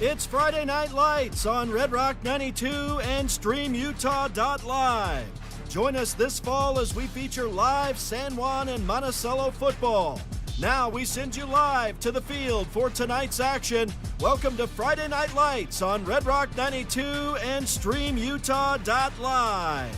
It's Friday Night Lights on Red Rock 92 and StreamUtah.live. Join us this fall as we feature live San Juan and Monticello football. Now we send you live to the field for tonight's action. Welcome to Friday Night Lights on Red Rock 92 and StreamUtah.live.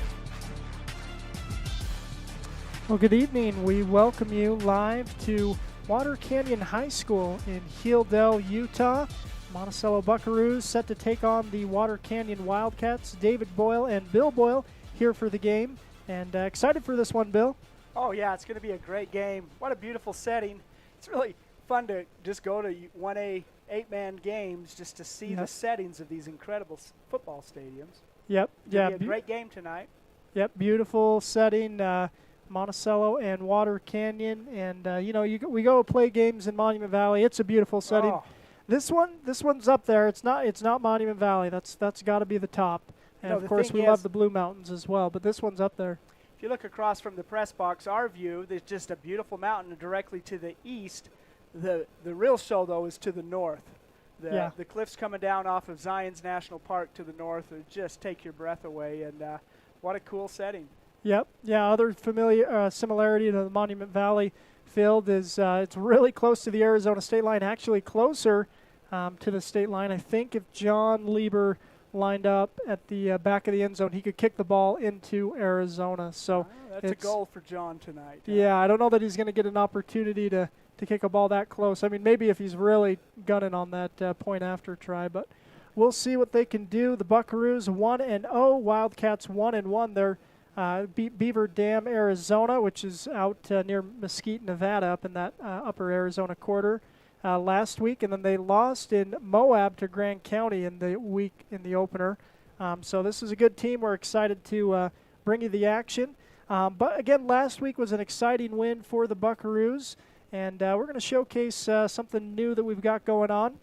Well, good evening. We welcome you live to Water Canyon High School in Hildale, Utah. Monticello Buckaroos set to take on the Water Canyon Wildcats. David Boyle and Bill Boyle here for the game. And excited for this one, Bill? Oh, yeah, it's going to be a great game. What a beautiful setting. It's really fun to just go to 1A 8-man games just to see the settings of these incredible football stadiums. Yep. It'll be a great game tonight. Yep, beautiful setting. Monticello and Water Canyon. And, we go play games in Monument Valley. It's a beautiful setting. Oh. This one's up there. It's not Monument Valley. That's got to be the top. And of course we love the Blue Mountains as well, but this one's up there. If you look across from the press box, our view, there's just a beautiful mountain directly to the east. The real show though is to the north. The cliffs coming down off of Zion's National Park to the north would just take your breath away, and what a cool setting. Yep. Yeah, other similarity to the Monument Valley field is it's really close to the Arizona state line, actually closer to the state line. I think if John Lieber lined up at the back of the end zone, he could kick the ball into Arizona. So that's a goal for John tonight. Yeah, I don't know that he's going to get an opportunity to kick a ball that close. I mean, maybe if he's really gunning on that point after try, but we'll see what they can do. The Buckaroos 1-0, Wildcats 1-1. They're beat Beaver Dam, Arizona, which is out near Mesquite, Nevada, up in that upper Arizona quarter last week, and then they lost in Moab to Grand County in the opener. So this is a good team. We're excited to bring you the action. But again, last week was an exciting win for the Buckaroos, and we're going to showcase something new that we've got going on,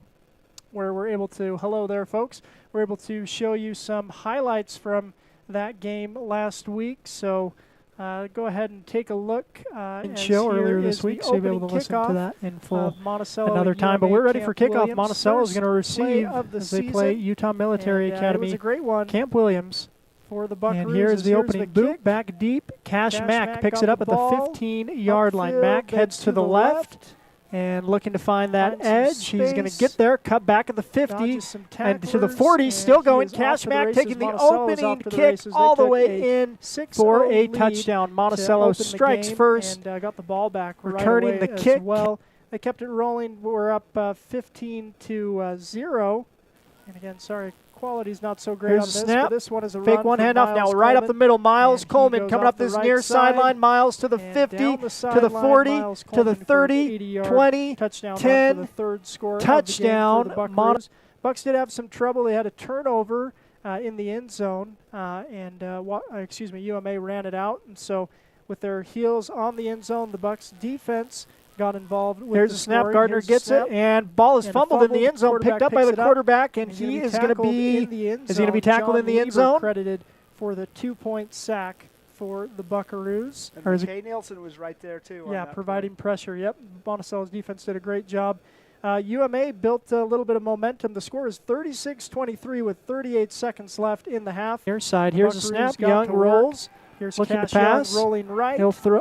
where we're able to, hello there folks, we're able to show you some highlights from that game last week. So go ahead and take a look. And show earlier this week, so you'll be able to listen to that in full another time. But we're ready for kickoff. Monticello is going to receive as they play Utah Military Academy. It was a great one. Camp Williams. For the Buckaroos. And here's the opening boot, back deep. Cash Mack picks it up at the 15-yard line. Mack heads to the left. And looking to find that edge. He's going to get there, cut back at the 50, and to the 40, still going. Cash Mack taking the opening kick all the way in for a touchdown. Monticello strikes first, and got the ball back returning the kick. Well, they kept it rolling. We're up 15-0. And again, sorry, quality's not so great on this. But this one is a fake one handoff now, right up the middle. Miles Coleman coming up this near sideline. Miles to the 50, to the 40, to the 30, 20, 10, touchdown. Bucks did have some trouble. They had a turnover in the end zone, and UMA ran it out. And so with their heels on the end zone, the Bucks defense got involved with There's the a snap. scoring. Gardner gets it, and ball is fumbled in the end zone, picked up by the quarterback, and he is going to be tackled in the end zone. Credited for the 2-point sack for the Buckaroos. And Kay Nielsen was right there too. Yeah, providing pressure. Yep, Monticello's defense did a great job. UMA built a little bit of momentum. The score is 36-23 with 38 seconds left in the half. Near side, here's a snap. Young rolls. Here's looking Cash to pass, Young rolling right. He'll throw,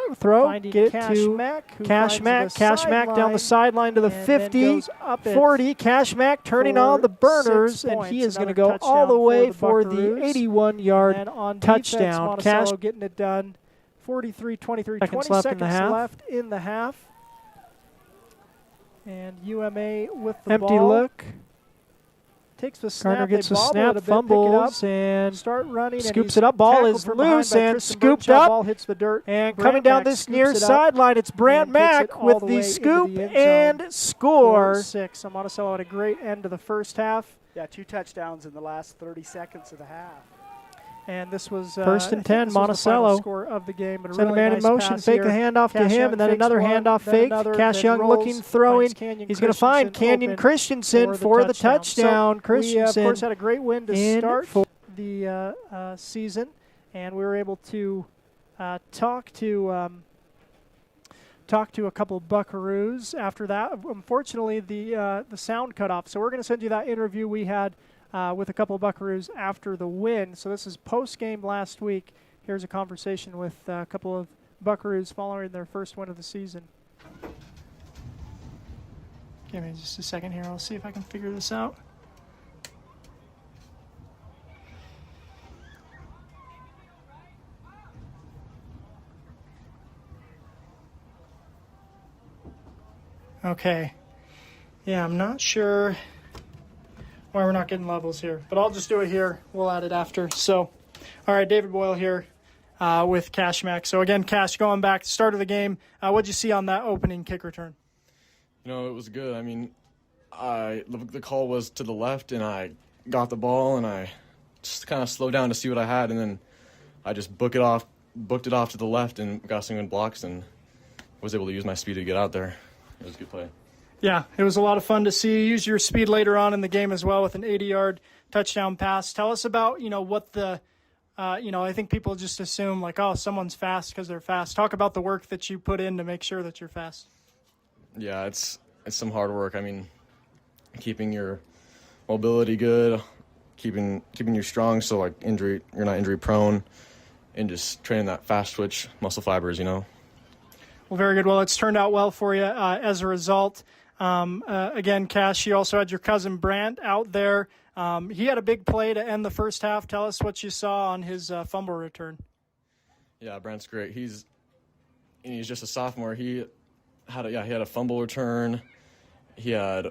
get it to Cash Mack down the sideline to the 50, 40. Cash Mack turning on the burners, and he is going to go all the way for the 81-yard touchdown. Monticello getting it done. 43-23. 20 seconds left in the half. And UMA with the empty ball. Look. Takes the snap. Gardner gets the snap, fumbles, and start running, scoops it up. Ball is loose and scooped up. Ball hits the dirt. And coming down this near sideline, it's Brant Mack with the scoop and score. 6. So Monticello had a great end to the first half. Yeah, 2 touchdowns in the last 30 seconds of the half. And this was first and 10, Monticello. Score of the game, but send a man in motion, fake a handoff to him, and then another handoff fake. Cash Young looking, throwing. He's going to find Canyon Christensen for the touchdown. Christensen, we, of course, had a great win to start the season, and we were able to talk to talk to a couple of Buckaroos after that. Unfortunately, the sound cut off, so we're going to send you that interview we had with a couple of Buckaroos after the win. So this is post-game last week. Here's a conversation with a couple of Buckaroos following their first win of the season. Give me just a second here. I'll see if I can figure this out. Okay. Yeah, I'm not sure why we're not getting levels here, but I'll just do it here. We'll add it after. So, all right, David Boyle here with Cash Mack. So, again, Cash, going back to the start of the game, what'd you see on that opening kick return? You know, it was good. I mean, the call was to the left, and I got the ball, and I just kind of slowed down to see what I had, and then I just booked it off to the left and got some good blocks and was able to use my speed to get out there. It was a good play. Yeah, it was a lot of fun to see you use your speed later on in the game as well with an 80-yard touchdown pass. Tell us about, what the, I think people just assume like, oh, someone's fast because they're fast. Talk about the work that you put in to make sure that you're fast. Yeah, it's some hard work. I mean, keeping your mobility good, keeping you strong so like you're not injury prone, and just training that fast twitch muscle fibers, Well, very good. Well, it's turned out well for you as a result. Again, Cash, you also had your cousin Brant out there. He had a big play to end the first half. Tell us what you saw on his fumble return. Yeah, Brant's great. He's just a sophomore. He had a fumble return. He had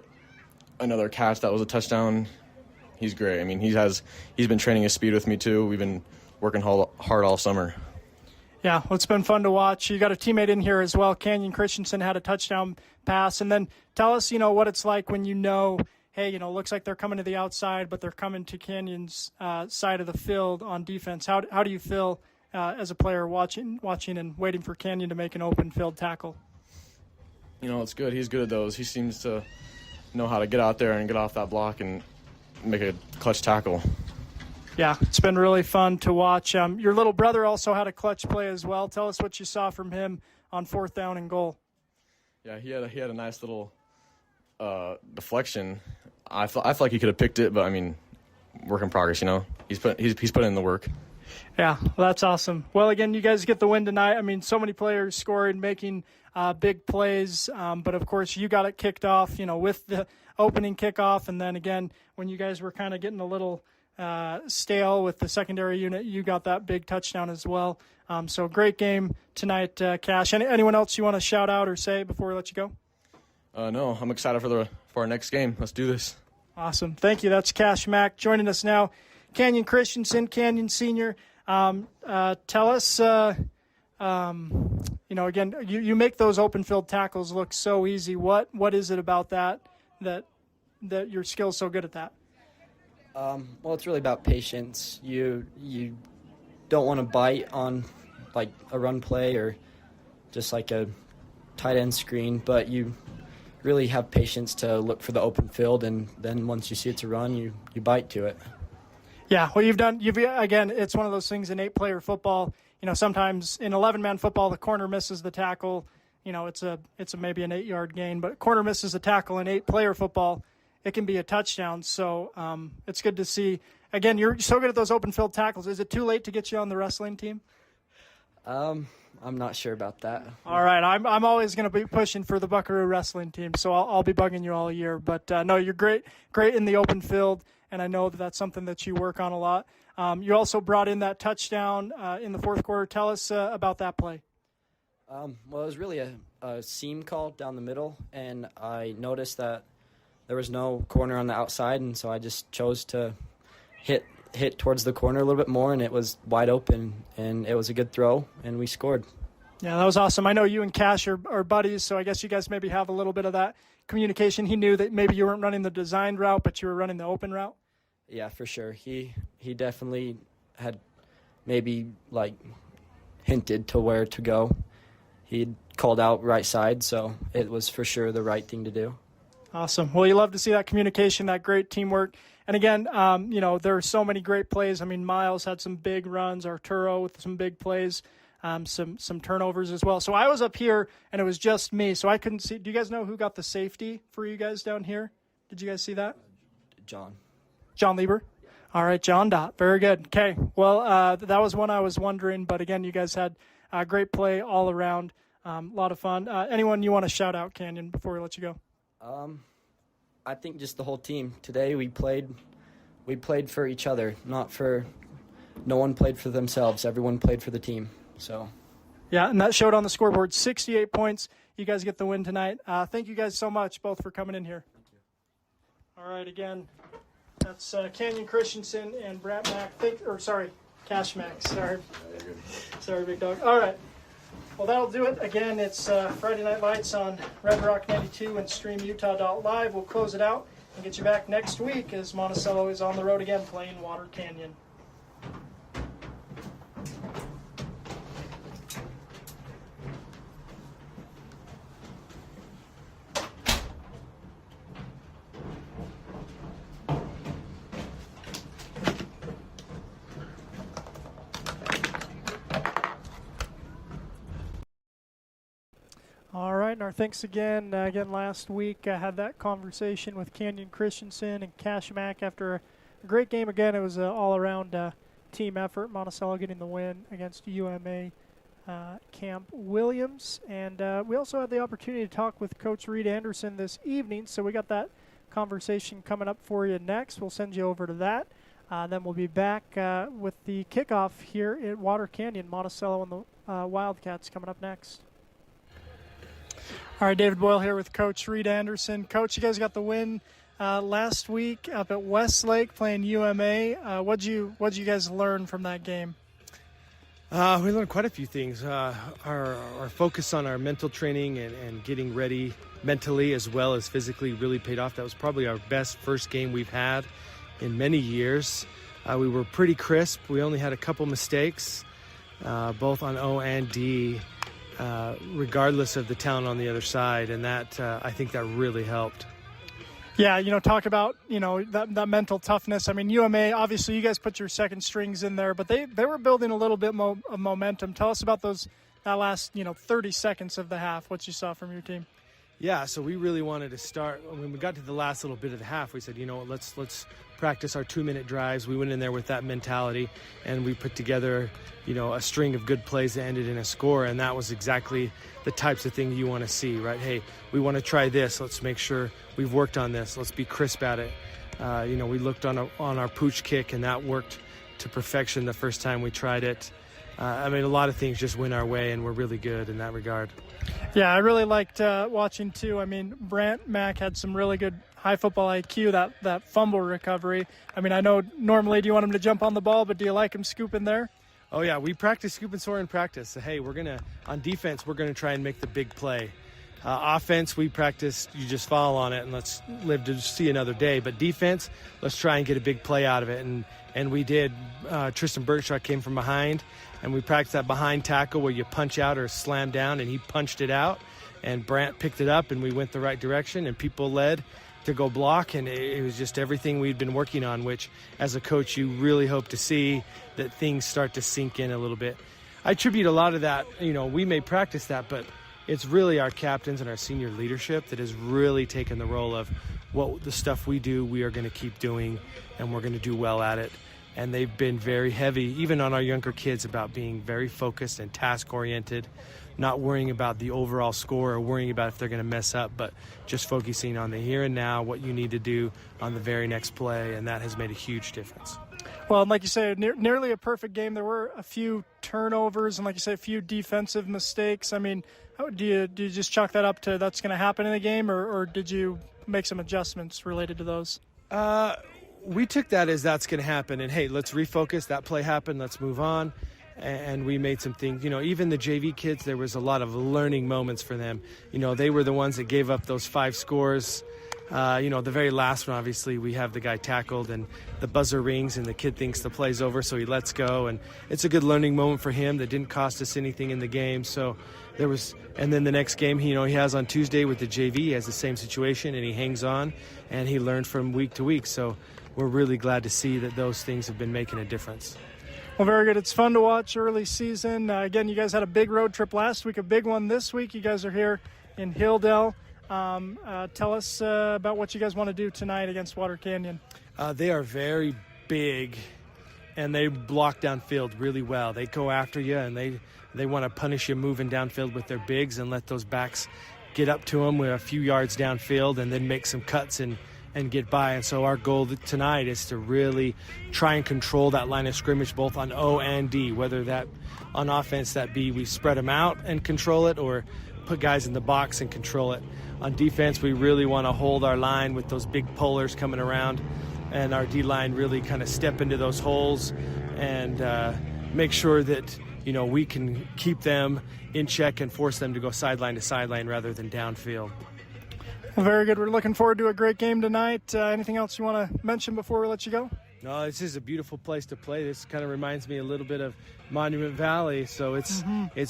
another catch that was a touchdown. He's great. I mean, he's been training his speed with me too. We've been working hard all summer. Yeah, well, it's been fun to watch. You got a teammate in here as well. Canyon Christensen had a touchdown pass. And then tell us, what it's like when hey, looks like they're coming to the outside, but they're coming to Canyon's side of the field on defense. How do you feel as a player watching and waiting for Canyon to make an open field tackle? It's good. He's good at those. He seems to know how to get out there and get off that block and make a clutch tackle. Yeah, it's been really fun to watch. Your little brother also had a clutch play as well. Tell us what you saw from him on 4th down and goal. Yeah, he had a nice little deflection. I feel like he could have picked it, but I mean, work in progress. He's put in the work. Yeah, well, that's awesome. Well, again, you guys get the win tonight. I mean, so many players scoring, making big plays, but of course you got it kicked off, with the opening kickoff, and then again when you guys were kind of getting a little stale with the secondary unit, you got that big touchdown as well. So great game tonight, Cash. Anyone else you want to shout out or say before we let you go? No, I'm excited for our next game. Let's do this. Awesome. Thank you. That's Cash Mack joining us now. Canyon Christensen, Canyon Senior. Tell us, again, you make those open field tackles look so easy. What is it about that your skill's so good at that? Well, it's really about patience. You don't want to bite on like a run play or just like a tight end screen, but you really have patience to look for the open field, and then once you see it's a run, you bite to it. Yeah, well, again, it's one of those things in 8-player football. Sometimes in 11-man football, the corner misses the tackle. It's maybe an 8-yard gain, but corner misses the tackle in 8-player football. It can be a touchdown, so it's good to see. Again, you're so good at those open field tackles. Is it too late to get you on the wrestling team? I'm not sure about that. All right, I'm always going to be pushing for the Buckaroo wrestling team, so I'll be bugging you all year. But no, you're great in the open field, and I know that's something that you work on a lot. You also brought in that touchdown in the fourth quarter. Tell us about that play. Well, it was really a seam call down the middle, and I noticed that there was no corner on the outside, and so I just chose to hit towards the corner a little bit more, and it was wide open, and it was a good throw, and we scored. Yeah, that was awesome. I know you and Cash are buddies, so I guess you guys maybe have a little bit of that communication. He knew that maybe you weren't running the designed route, but you were running the open route. Yeah, for sure. He definitely had maybe like hinted to where to go. He called out right side, so it was for sure the right thing to do. Awesome. Well, you love to see that communication, that great teamwork. And again, there are so many great plays. I mean, Miles had some big runs, Arturo with some big plays. some turnovers as well. So I was up here, and it was just me, so I couldn't see. Do you guys know who got the safety for you guys down here? Did you guys see that? John. John Lieber? All right, John Dot. Very good. Okay, well, that was one I was wondering, but again, you guys had a great play all around. A lot of fun. Anyone you want to shout out, Canyon, before we let you go? I think just the whole team. Today we played for each other, no one played for themselves. Everyone played for the team. So, yeah, and that showed on the scoreboard. 68 points. You guys get the win tonight. Thank you guys so much, both, for coming in here. Thank you. All right, again, that's Canyon Christensen and Brant Mack. Cash Mack. Sorry, big dog. All right. Well, that'll do it. Again, it's Friday Night Lights on Red Rock 92 and StreamUtah.live. We'll close it out and get you back next week as Monticello is on the road again playing Water Canyon. All right, and our thanks again. Last week I had that conversation with Canyon Christensen and Cash Mack after a great game. Again, it was an all-around team effort. Monticello getting the win against UMA Camp Williams. And we also had the opportunity to talk with Coach Reed Anderson this evening, so we got that conversation coming up for you next. We'll send you over to that. Then we'll be back with the kickoff here at Water Canyon. Monticello and the Wildcats coming up next. All right, David Boyle here with Coach Reed Anderson. Coach, you guys got the win last week up at Westlake playing UMA. What'd you guys learn from that game? We learned quite a few things. Our focus on our mental training and getting ready mentally as well as physically really paid off. That was probably our best first game we've had in many years. We were pretty crisp. We only had a couple mistakes, both on O and D. Regardless of the talent on the other side, and that I think that really helped. Yeah, talk about that mental toughness. I mean, UMA, obviously you guys put your second strings in there, but they were building a little bit of momentum. Tell us about that last 30 seconds of the half, what you saw from your team. Yeah, so we really wanted to start. When we got to the last little bit of the half, we said, let's practice our 2-minute drives. We went in there with that mentality, and we put together, a string of good plays that ended in a score, and that was exactly the types of thing you want to see, right? Hey, we want to try this. Let's make sure we've worked on this. Let's be crisp at it. We looked on our pooch kick, and that worked to perfection the first time we tried it. A lot of things just went our way, and we're really good in that regard. Yeah, I really liked watching, too. Brant Mack had some really good high football IQ, that fumble recovery. I know normally do you want him to jump on the ball, but do you like him scooping there? Oh, yeah, we practice scoop and soar in practice. So, hey, on defense, we're going to try and make the big play. Offense, we practice, you just fall on it and let's live to see another day. But defense, let's try and get a big play out of it. And we did. Tristan Bergshaw came from behind, and we practiced that behind tackle where you punch out or slam down, and he punched it out. And Brant picked it up, and we went the right direction, and people led to go block, and it was just everything we'd been working on, which as a coach you really hope to see that things start to sink in a little bit. I attribute a lot of that, we may practice that, but it's really our captains and our senior leadership that has really taken the role of what the stuff we do, we are going to keep doing, and we're going to do well at it. And they've been very heavy, even on our younger kids, about being very focused and task-oriented, not worrying about the overall score or worrying about if they're going to mess up, but just focusing on the here and now, what you need to do on the very next play, and that has made a huge difference. Well, and like you say, nearly a perfect game. There were a few turnovers and, like you say, a few defensive mistakes. Do you just chalk that up to that's going to happen in the game, or did you make some adjustments related to those? We took that as that's going to happen, and hey, let's refocus. That play happened. Let's move on. And we made some things, even the JV kids, there was a lot of learning moments for them. They were the ones that gave up those 5 scores. The very last one, obviously, we have the guy tackled and the buzzer rings and the kid thinks the play's over, so he lets go. And it's a good learning moment for him that didn't cost us anything in the game. So there was, and then the next game, he has on Tuesday with the JV, he has the same situation and he hangs on and he learned from week to week. So we're really glad to see that those things have been making a difference. Well, very good. It's fun to watch early season. Again, you guys had a big road trip last week, a big one this week. You guys are here in Hildale. Tell us about what you guys want to do tonight against Water Canyon. They are very big, and they block downfield really well. They go after you, and they want to punish you moving downfield with their bigs and let those backs get up to them with a few yards downfield and then make some cuts and get by. And so our goal tonight is to really try and control that line of scrimmage both on O and D, whether that on offense that be we spread them out and control it or put guys in the box and control it. On defense, we really want to hold our line with those big pullers coming around and our D-line really kind of step into those holes and make sure that we can keep them in check and force them to go sideline to sideline rather than downfield. Well, very good. We're looking forward to a great game tonight. Anything else you want to mention before we let you go? No, this is a beautiful place to play. This kind of reminds me a little bit of Monument Valley, so it's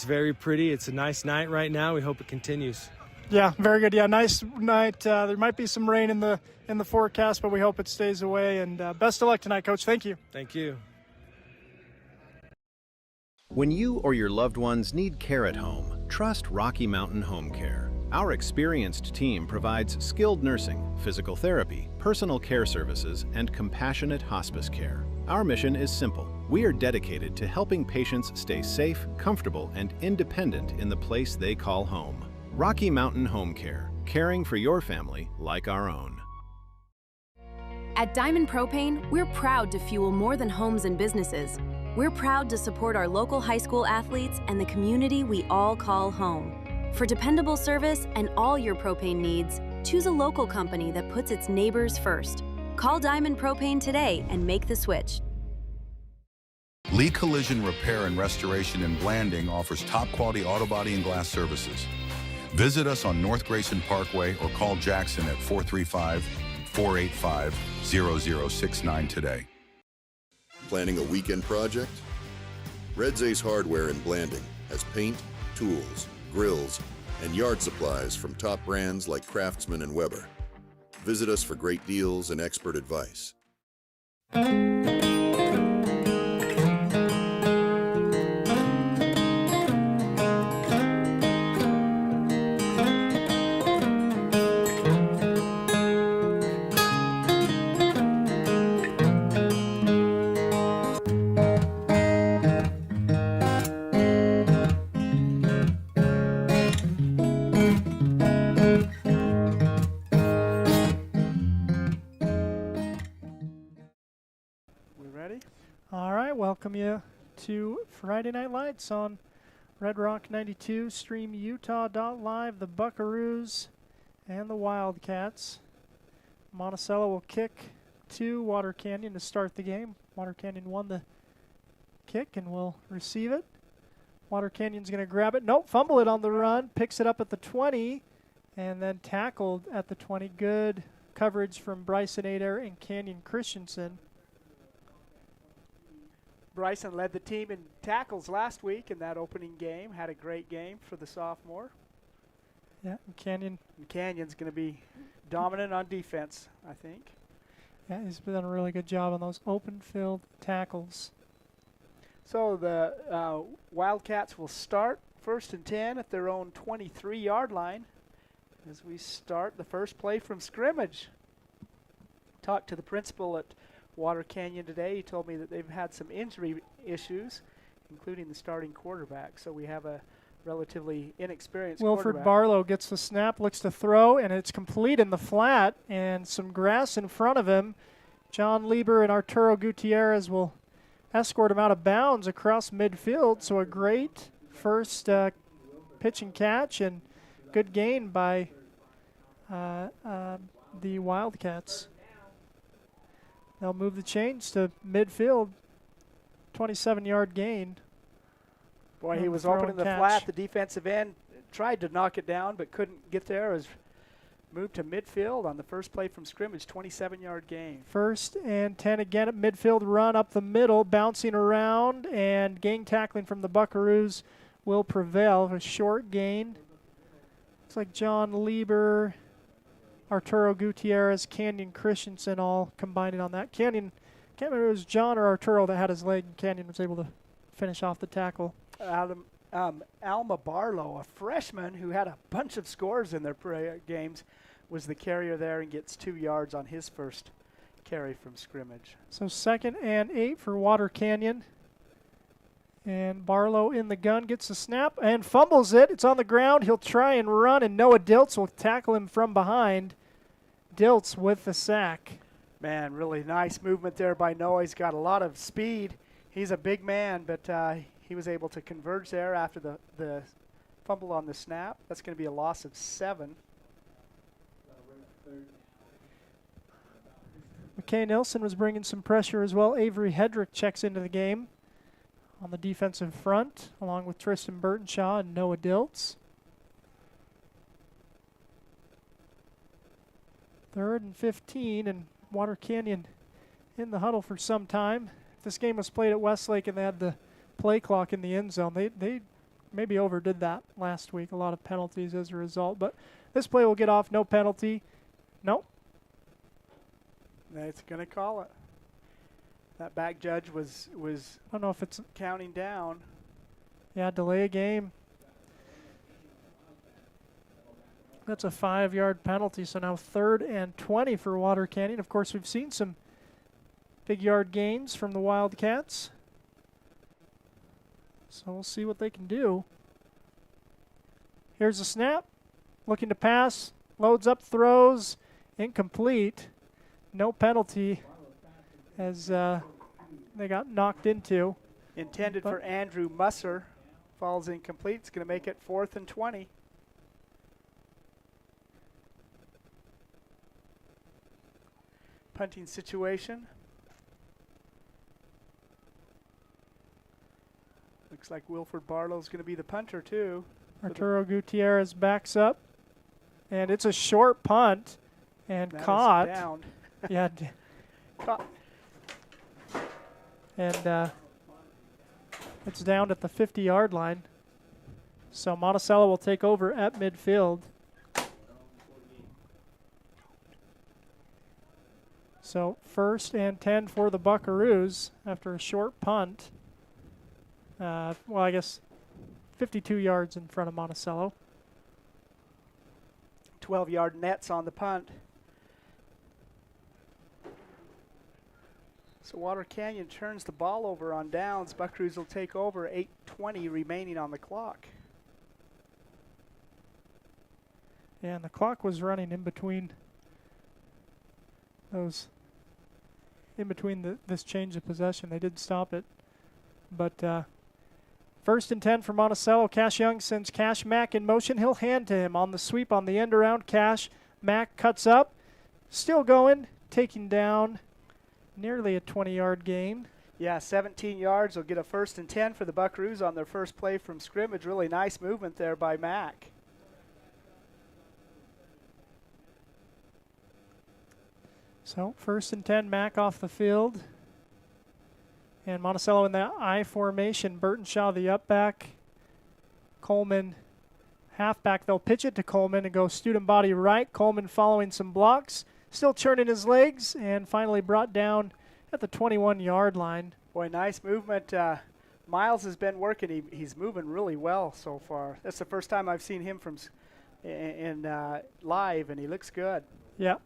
very pretty. It's a nice night right now. We hope it continues. Yeah, very good. Yeah, nice night. There might be some rain in the forecast, but we hope it stays away. And best of luck tonight, Coach. Thank you. Thank you. When you or your loved ones need care at home, trust Rocky Mountain Home Care. Our experienced team provides skilled nursing, physical therapy, personal care services, and compassionate hospice care. Our mission is simple. We are dedicated to helping patients stay safe, comfortable, and independent in the place they call home. Rocky Mountain Home Care, caring for your family like our own. At Diamond Propane, we're proud to fuel more than homes and businesses. We're proud to support our local high school athletes and the community we all call home. For dependable service and all your propane needs, choose a local company that puts its neighbors first. Call Diamond Propane today and make the switch. Lee Collision Repair and Restoration in Blanding offers top-quality auto body and glass services. Visit us on North Grayson Parkway or call Jackson at 435-485-0069 today. Planning a weekend project? Red Zay's Hardware in Blanding has paint, tools, grills, and yard supplies from top brands like Craftsman and Weber. Visit us for great deals and expert advice. Welcome you to Friday Night Lights on Red Rock 92, StreamUtah.live, the Buckaroos and the Wildcats. Monticello will kick to Water Canyon to start the game. Water Canyon won the kick and will receive it. Water Canyon's going to grab it. Nope, fumble it on the run, picks it up at the 20, and then tackled at the 20. Good coverage from Bryson Adair and Canyon Christensen. Bryson led the team in tackles last week in that opening game. Had a great game for the sophomore. Yeah, and Canyon's going to be dominant on defense, I think. Yeah, he's done a really good job on those open field tackles. So the Wildcats will start 1st and 10 at their own 23-yard line as we start the first play from scrimmage. Talked to the principal at Water Canyon today. He told me that they've had some injury issues, including the starting quarterback. So we have a relatively inexperienced Wilfred Barlow gets the snap, looks to throw, and it's complete in the flat, and some grass in front of him. John Lieber and Arturo Gutierrez will escort him out of bounds across midfield. So a great first pitch and catch, and good gain by the Wildcats. They'll move the chains to midfield. 27-yard gain. Boy, he was open in the flat. The defensive end tried to knock it down but couldn't get there. It was moved to midfield on the first play from scrimmage, 27-yard gain. 1st and 10 again at midfield, run up the middle, bouncing around, and gang tackling from the Buckaroos will prevail. A short gain. Looks like John Lieber, Arturo Gutierrez, Canyon Christensen all combining on that. Canyon can't remember if it was John or Arturo that had his leg, and Canyon was able to finish off the tackle. Alma Barlow, a freshman who had a bunch of scores in their games, was the carrier there and gets 2 yards on his first carry from scrimmage. So 2nd and 8 for Water Canyon. And Barlow in the gun gets the snap and fumbles it. It's on the ground. He'll try and run, and Noah Diltz will tackle him from behind. Diltz with the sack. Man, really nice movement there by Noah. He's got a lot of speed. He's a big man, but he was able to converge there after the fumble on the snap. That's going to be a loss of 7. McKay Nilsson was bringing some pressure as well. Avery Hedrick checks into the game on the defensive front, along with Tristan Burtonshaw and Noah Diltz. 3rd and 15, and Water Canyon in the huddle for some time. If this game was played at Westlake and they had the play clock in the end zone, they maybe overdid that last week. A lot of penalties as a result, but this play will get off, no penalty. Nope. It's going to call it. That back judge was I don't know if it's counting down. Yeah, delay a game. That's a 5-yard penalty, so now 3rd and 20 for Water Canyon. Of course, we've seen some big yard gains from the Wildcats. So we'll see what they can do. Here's the snap. Looking to pass. Loads up, throws. Incomplete. No penalty as they got knocked into. Intended for Andrew Musser. Falls incomplete. It's going to make it 4th and 20. Punting situation. Looks like Wilford Barlow's going to be the punter too. Arturo Gutierrez backs up, and it's a short punt and caught. Down. Yeah. Caught. And it's down at the 50-yard line. So Monticello will take over at midfield. So 1st and 10 for the Buckaroos after a short punt. Well, I guess 52 yards in front of Monticello. 12-yard nets on the punt. So Water Canyon turns the ball over on downs. Buckaroos will take over, 8:20 remaining on the clock. Yeah, and the clock was running in between those, this change of possession. They did stop it. But 1st and 10 for Monticello. Cash Young sends Cash Mack in motion. He'll hand to him on the sweep on the end around. Cash Mack cuts up. Still going, taking down nearly a 20-yard gain. Yeah, 17 yards. Will get a 1st and 10 for the Buckaroos on their first play from scrimmage. Really nice movement there by Mack. So 1st and 10, Mack off the field. And Monticello in that I formation. Burtonshaw the up back. Coleman halfback. They'll pitch it to Coleman and go student body right. Coleman following some blocks. Still churning his legs, and finally brought down at the 21-yard line. Boy, nice movement. Miles has been working. He's moving really well so far. That's the first time I've seen him from in live, and he looks good. Yeah,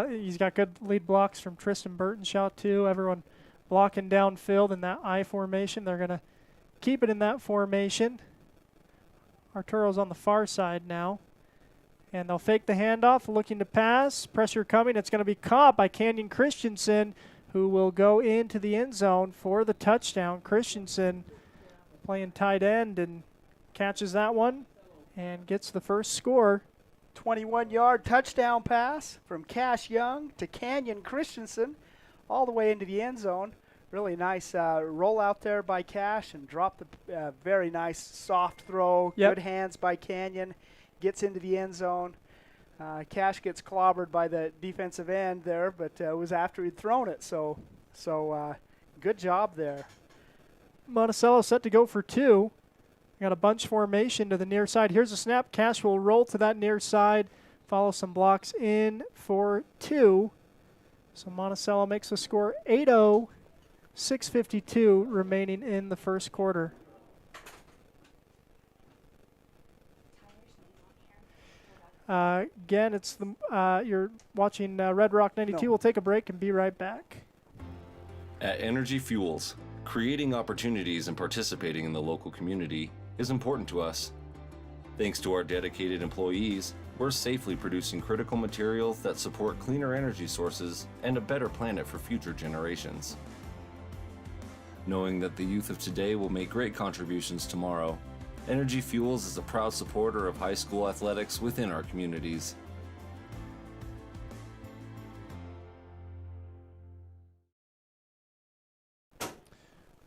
he's got good lead blocks from Tristan Burtonshaw too. Everyone blocking downfield in that I formation. They're going to keep it in that formation. Arturo's on the far side now. And they'll fake the handoff, looking to pass. Pressure coming. It's going to be caught by Canyon Christensen, who will go into the end zone for the touchdown. Christensen playing tight end and catches that one and gets the first score. 21-yard touchdown pass from Cash Young to Canyon Christensen all the way into the end zone. Really nice roll out there by Cash and drop the very nice soft throw. Yep. Good hands by Canyon. Gets into the end zone. Cash gets clobbered by the defensive end there, but it was after he'd thrown it. So good job there. Monticello set to go for 2. Got a bunch formation to the near side. Here's a snap. Cash will roll to that near side, follow some blocks in for 2. So Monticello makes the score 8-0, 6:52 remaining in the first quarter. Again, it's the you're watching Red Rock 92. No. We'll take a break and be right back. At Energy Fuels, creating opportunities and participating in the local community is important to us. Thanks to our dedicated employees, we're safely producing critical materials that support cleaner energy sources and a better planet for future generations. Knowing that the youth of today will make great contributions tomorrow, Energy Fuels is a proud supporter of high school athletics within our communities.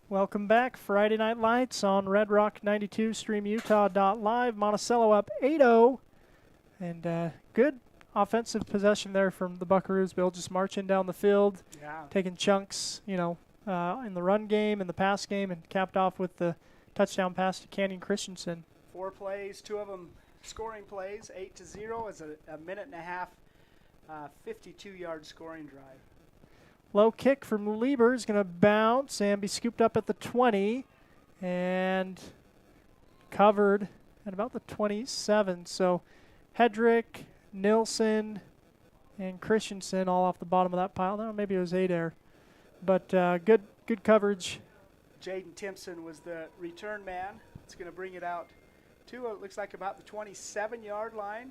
Welcome back. Friday Night Lights on Red Rock 92, StreamUtah.live. Monticello up 8-0. And good offensive possession there from the Buckaroos. Bill just marching down the field, taking chunks, in the run game and the pass game, and capped off with the touchdown pass to Canyon Christensen. 4 plays, 2 of them scoring plays, 8-0 as a minute and a half, 52-yard scoring drive. Low kick from Lieber is going to bounce and be scooped up at the 20 and covered at about the 27. So Hedrick, Nilsson, and Christensen all off the bottom of that pile. No, maybe it was Adair. But good coverage. Jaden Timpson was the return man. It's going to bring it out to, it looks like about the 27-yard line,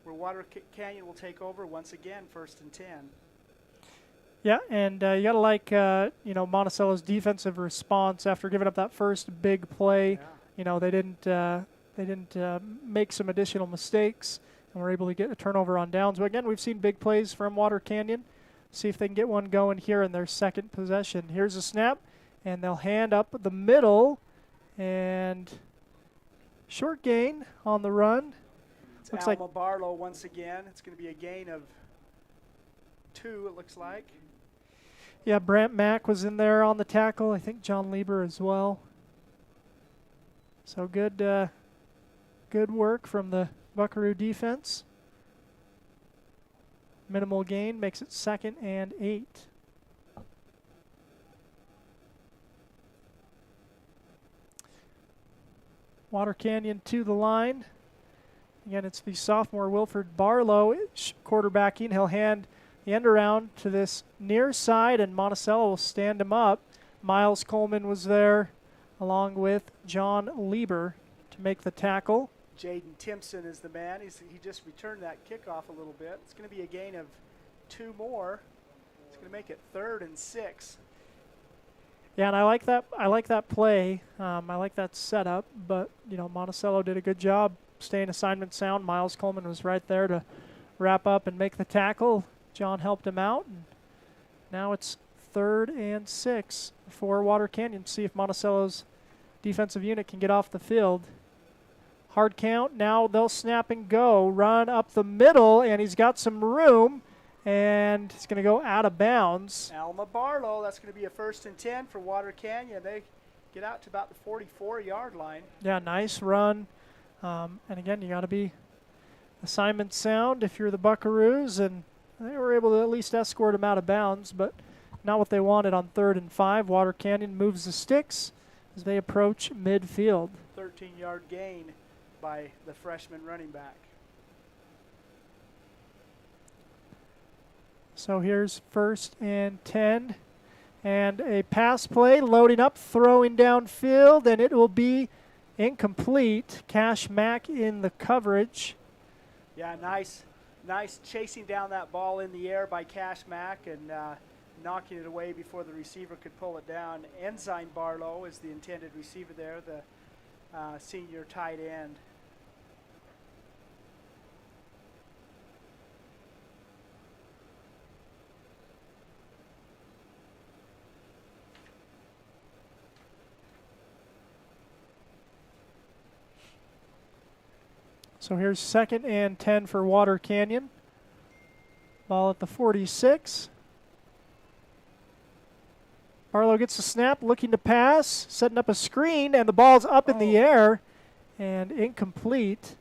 where Water Canyon will take over once again, 1st and 10. Yeah, and you got to like, Monticello's defensive response after giving up that first big play. Yeah. They didn't make some additional mistakes and were able to get a turnover on downs. But again, we've seen big plays from Water Canyon. See if they can get one going here in their second possession. Here's a snap, and they'll hand up the middle, and short gain on the run. It's Looks Alma like Barlow once again. It's going to be a gain of 2, it looks like. Yeah, Brant Mack was in there on the tackle. I think John Lieber as well. So good work from the Buckaroo defense. Minimal gain makes it 2nd and 8. Water Canyon to the line. Again, it's the sophomore Wilford Barlow quarterbacking. He'll hand the end around to this near side, and Monticello will stand him up. Miles Coleman was there along with John Lieber to make the tackle. Jaden Timpson is the man. He just returned that kickoff a little bit. It's going to be a gain of 2 more. It's going to make it 3rd and 6. Yeah, and I like that play. I like that setup, but Monticello did a good job staying assignment sound. Miles Coleman was right there to wrap up and make the tackle. John helped him out, and now it's 3rd and 6 for Water Canyon. See if Monticello's defensive unit can get off the field. Hard count. Now they'll snap and go. Run up the middle, and he's got some room, and he's going to go out of bounds. Alma Barlow, that's going to be a 1st and 10 for Water Canyon. They get out to about the 44-yard line. Yeah, nice run. And again, you got to be assignment sound if you're the Buckaroos, and they were able to at least escort him out of bounds, but not what they wanted on 3rd and 5. Water Canyon moves the sticks as they approach midfield. 13-yard gain by the freshman running back. So here's 1st and 10, and a pass play, loading up, throwing downfield, and it will be incomplete. Cash Mack in the coverage. Yeah, nice chasing down that ball in the air by Cash Mack and knocking it away before the receiver could pull it down. Ensign Barlow is the intended receiver there, the senior tight end. So here's 2nd and 10 for Water Canyon. Ball at the 46. Barlow gets the snap, looking to pass, setting up a screen, and the ball's up in the air and incomplete.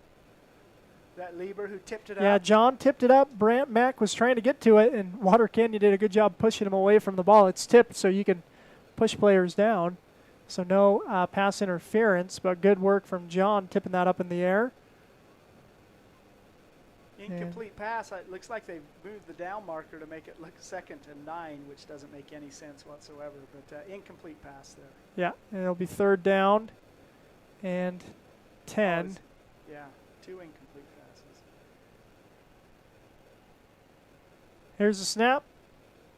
That Lieber who tipped it Yeah, up. John tipped it up. Brant Mack was trying to get to it, and Water Canyon did a good job pushing him away from the ball. It's tipped so you can push players down. So no pass interference, but good work from John tipping that up in the air. Incomplete pass. It looks like they moved the down marker to make it look 2nd and 9, which doesn't make any sense whatsoever. But incomplete pass there. Yeah, and it'll be 3rd down and 10. Yeah, 2 incomplete passes. Here's a snap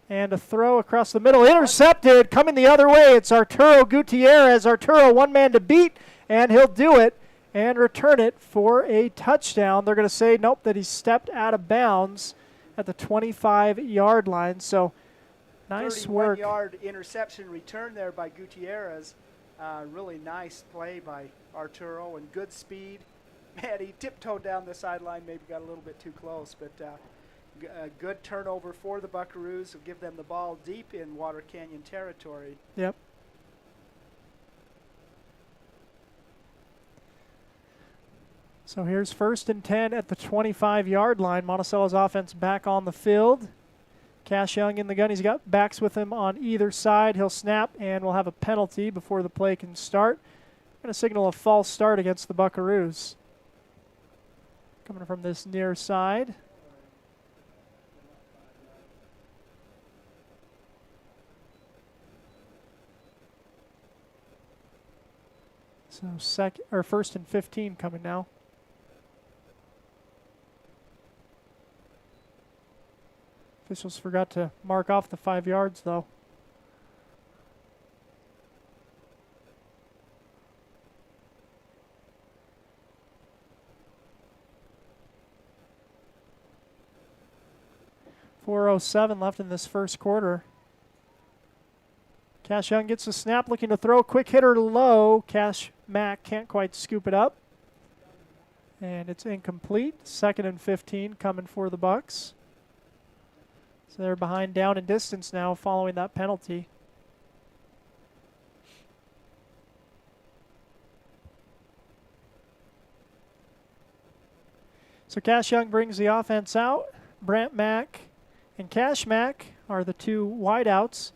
and a throw across the middle. Intercepted, coming the other way. It's Arturo Gutierrez. Arturo, one man to beat, and he'll do it and return it for a touchdown. They're going to say, nope, that he stepped out of bounds at the 25-yard line. So nice work. 31-yard interception return there by Gutierrez. Really nice play by Arturo and good speed. Man, he tiptoed down the sideline, maybe got a little bit too close, but a good turnover for the Buckaroos. Will give them the ball deep in Water Canyon territory. Yep. So here's 1st and 10 at the 25-yard line. Monticello's offense back on the field. Cash Young in the gun. He's got backs with him on either side. He'll snap, and we'll have a penalty before the play can start. Going to signal a false start against the Buckaroos. Coming from this near side. So 1st and 15 coming now. Officials forgot to mark off the 5 yards, though. .407 left in this first quarter. Cash Young gets a snap, looking to throw. Quick hitter low. Cash Mack can't quite scoop it up. And it's incomplete. 2nd and 15 coming for the Bucks. So they're behind down in distance now following that penalty. So Cash Young brings the offense out. Brant Mack and Cash Mack are the 2 wideouts.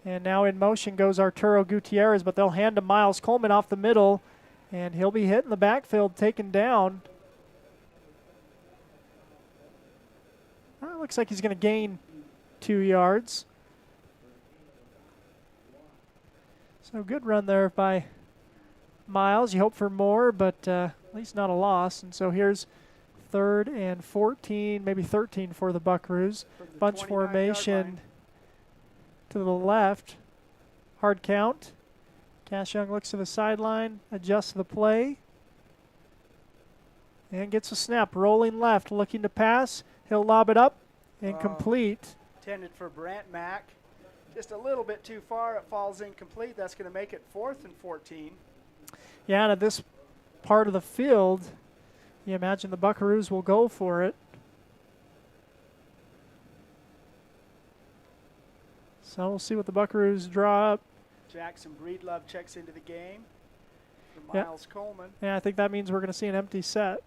And now in motion goes Arturo Gutierrez, but they'll hand to Miles Coleman off the middle, and he'll be hit in the backfield, taken down. Looks like he's going to gain 2 yards. So good run there by Miles. You hope for more, but at least not a loss. And so here's 3rd and 14, maybe 13 for the Buckaroos. Bunch formation to the left. Hard count. Cash Young looks to the sideline, adjusts the play, and gets a snap. Rolling left, looking to pass. He'll lob it up. Incomplete. Intended for Brant Mack. Just a little bit too far. It falls incomplete. That's going to make it 4th and 14. Yeah, and at this part of the field, you imagine the Buckaroos will go for it. So we'll see what the Buckaroos draw up. Jackson Breedlove checks into the game for Miles Coleman. Yeah, I think that means we're going to see an empty set.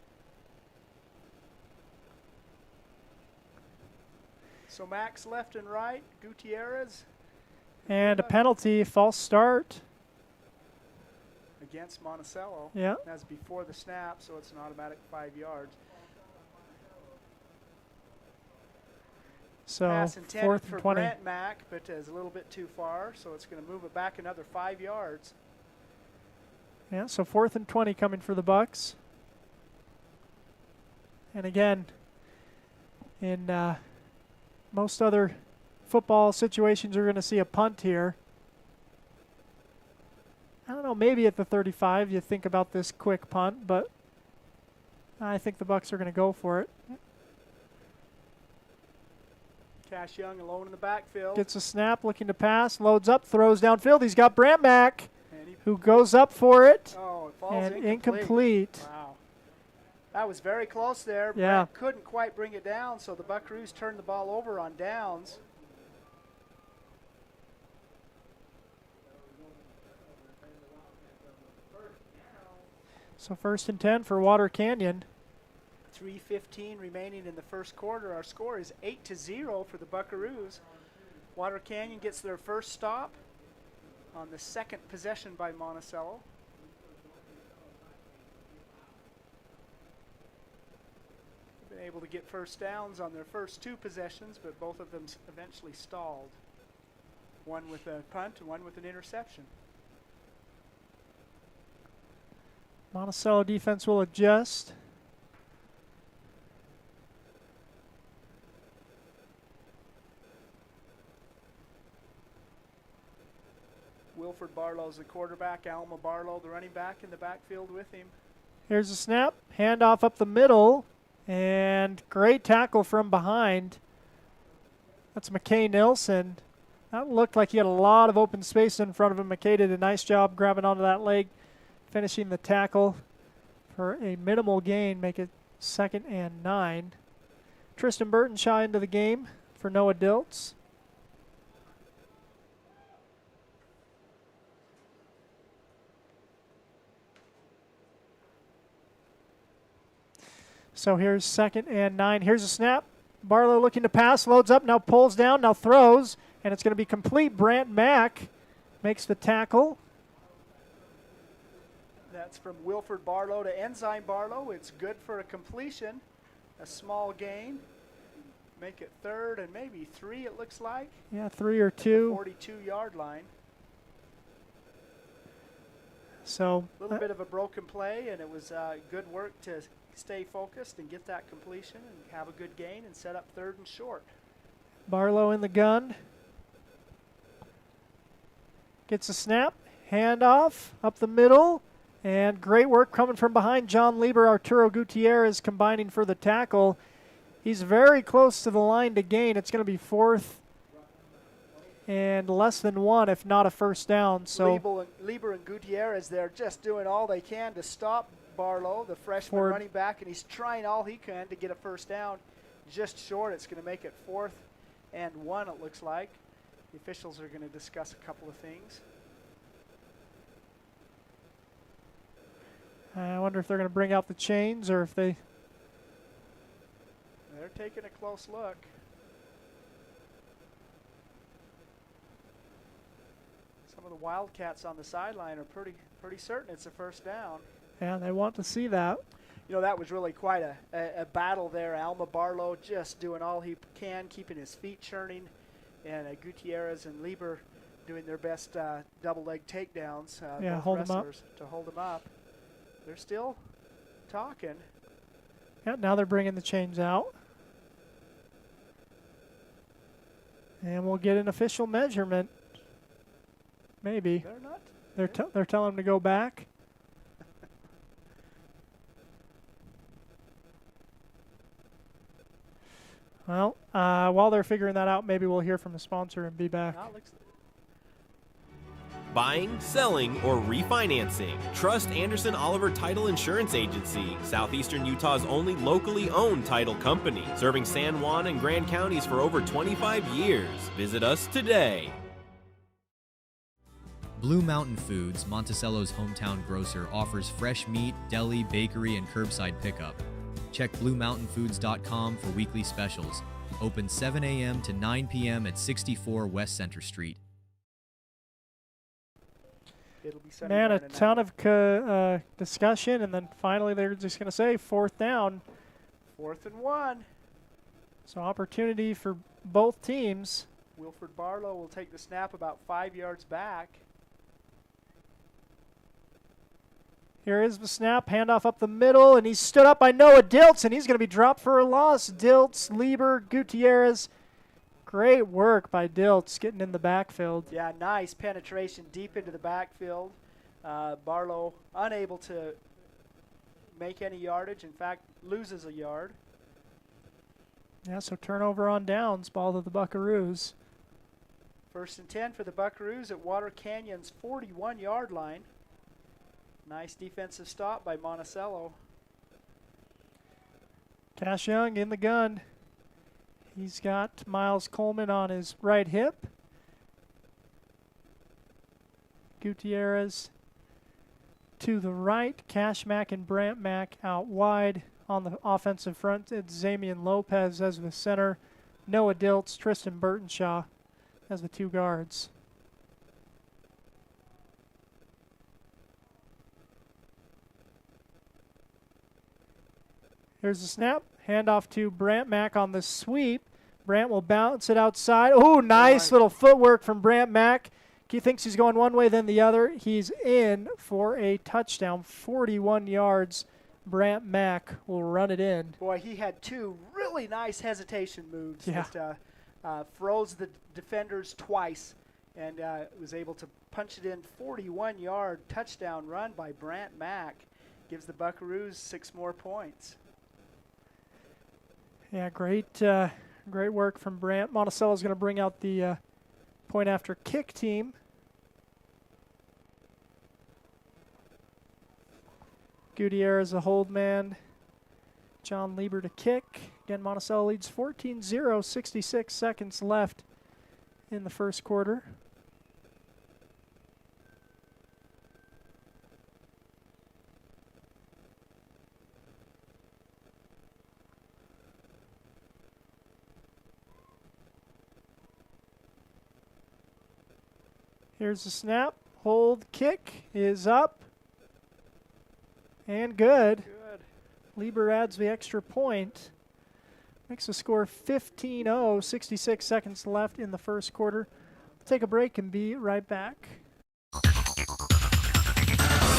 So Max left and right, Gutierrez. And a penalty, false start. Against Monticello. Yeah. That's before the snap, so it's an automatic 5 yards. So pass intended 4th for and 20. Brant Mack, but is a little bit too far, so it's going to move it back another 5 yards. Yeah, so 4th and 20 coming for the Bucks. And again, in most other football situations, you're going to see a punt here. I don't know, maybe at the 35 you think about this quick punt, but I think the Bucks are going to go for it. Cash Young alone in the backfield. Gets a snap, looking to pass, loads up, throws downfield. He's got Brant Mack, who goes up for it. Oh, it falls and incomplete. Wow. That was very close there. Yeah. Brant couldn't quite bring it down, so the Buckaroos turned the ball over on downs. So 1st and 10 for Water Canyon. 3:15 remaining in the first quarter. Our score is 8-0 for the Buckaroos. Water Canyon gets their first stop on the second possession by Monticello. They've been able to get first downs on their first 2 possessions, but both of them eventually stalled. One with a punt and one with an interception. Monticello defense will adjust. Wilford Barlow's the quarterback, Alma Barlow the running back in the backfield with him. Here's a snap, handoff up the middle, and great tackle from behind. That's McKay Nilsson. That looked like he had a lot of open space in front of him. McKay did a nice job grabbing onto that leg, finishing the tackle for a minimal gain, make it 2nd and 9. Tristan Burtonshaw into the game for Noah Diltz. So here's 2nd and 9. Here's a snap. Barlow looking to pass, loads up, now pulls down, now throws, and it's going to be complete. Brant Mack makes the tackle. That's from Wilford Barlow to Enzyme Barlow. It's good for a completion. A small gain. Make it 3rd and maybe 3, it looks like. Yeah, 3 or 2. 42-yard line. So a little bit of a broken play, and it was good work to stay focused and get that completion and have a good gain and set up 3rd and short. Barlow in the gun. Gets a snap, handoff up the middle, and great work coming from behind. John Lieber, Arturo Gutierrez combining for the tackle. He's very close to the line to gain. It's going to be 4th and less than 1, if not a first down. So Lieber and Gutierrez, they're just doing all they can to stop Barlow, the freshman running back, and he's trying all he can to get a first down. Just short. It's going to make it 4th and 1, it looks like. The officials are going to discuss a couple of things. I wonder if they're going to bring out the chains or if they're taking a close look. Some of the Wildcats on the sideline are pretty certain it's a first down. Yeah, they want to see that. You know, that was really quite a battle there. Alma Barlow just doing all he can, keeping his feet churning, and Gutierrez and Lieber doing their best double leg takedowns. Yeah, hold him up. To hold him up. They're still talking. Yeah, now they're bringing the chains out. And we'll get an official measurement. Maybe. They're not. They're telling him to go back. Well, while they're figuring that out, maybe we'll hear from the sponsor and be back. Buying, selling, or refinancing. Trust Anderson Oliver Title Insurance Agency, Southeastern Utah's only locally owned title company, serving San Juan and Grand counties for over 25 years. Visit us today. Blue Mountain Foods, Monticello's hometown grocer, offers fresh meat, deli, bakery, and curbside pickup. Check BlueMountainFoods.com for weekly specials. Open 7 a.m. to 9 p.m. at 64 West Center Street. It'll be Man, a ton of discussion, and then finally they're just going to say 4th down. 4th and 1. So opportunity for both teams. Wilford Barlow will take the snap about 5 yards back. Here is the snap, handoff up the middle, and he's stood up by Noah Diltz, and he's going to be dropped for a loss. Diltz, Lieber, Gutierrez. Great work by Diltz getting in the backfield. Yeah, nice penetration deep into the backfield. Barlow unable to make any yardage. In fact, loses a yard. Yeah, so turnover on downs, ball to the Buckaroos. 1st and 10 for the Buckaroos at Water Canyon's 41-yard line. Nice defensive stop by Monticello. Cash Young in the gun. He's got Miles Coleman on his right hip. Gutierrez to the right. Cash Mack and Brant Mack out wide. On the offensive front, it's Zamian Lopez as the center, Noah Diltz, Tristan Burtonshaw as the 2 guards. Here's the snap. Handoff to Brant Mack on the sweep. Brant will bounce it outside. Oh, nice little footwork from Brant Mack. He thinks he's going one way, then the other. He's in for a touchdown, 41 yards. Brant Mack will run it in. Boy, he had 2 really nice hesitation moves. Yeah. That froze the defenders twice and was able to punch it in. 41-yard touchdown run by Brant Mack. Gives the Buckaroos 6 more points. Yeah, great work from Brant. Monticello's going to bring out the point after kick team. Gutierrez a hold man. John Lieber to kick. Again, Monticello leads 14-0, 66 seconds left in the first quarter. Here's the snap. Hold, kick is up. And good. Lieber adds the extra point. Makes the score 15-0, 66 seconds left in the first quarter. We'll take a break and be right back.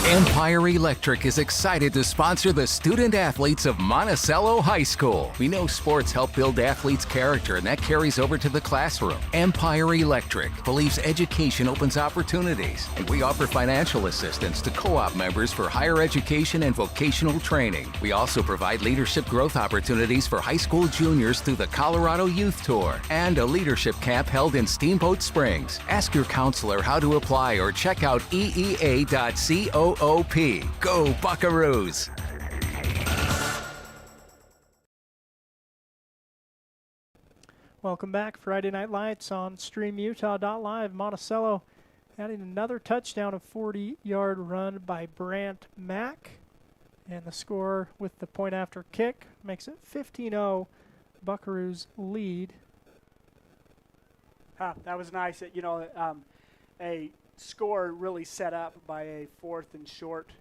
Empire Electric is excited to sponsor the student athletes of Monticello High School. We know sports help build athletes' character, and that carries over to the classroom. Empire Electric believes education opens opportunities, and we offer financial assistance to co-op members for higher education and vocational training. We also provide leadership growth opportunities for high school juniors through the Colorado Youth Tour and a leadership camp held in Steamboat Springs. Ask your counselor how to apply or check out eea.coop. Go Buckaroos! Welcome back. Friday Night Lights on StreamUtah.live. Monticello adding another touchdown, a 40-yard run by Brant Mack. And the score with the point after kick makes it 15-0. Buckaroos lead. That was nice. A score really set up by a 4th and short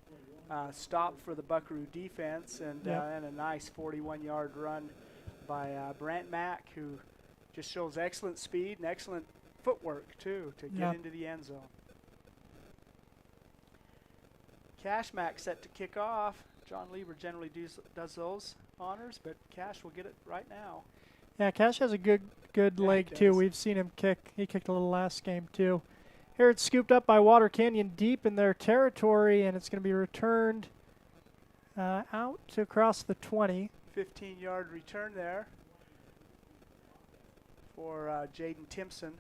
stop for the Buckaroo defense, and a nice 41-yard run by Brant Mack, who just shows excellent speed and excellent footwork too to get into the end zone. Cash Mack set to kick off. John Lieber generally does those honors, but Cash will get it right now. Yeah, Cash has a good leg too. We've seen him kick. He kicked a little last game too. Here it's scooped up by Water Canyon deep in their territory, and it's going to be returned out to across the 20. 15-yard return there for Jaden Timpson.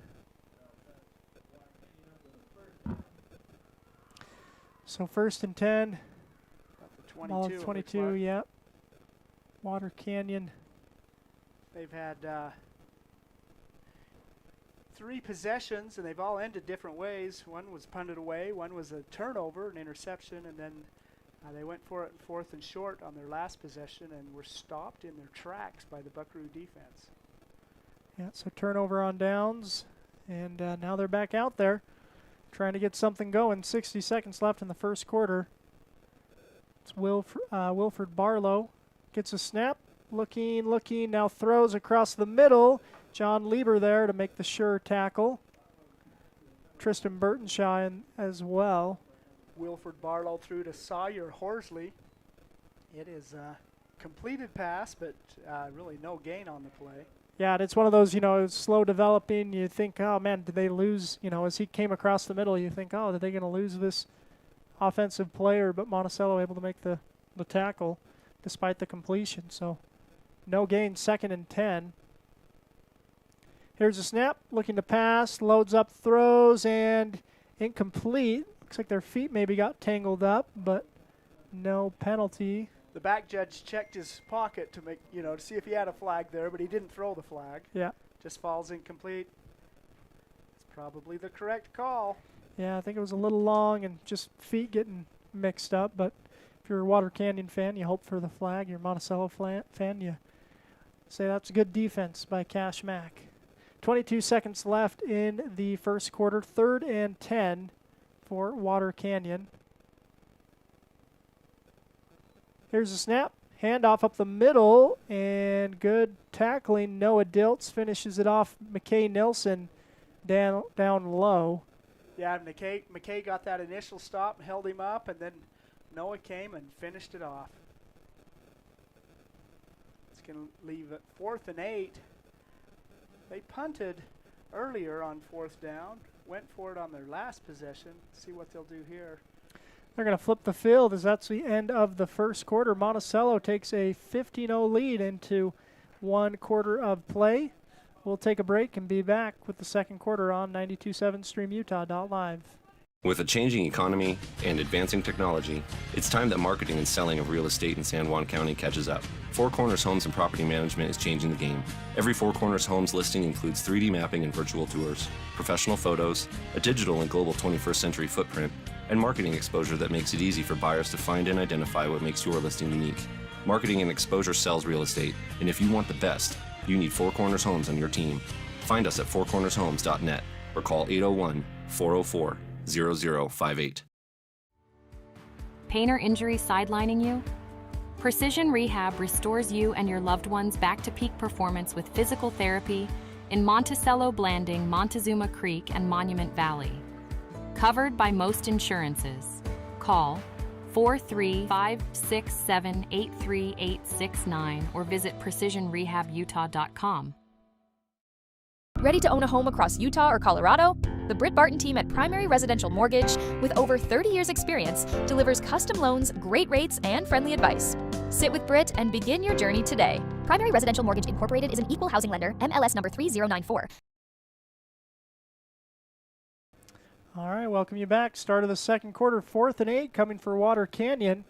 So 1st and 10. About the 22. 22, yep. Water Canyon. They've had 3 possessions, and they've all ended different ways. One was punted away, one was a turnover, an interception, and then they went for it in 4th and short on their last possession and were stopped in their tracks by the Buckaroo defense. Yeah, so turnover on downs, and now they're back out there trying to get something going. 60 seconds left in the first quarter. It's Wilford Barlow gets a snap, looking, now throws across the middle. John Lieber there to make the sure tackle. Tristan Burtonshaw in as well. Wilford Barlow through to Sawyer Horsley. It is a completed pass, but really no gain on the play. Yeah, and it's one of those, slow developing. You think, oh, man, did they lose? As he came across the middle, you think, oh, are they going to lose this offensive player? But Monticello able to make the tackle despite the completion. So no gain, 2nd and 10. Here's a snap, looking to pass, loads up, throws, and incomplete. Looks like their feet maybe got tangled up, but no penalty. The back judge checked his pocket to make, to see if he had a flag there, but he didn't throw the flag. Yeah. Just falls incomplete. It's probably the correct call. Yeah, I think it was a little long and just feet getting mixed up, but If you're a Water Canyon fan, you hope for the flag. You're a Monticello fan, you say that's a good defense by Cash Mack. 22 seconds left in the first quarter. 3rd and 10 for Water Canyon. Here's a snap. Handoff up the middle, and good tackling. Noah Diltz finishes it off. McKay Nilsson down low. Yeah, McKay got that initial stop, held him up, and then Noah came and finished it off. It's going to leave it 4th and 8. They punted earlier on 4th down, went for it on their last possession. See what they'll do here. They're going to flip the field as that's the end of the first quarter. Monticello takes a 15-0 lead into 1 quarter of play. We'll take a break and be back with the second quarter on 92.7 StreamUtah.live. With a changing economy and advancing technology, it's time that marketing and selling of real estate in San Juan County catches up. Four Corners Homes and Property Management is changing the game. Every Four Corners Homes listing includes 3D mapping and virtual tours, professional photos, a digital and global 21st century footprint, and marketing exposure that makes it easy for buyers to find and identify what makes your listing unique. Marketing and exposure sells real estate, and if you want the best, you need Four Corners Homes on your team. Find us at fourcornershomes.net or call 801-404-0058. Pain or injury sidelining you? Precision Rehab restores you and your loved ones back to peak performance with physical therapy in Monticello, Blanding, Montezuma Creek, and Monument Valley. Covered by most insurances. Call 435-678-3869 or visit precisionrehabutah.com. Ready to own a home across Utah or Colorado? The Britt Barton team at Primary Residential Mortgage, with over 30 years experience, delivers custom loans, great rates, and friendly advice. Sit with Britt and begin your journey today. Primary Residential Mortgage Incorporated is an equal housing lender, MLS number 3094. All right, welcome you back. Start of the second quarter, 4th and 8 coming for Water Canyon.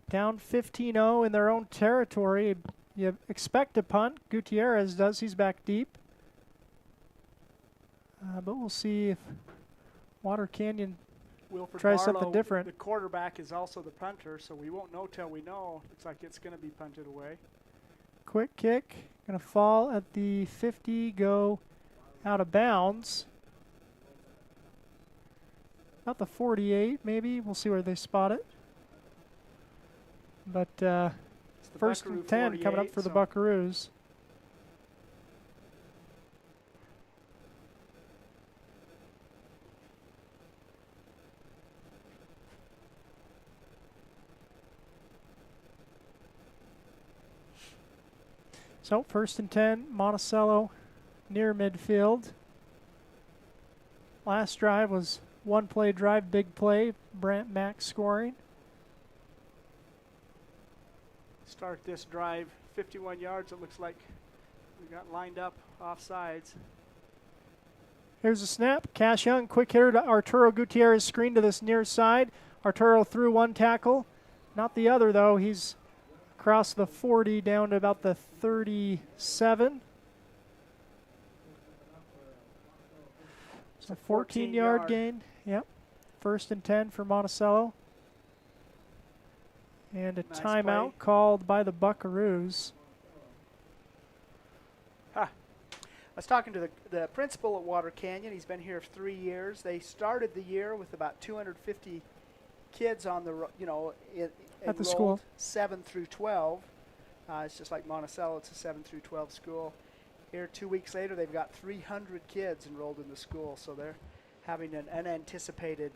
Down 15-0 in their own territory. You expect a punt. Gutierrez does. He's back deep. But we'll see if Water Canyon tries something different. The quarterback is also the punter, so we won't know till we know. Looks like it's going to be punted away. Quick kick. Going to fall at the 50, go out of bounds. About the 48, maybe. We'll see where they spot it. But first and 10 coming up for the Buckaroos. So first and 10, Monticello near midfield. Last drive was one play drive, big play, Brant Mack scoring. Start this drive 51 yards. It looks like we got lined up off sides. Here's a snap. Cash Young, quick hitter to Arturo Gutierrez, screen to this near side. Arturo threw one tackle, not the other though. He's across the 40 down to about the 37. It's a 14-yard gain. Yep. First and 10 for Monticello. And a timeout called by the Buckaroos. I was talking to the principal at Water Canyon. He's been here for 3 years. They started the year with about 250 kids on the, at the school, 7 through 12. It's just like Monticello. It's a 7 through 12 school. Here, 2 weeks later, they've got 300 kids enrolled in the school. So they're having an unanticipated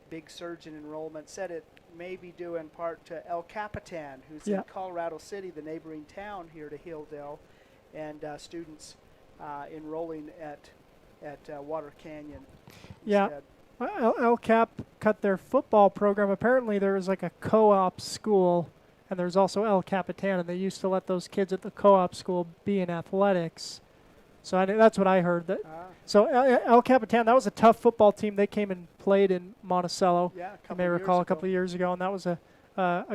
big surge in enrollment. Said it may be due in part to El Capitan, who's in Colorado City, the neighboring town here to Hildale, and students enrolling at Water Canyon. Yeah. Well, El Cap cut their football program. Apparently there was like a co-op school, and there's also El Capitan, and they used to let those kids at the co-op school be in athletics. So that's what I heard. So El Capitan, that was a tough football team. They came and played in Monticello. Yeah, you may recall a couple of years ago, and that was a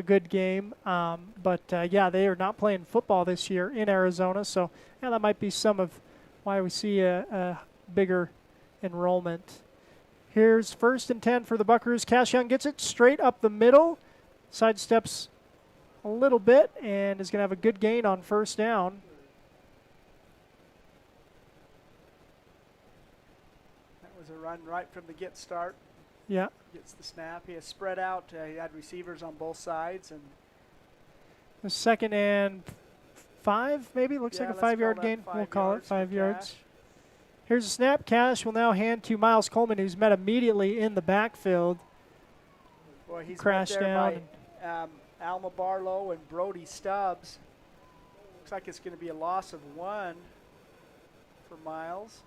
good game. But they are not playing football this year in Arizona. So that might be some of why we see a bigger enrollment. Here's first and 10 for the Buckaroos. Cash Young gets it straight up the middle. sidesteps a little bit and is going to have a good gain on first down. That was a run right from the get start. Yeah. Gets the snap. He has spread out. He had receivers on both sides. And the 2nd and 5, maybe? Looks like a 5-yard gain. We'll call it 5 yards. Here's a snap. Cash will now hand to Miles Coleman, who's met immediately in the backfield. Boy, he's crashed right there down. by Alma Barlow and Brody Stubbs. Looks like it's going to be a loss of 1 for Miles.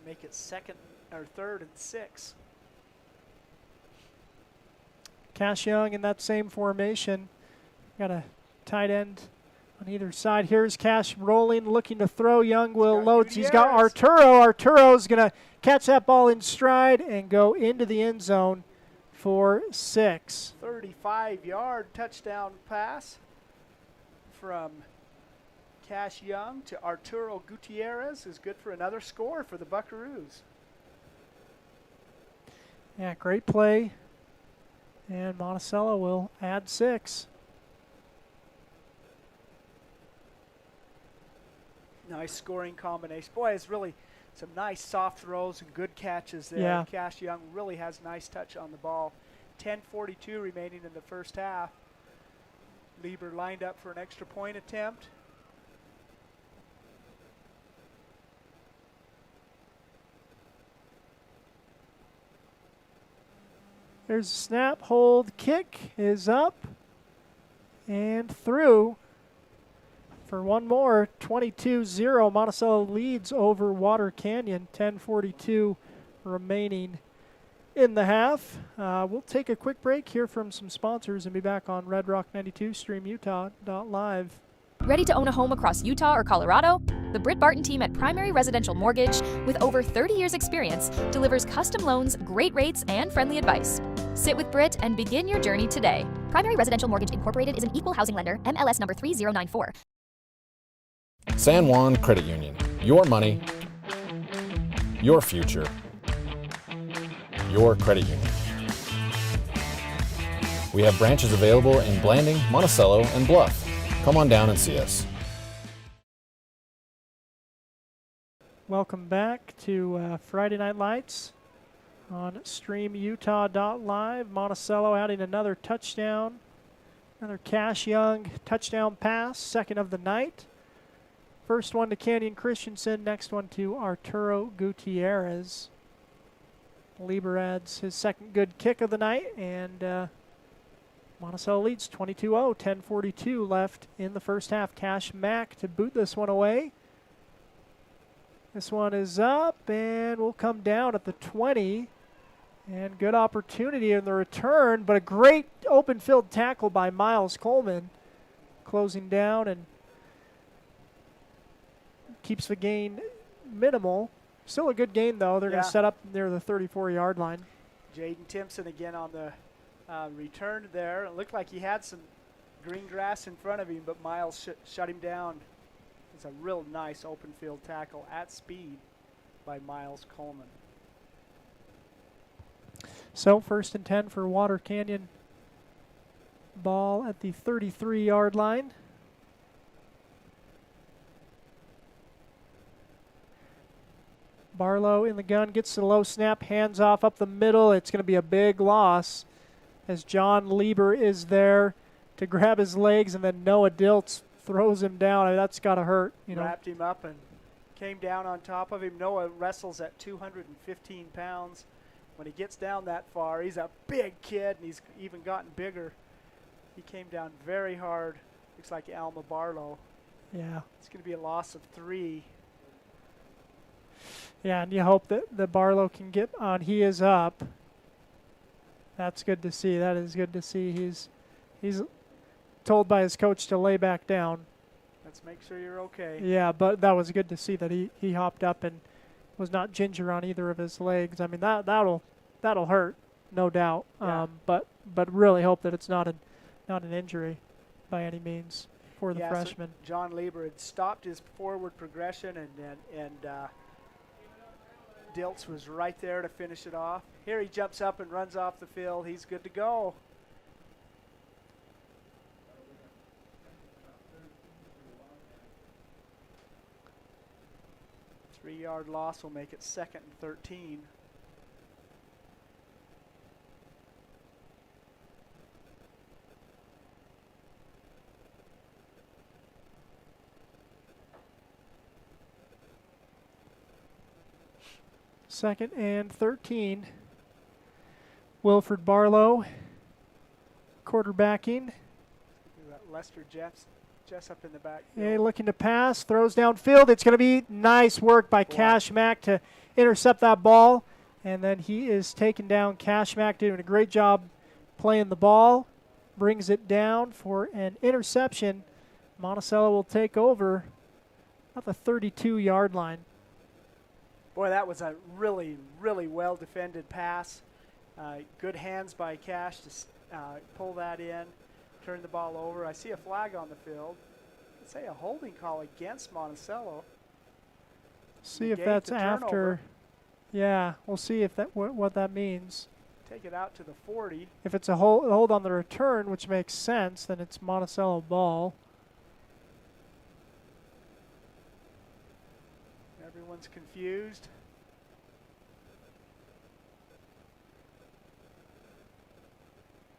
Make it 3rd and 6. Cash Young in that same formation. Got a tight end on either side. Here's Cash rolling, looking to throw. Young will load. He's got Arturo. Arturo's going to catch that ball in stride and go into the end zone for 6. 35-yard touchdown pass from Cash Young to Arturo Gutierrez is good for another score for the Buckaroos. Yeah, great play. And Monticello will add 6. Nice scoring combination. Boy, it's really some nice soft throws and good catches there. Yeah. Cash Young really has nice touch on the ball. 10:42 remaining in the first half. Lieber lined up for an extra point attempt. There's a snap, hold, kick is up and through for one more. 22-0. Monticello leads over Water Canyon. 10:42 remaining in the half. We'll take a quick break, hear from some sponsors, and be back on Red Rock 92 StreamUtah.live. Ready to own a home across Utah or Colorado? The Britt Barton team at Primary Residential Mortgage, with over 30 years experience, delivers custom loans, great rates, and friendly advice. Sit with Britt and begin your journey today. Primary Residential Mortgage Incorporated is an equal housing lender, MLS number 3094. San Juan Credit Union. Your money, your future, your credit union. We have branches available in Blanding, Monticello, and Bluff. Come on down and see us. Welcome back to Friday Night Lights on StreamUtah.live. Monticello adding another touchdown. Another Cash Young touchdown pass, 2nd of the night. First one to Canyon Christensen, next one to Arturo Gutierrez. Lieber adds his 2nd good kick of the night, and Monticello leads 22-0, 10:42 left in the first half. Cash Mack to boot this one away. This one is up and will come down at the 20. And good opportunity in the return, but a great open field tackle by Miles Coleman, closing down and keeps the gain minimal. Still a good gain, though. They're going to set up near the 34-yard line. Jaden Timpson again on the return there. It looked like he had some green grass in front of him, but Miles shut him down. It's a real nice open field tackle at speed by Miles Coleman. So 1st and 10 for Water Canyon. Ball at the 33-yard line. Barlow in the gun, gets the low snap, hands off up the middle. It's going to be a big loss as John Lieber is there to grab his legs, and then Noah Diltz throws him down. I mean, that's got to hurt. Wrapped him up and came down on top of him. Noah wrestles at 215 pounds. When he gets down that far, he's a big kid, and he's even gotten bigger. He came down very hard. Looks like Alma Barlow. Yeah. It's going to be a loss of 3. Yeah, and you hope that the Barlow can get on. He is up. That's good to see. That is good to see. He's told by his coach to lay back down. Let's make sure you're okay. Yeah, but that was good to see that he hopped up and was not ginger on either of his legs. I mean, that'll hurt, no doubt. Yeah. But really hope that it's not an injury by any means for the freshman. So John Lieber had stopped his forward progression, and Diltz was right there to finish it off. Here he jumps up and runs off the field. He's good to go. 3-yard loss will make it 2nd and 13. Second and 13. Wilfred Barlow quarterbacking. Lester Jessup in the back. Yeah, looking to pass, throws downfield. It's going to be nice work by Cash Mack to intercept that ball. And then he is taken down. Cash Mack doing a great job playing the ball. Brings it down for an interception. Monticello will take over at the 32-yard line. Boy, that was a really, really well-defended pass. Good hands by Cash to pull that in, turn the ball over. I see a flag on the field. I'd say a holding call against Monticello. See if that's after. Yeah, we'll see if that what that means. Take it out to the 40. If it's a hold on the return, which makes sense, then it's Monticello ball. Everyone's confused.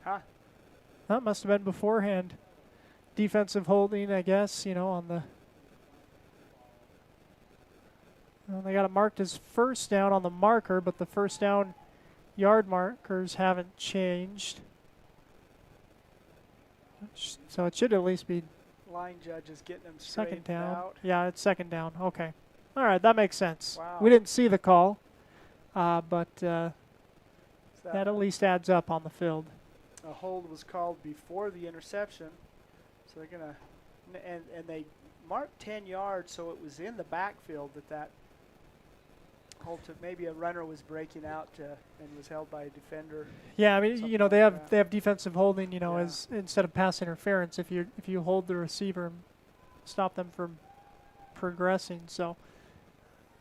Huh? That must have been beforehand. Defensive holding, I guess, on the... Well, they got it marked as first down on the marker, but the first down yard markers haven't changed. So it should at least be... Line judge is getting them second down. Out. Yeah, it's second down. Okay. All right, that makes sense. Wow. We didn't see the call, but that at least adds up on the field. A hold was called before the interception, so they're gonna and they marked 10 yards, so it was in the backfield that hold took. Maybe a runner was breaking out and was held by a defender. Yeah, I mean, they have defensive holding, as instead of pass interference, if you hold the receiver and stop them from progressing, so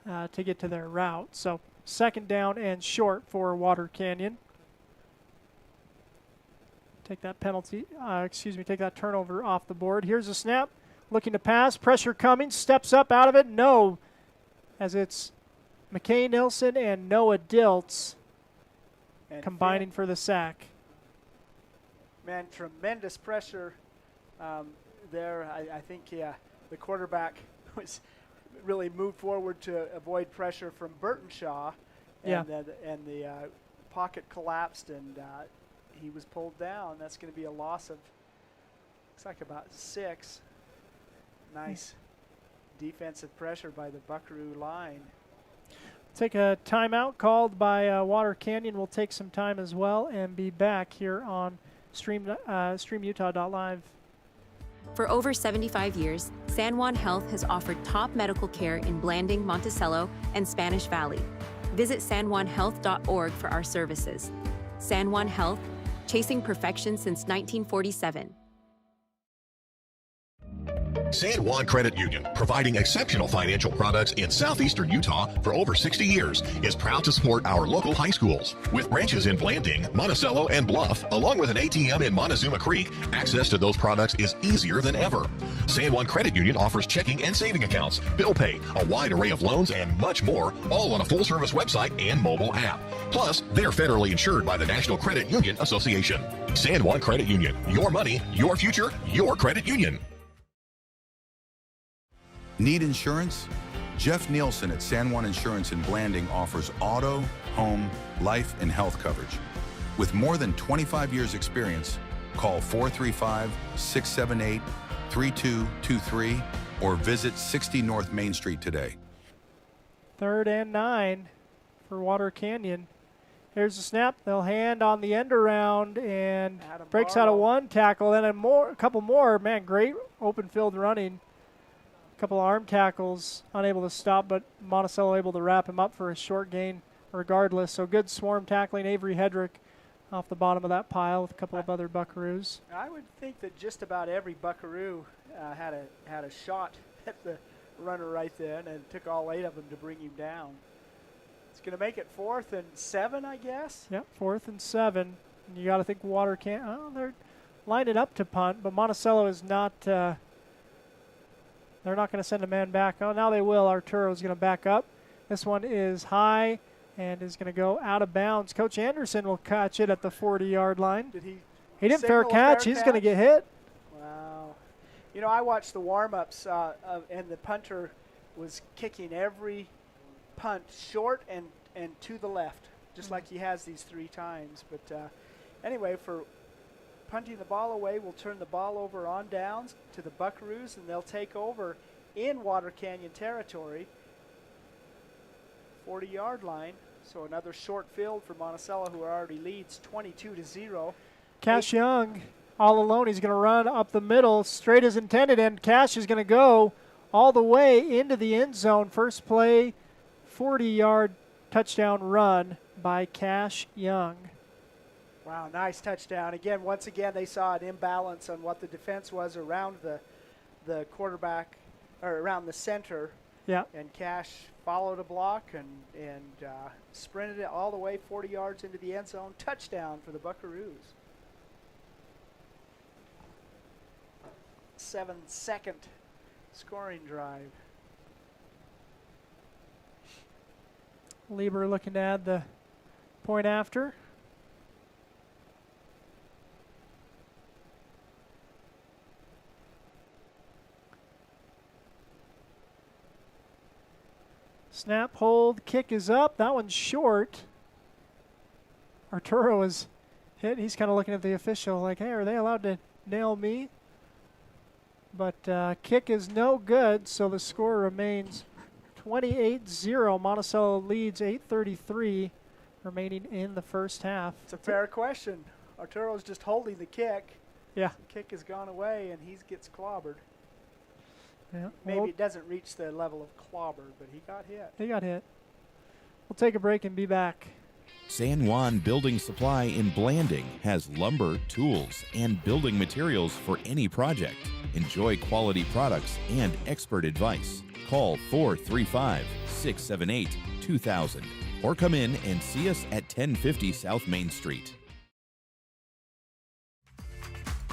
to get to their route. So second down and short for Water Canyon. Take that penalty, take that turnover off the board. Here's a snap, looking to pass, pressure coming, steps up out of it, no, as it's McKay Nilsson and Noah Diltz combining for the sack. Man, tremendous pressure there. I think the quarterback was really moved forward to avoid pressure from Burtonshaw, and the pocket collapsed, and he was pulled down. That's going to be a loss of, looks like about 6. Nice defensive pressure by the Buckaroo line. Take a timeout called by Water Canyon. We'll take some time as well and be back here on StreamUtah.live. For over 75 years, San Juan Health has offered top medical care in Blanding, Monticello, and Spanish Valley. Visit sanjuanhealth.org for our services. San Juan Health, chasing perfection since 1947. San Juan Credit Union, providing exceptional financial products in southeastern Utah for over 60 years, is proud to support our local high schools. With branches in Blanding, Monticello, and Bluff, along with an ATM in Montezuma Creek, access to those products is easier than ever. San Juan Credit Union offers checking and saving accounts, bill pay, a wide array of loans, and much more, all on a full-service website and mobile app. Plus, they're federally insured by the National Credit Union Association. San Juan Credit Union, your money, your future, your credit union. Need insurance? Jeff Nielsen at San Juan Insurance in Blanding offers auto, home, life, and health coverage. With more than 25 years experience, call 435-678-3223 or visit 60 North Main Street today. 3rd and 9 for Water Canyon. Here's the snap. They'll hand on the end around and breaks out of one tackle. Then a couple more. Man, great open field running. Couple arm tackles, unable to stop, but Monticello able to wrap him up for a short gain regardless. So good swarm tackling. Avery Hedrick off the bottom of that pile with a couple of other Buckaroos. I would think that just about every Buckaroo had a shot at the runner right then, and it took all 8 of them to bring him down. It's going to make it 4th and 7, I guess. Yep, 4th and 7. And you got to think Water can't. Oh, they're lining up to punt, but Monticello is not. They're not going to send a man back. Oh, now they will. Arturo's going to back up. This one is high and is going to go out of bounds. Coach Anderson will catch it at the 40-yard line. Did he didn't fair catch. He's going to get hit. Wow. You know, I watched the warm-ups, and the punter was kicking every punt short and to the left, just like he has these 3 times. But anyway, for punting the ball away, we'll turn the ball over on downs to the Buckaroos, and they'll take over in Water Canyon territory, 40-yard line. So another short field for Monticello, who already leads 22-0. Cash Young all alone. He's going to run up the middle, straight as intended, and Cash is going to go all the way into the end zone. First play, 40-yard touchdown run by Cash Young. Wow, nice touchdown. Again, once again, they saw an imbalance on what the defense was around the quarterback, or around the center. Yeah. And Cash followed a block and sprinted it all the way 40 yards into the end zone. Touchdown for the Buckaroos. 7-second scoring drive. Lieber looking to add the point after. Snap, hold, kick is up. That one's short. Arturo is hit. He's kind of looking at the official like, hey, are they allowed to nail me? But kick is no good, so the score remains 28-0. Monticello leads 8:33 remaining in the first half. It's a fair question. Arturo's just holding the kick. Yeah. The kick has gone away, and he gets clobbered. Yeah. Maybe it doesn't reach the level of clobbered, but he got hit. He got hit. We'll take a break and be back. San Juan Building Supply in Blanding has lumber, tools, and building materials for any project. Enjoy quality products and expert advice. Call 435-678-2000 or come in and see us at 1050 South Main Street.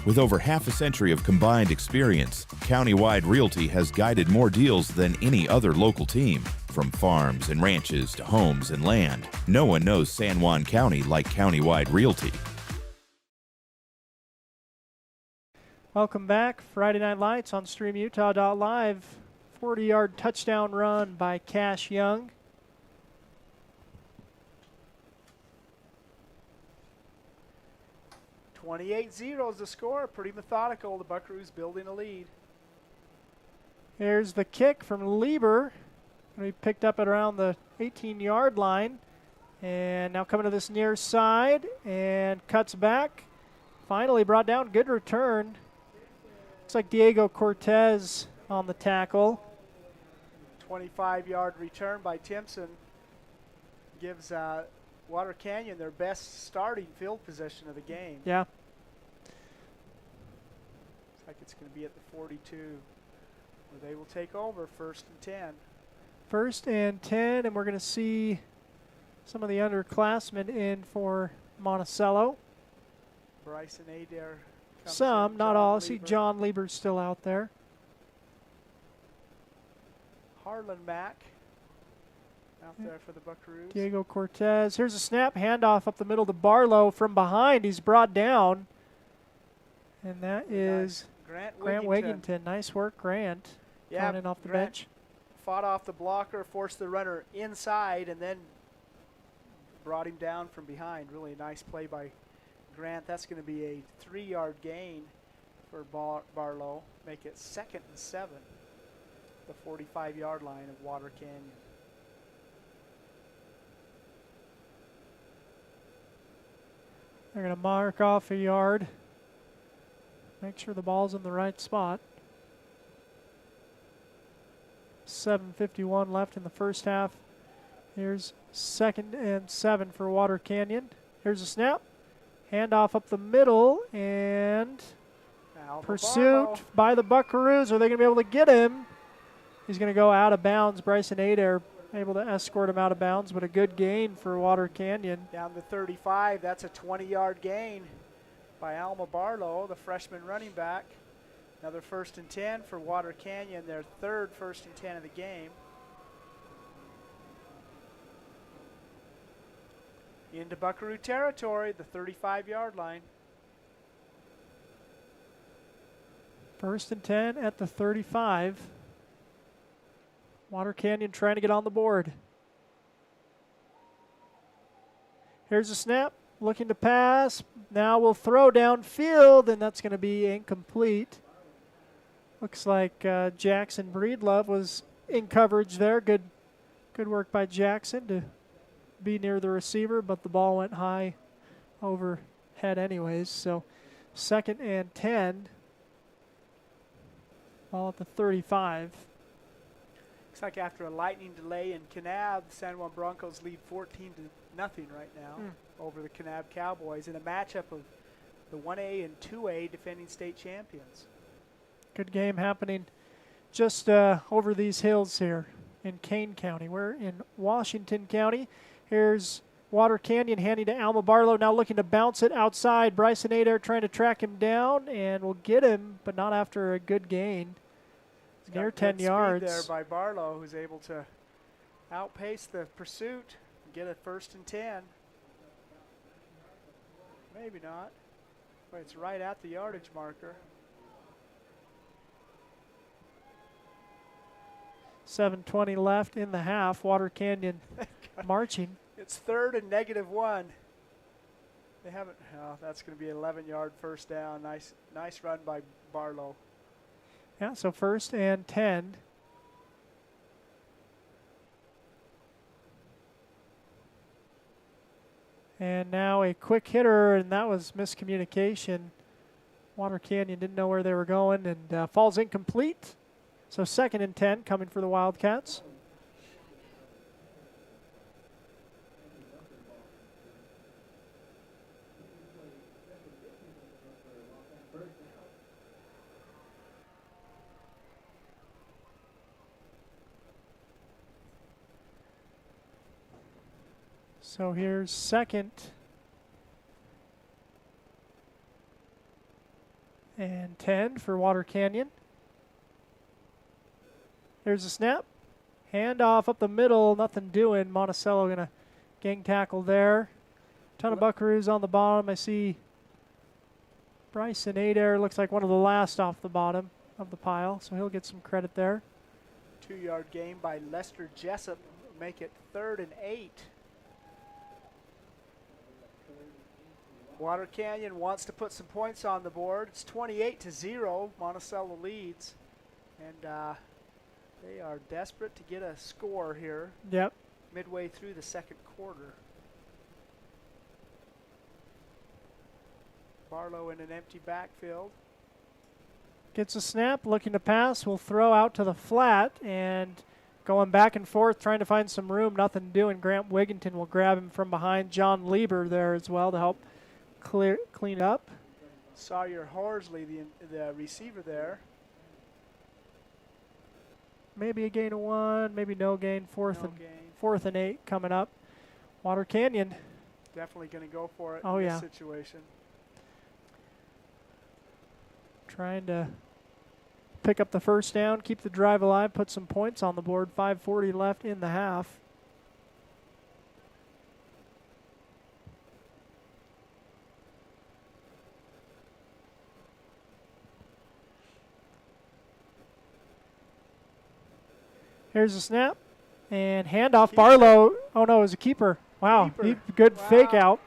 With over half a century of combined experience, Countywide Realty has guided more deals than any other local team. From farms and ranches to homes and land, no one knows San Juan County like Countywide Realty. Welcome back. Friday Night Lights on StreamUtah.live. 40-yard touchdown run by Cash Young. .28-0 is the score. Pretty methodical. The Buckaroos building a lead. Here's the kick from Lieber. Going to be picked up at around the 18-yard line. And now coming to this near side and cuts back. Finally brought down. Good return. Looks like Diego Cortez on the tackle. 25-yard return by Timpson gives Water Canyon their best starting field position of the game. Yeah. Looks like it's going to be at the 42, where they will take over 1st and 10. 1st and 10, and we're going to see some of the underclassmen in for Monticello. Bryson Adair. Some, not all. I see John Lieber's still out there. Harlan Mack out there for the Buckaroos. Diego Cortez. Here's a snap, handoff up the middle to Barlow from behind. He's brought down. And that is Grant Wigington. Nice work, Grant. Yeah, in off the Grant bench. Fought off the blocker, forced the runner inside, and then brought him down from behind. Really nice play by Grant. That's going to be a 3-yard gain for Barlow. Make it 2nd and 7. The 45-yard line of Water Canyon. They're going to mark off a yard. Make sure the ball's in the right spot. 7:51 left in the first half. Here's 2nd and 7 for Water Canyon. Here's a snap. Handoff up the middle and pursuit by the Buckaroos. Are they going to be able to get him? He's going to go out of bounds. Bryson Adair able to escort him out of bounds, but a good gain for Water Canyon. Down to 35. That's a 20-yard gain by Alma Barlow, the freshman running back. Another 1st and 10 for Water Canyon, their 3rd 1st and 10 of the game. Into Buckaroo territory, the 35-yard line. 1st and 10 at the 35. Water Canyon trying to get on the board. Here's a snap, looking to pass. Now we'll throw downfield, and that's going to be incomplete. Looks like Jackson Breedlove was in coverage there. Good work by Jackson to be near the receiver, but the ball went high overhead anyways. So 2nd and 10. Ball at the 35. Looks like after a lightning delay in Kanab, the San Juan Broncos lead 14-0 right now over the Kanab Cowboys in a matchup of the 1A and 2A defending state champions. Good game happening just over these hills here in Kane County. We're in Washington County. Here's Water Canyon handing to Alma Barlow, now looking to bounce it outside. Bryson Adair trying to track him down, and will get him, but not after a good gain. He's near 10 yards. There by Barlow, who's able to outpace the pursuit and get a 1st and 10. Maybe not, but it's right at the yardage marker. 7:20 left in the half. Water Canyon marching. It's 3rd and -1. They haven't. Oh, that's going to be an 11-yard first down. Nice run by Barlow. Yeah, so 1st and 10. And now a quick hitter, and that was miscommunication. Water Canyon didn't know where they were going, and falls incomplete. So 2nd and 10 coming for the Wildcats. So here's 2nd and 10 for Water Canyon. There's a snap. Handoff up the middle, nothing doing. Monticello going to gang tackle there. Ton of Buckaroos on the bottom. I see Bryson Adair looks like one of the last off the bottom of the pile, so he'll get some credit there. 2-yard gain by Lester Jessup. Make it 3rd and 8. Water Canyon wants to put some points on the board. It's 28-0. Monticello leads. And they are desperate to get a score here. Yep. Midway through the 2nd quarter. Barlow in an empty backfield. Gets a snap, looking to pass. Will throw out to the flat and going back and forth, trying to find some room. Nothing doing. Grant Wigginton will grab him from behind. John Lieber there as well to help clean up. Sawyer Horsley, the receiver there. Maybe a gain of 1, maybe no gain. 4th and 8 coming up. Water Canyon. Definitely going to go for it in this situation. Trying to pick up the 1st down, keep the drive alive, put some points on the board. 5:40 left in the half. Here's a snap and handoff. Barlow. Oh no, it was a keeper. Wow, good fake out.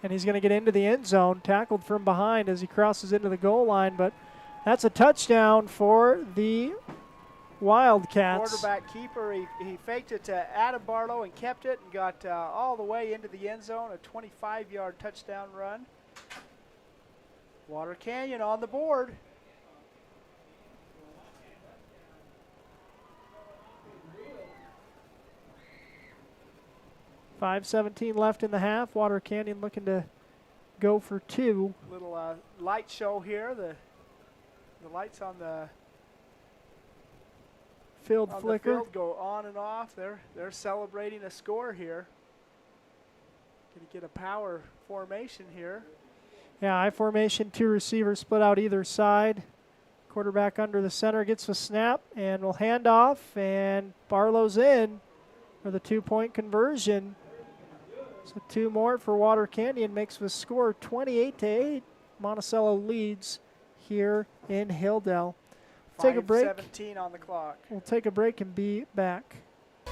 And he's going to get into the end zone, tackled from behind as he crosses into the goal line. But that's a touchdown for the Wildcats. Quarterback keeper, he faked it to Adam Barlow and kept it and got all the way into the end zone, a 25-yard touchdown run. Water Canyon on the board. .5:17 left in the half. Water Canyon looking to go for 2. Little light show here. The lights on the field flicker. The field go on and off. They're celebrating a score here. Going to get a power formation here. Yeah, I formation, 2 receivers split out either side. Quarterback under the center gets a snap and will hand off, and Barlow's in for the 2-point conversion. So 2 more for Water Canyon makes the score 28-8. Monticello leads here in Hildale. Take a break. 5:17 on the clock. We'll take a break and be back.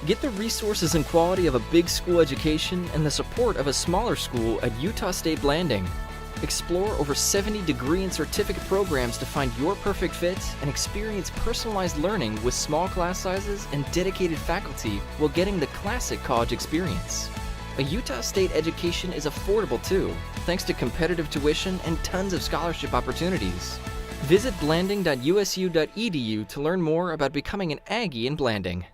Get the resources and quality of a big school education and the support of a smaller school at Utah State Blanding. Explore over 70 degree and certificate programs to find your perfect fit and experience personalized learning with small class sizes and dedicated faculty while getting the classic college experience. A Utah State education is affordable too, thanks to competitive tuition and tons of scholarship opportunities. Visit blanding.usu.edu to learn more about becoming an Aggie in Blanding.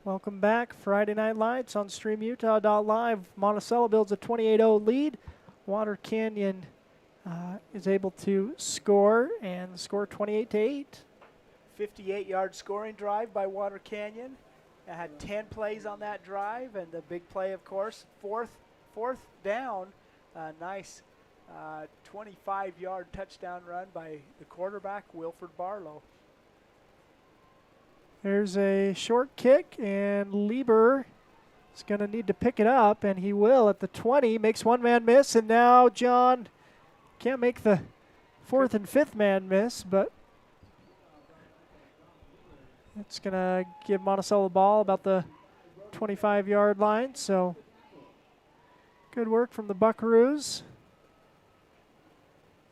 Welcome back. Friday Night Lights on StreamUtah.live. Monticello builds a 28-0 lead. Water Canyon is able to score and score 28-8. 58-yard scoring drive by Water Canyon. It had 10 plays on that drive, and the big play, of course, fourth down. Nice 25-yard touchdown run by the quarterback, Wilford Barlow. There's a short kick, and Lieber is going to need to pick it up, and he will at the 20. Makes one man miss, and now John can't make the 4th and 5th man miss, but it's going to give Monticello the ball about the 25-yard line. So good work from the Buckaroos.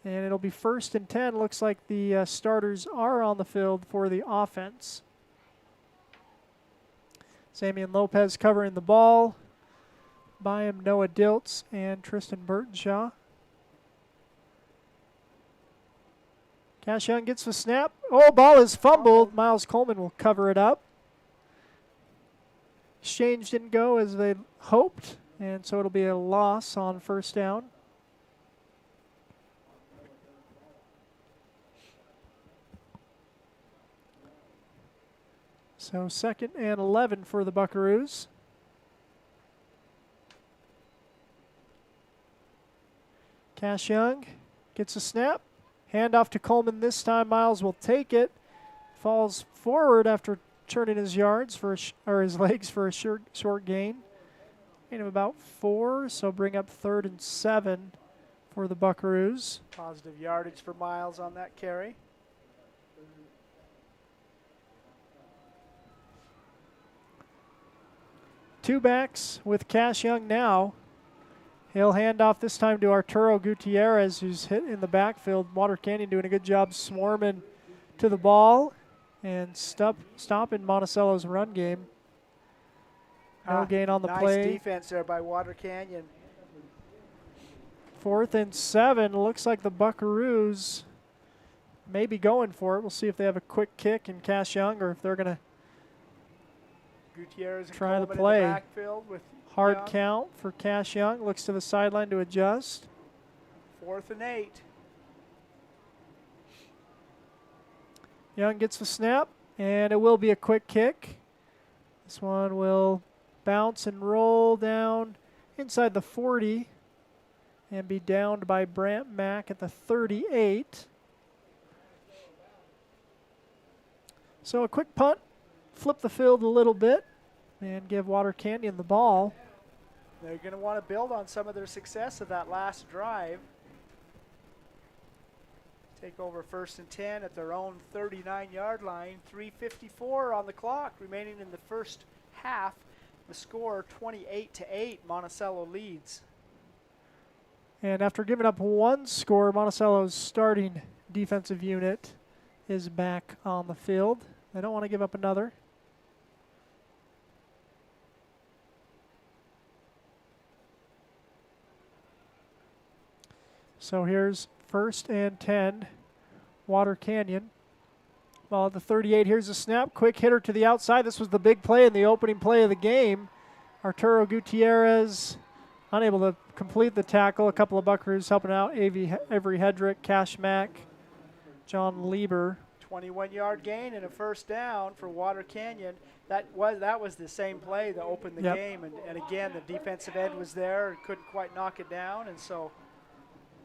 And it'll be 1st and 10. Looks like the starters are on the field for the offense. Samian Lopez covering the ball. By him, Noah Diltz and Tristan Burtonshaw. Cash Young gets the snap. Oh, ball is fumbled. Miles Coleman will cover it up. Exchange didn't go as they hoped, and so it'll be a loss on 1st down. So 2nd and 11 for the Buckaroos. Cash Young gets a snap. Hand off to Coleman this time. Miles will take it. Falls forward after turning his yards for his legs for a short gain. Gain of about 4, so bring up 3rd and 7 for the Buckaroos. Positive yardage for Miles on that carry. Two backs with Cash Young now. He'll hand off this time to Arturo Gutierrez, who's hit in the backfield. Water Canyon doing a good job swarming to the ball and stopping Monticello's run game. No gain on the play. Nice defense there by Water Canyon. 4th and 7. Looks like the Buckaroos may be going for it. We'll see if they have a quick kick in Cash Young or if they're going to Gutierrez and try the Coleman play. in the backfield with Hard Young. count for Cash Young. Looks to the sideline to adjust. 4th and 8. Young gets the snap, and it will be a quick kick. This one will bounce and roll down inside the 40 and be downed by Brant Mack at the 38. So a quick punt, flip the field a little bit, and give Water Canyon the ball. They're going to want to build on some of their success of that last drive. Take over 1st and 10 at their own 39-yard line. 3:54 on the clock remaining in the first half. The score 28-8. Monticello leads. And after giving up one score, Monticello's starting defensive unit is back on the field. They don't want to give up another. So here's 1st and 10, Water Canyon. Well, at the 38, here's a snap. Quick hitter to the outside. This was the big play in the opening play of the game. Arturo Gutierrez unable to complete the tackle. A couple of Buckaroos helping out. Avery Hedrick, Cash Mack, John Lieber. 21-yard gain and a 1st down for Water Canyon. That was the same play that opened the game. And again, the defensive end was there and couldn't quite knock it down. And so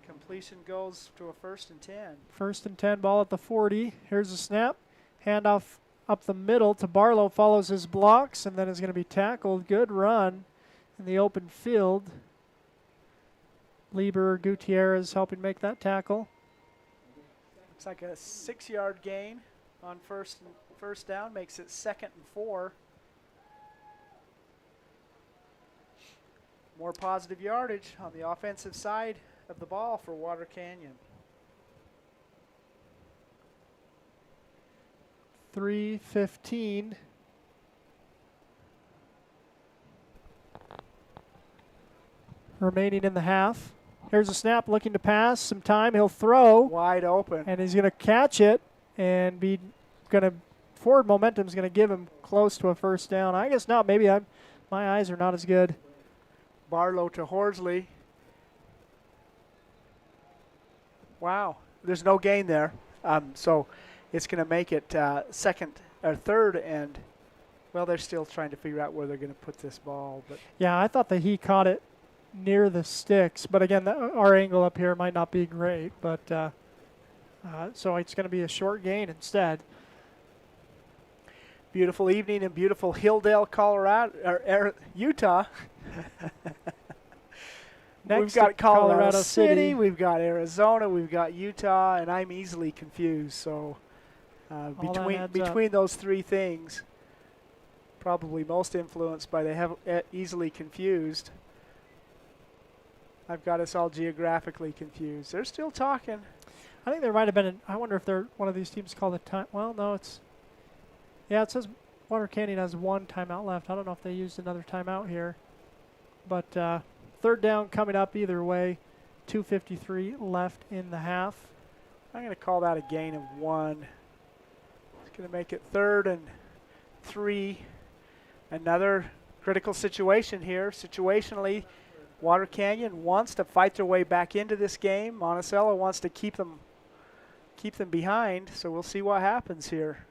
completion goes to a 1st and 10. 1st and 10, ball at the 40. Here's a snap. Handoff up the middle to Barlow, follows his blocks, and then is going to be tackled. Good run in the open field. Lieber Gutierrez helping make that tackle. Looks like a 6-yard gain on first down, makes it 2nd and 4. More positive yardage on the offensive side of the ball for Water Canyon. 3:15. Remaining in the half. Here's a snap, looking to pass. Some time, he'll throw. Wide open. And he's going to catch it and be going to, forward momentum is going to give him close to a first down. I guess not. Maybe my eyes are not as good. Barlow to Horsley. Wow, there's no gain there. So it's going to make it second or third, and well, they're still trying to figure out where they're going to put this ball. But yeah, I thought that he caught it near the sticks, but again, our angle up here might not be great. But so it's going to be a short gain instead. Beautiful evening in beautiful Hildale, Colorado, or Utah. We've got Colorado City, we've got Arizona, we've got Utah, and I'm easily confused. So between those three things, probably most influenced by the easily confused. I've got us all geographically confused. They're still talking. I think there might have been. I wonder if they're one of these teams called a time. Well, no, it's. Yeah, it says Water Canyon has 1 timeout left. I don't know if they used another timeout here, but. Third down coming up either way. 2:53 left in the half. I'm going to call that a gain of 1. It's going to make it 3rd and 3. Another critical situation here. Situationally, Water Canyon wants to fight their way back into this game. Monticello wants to keep them behind. So we'll see what happens here.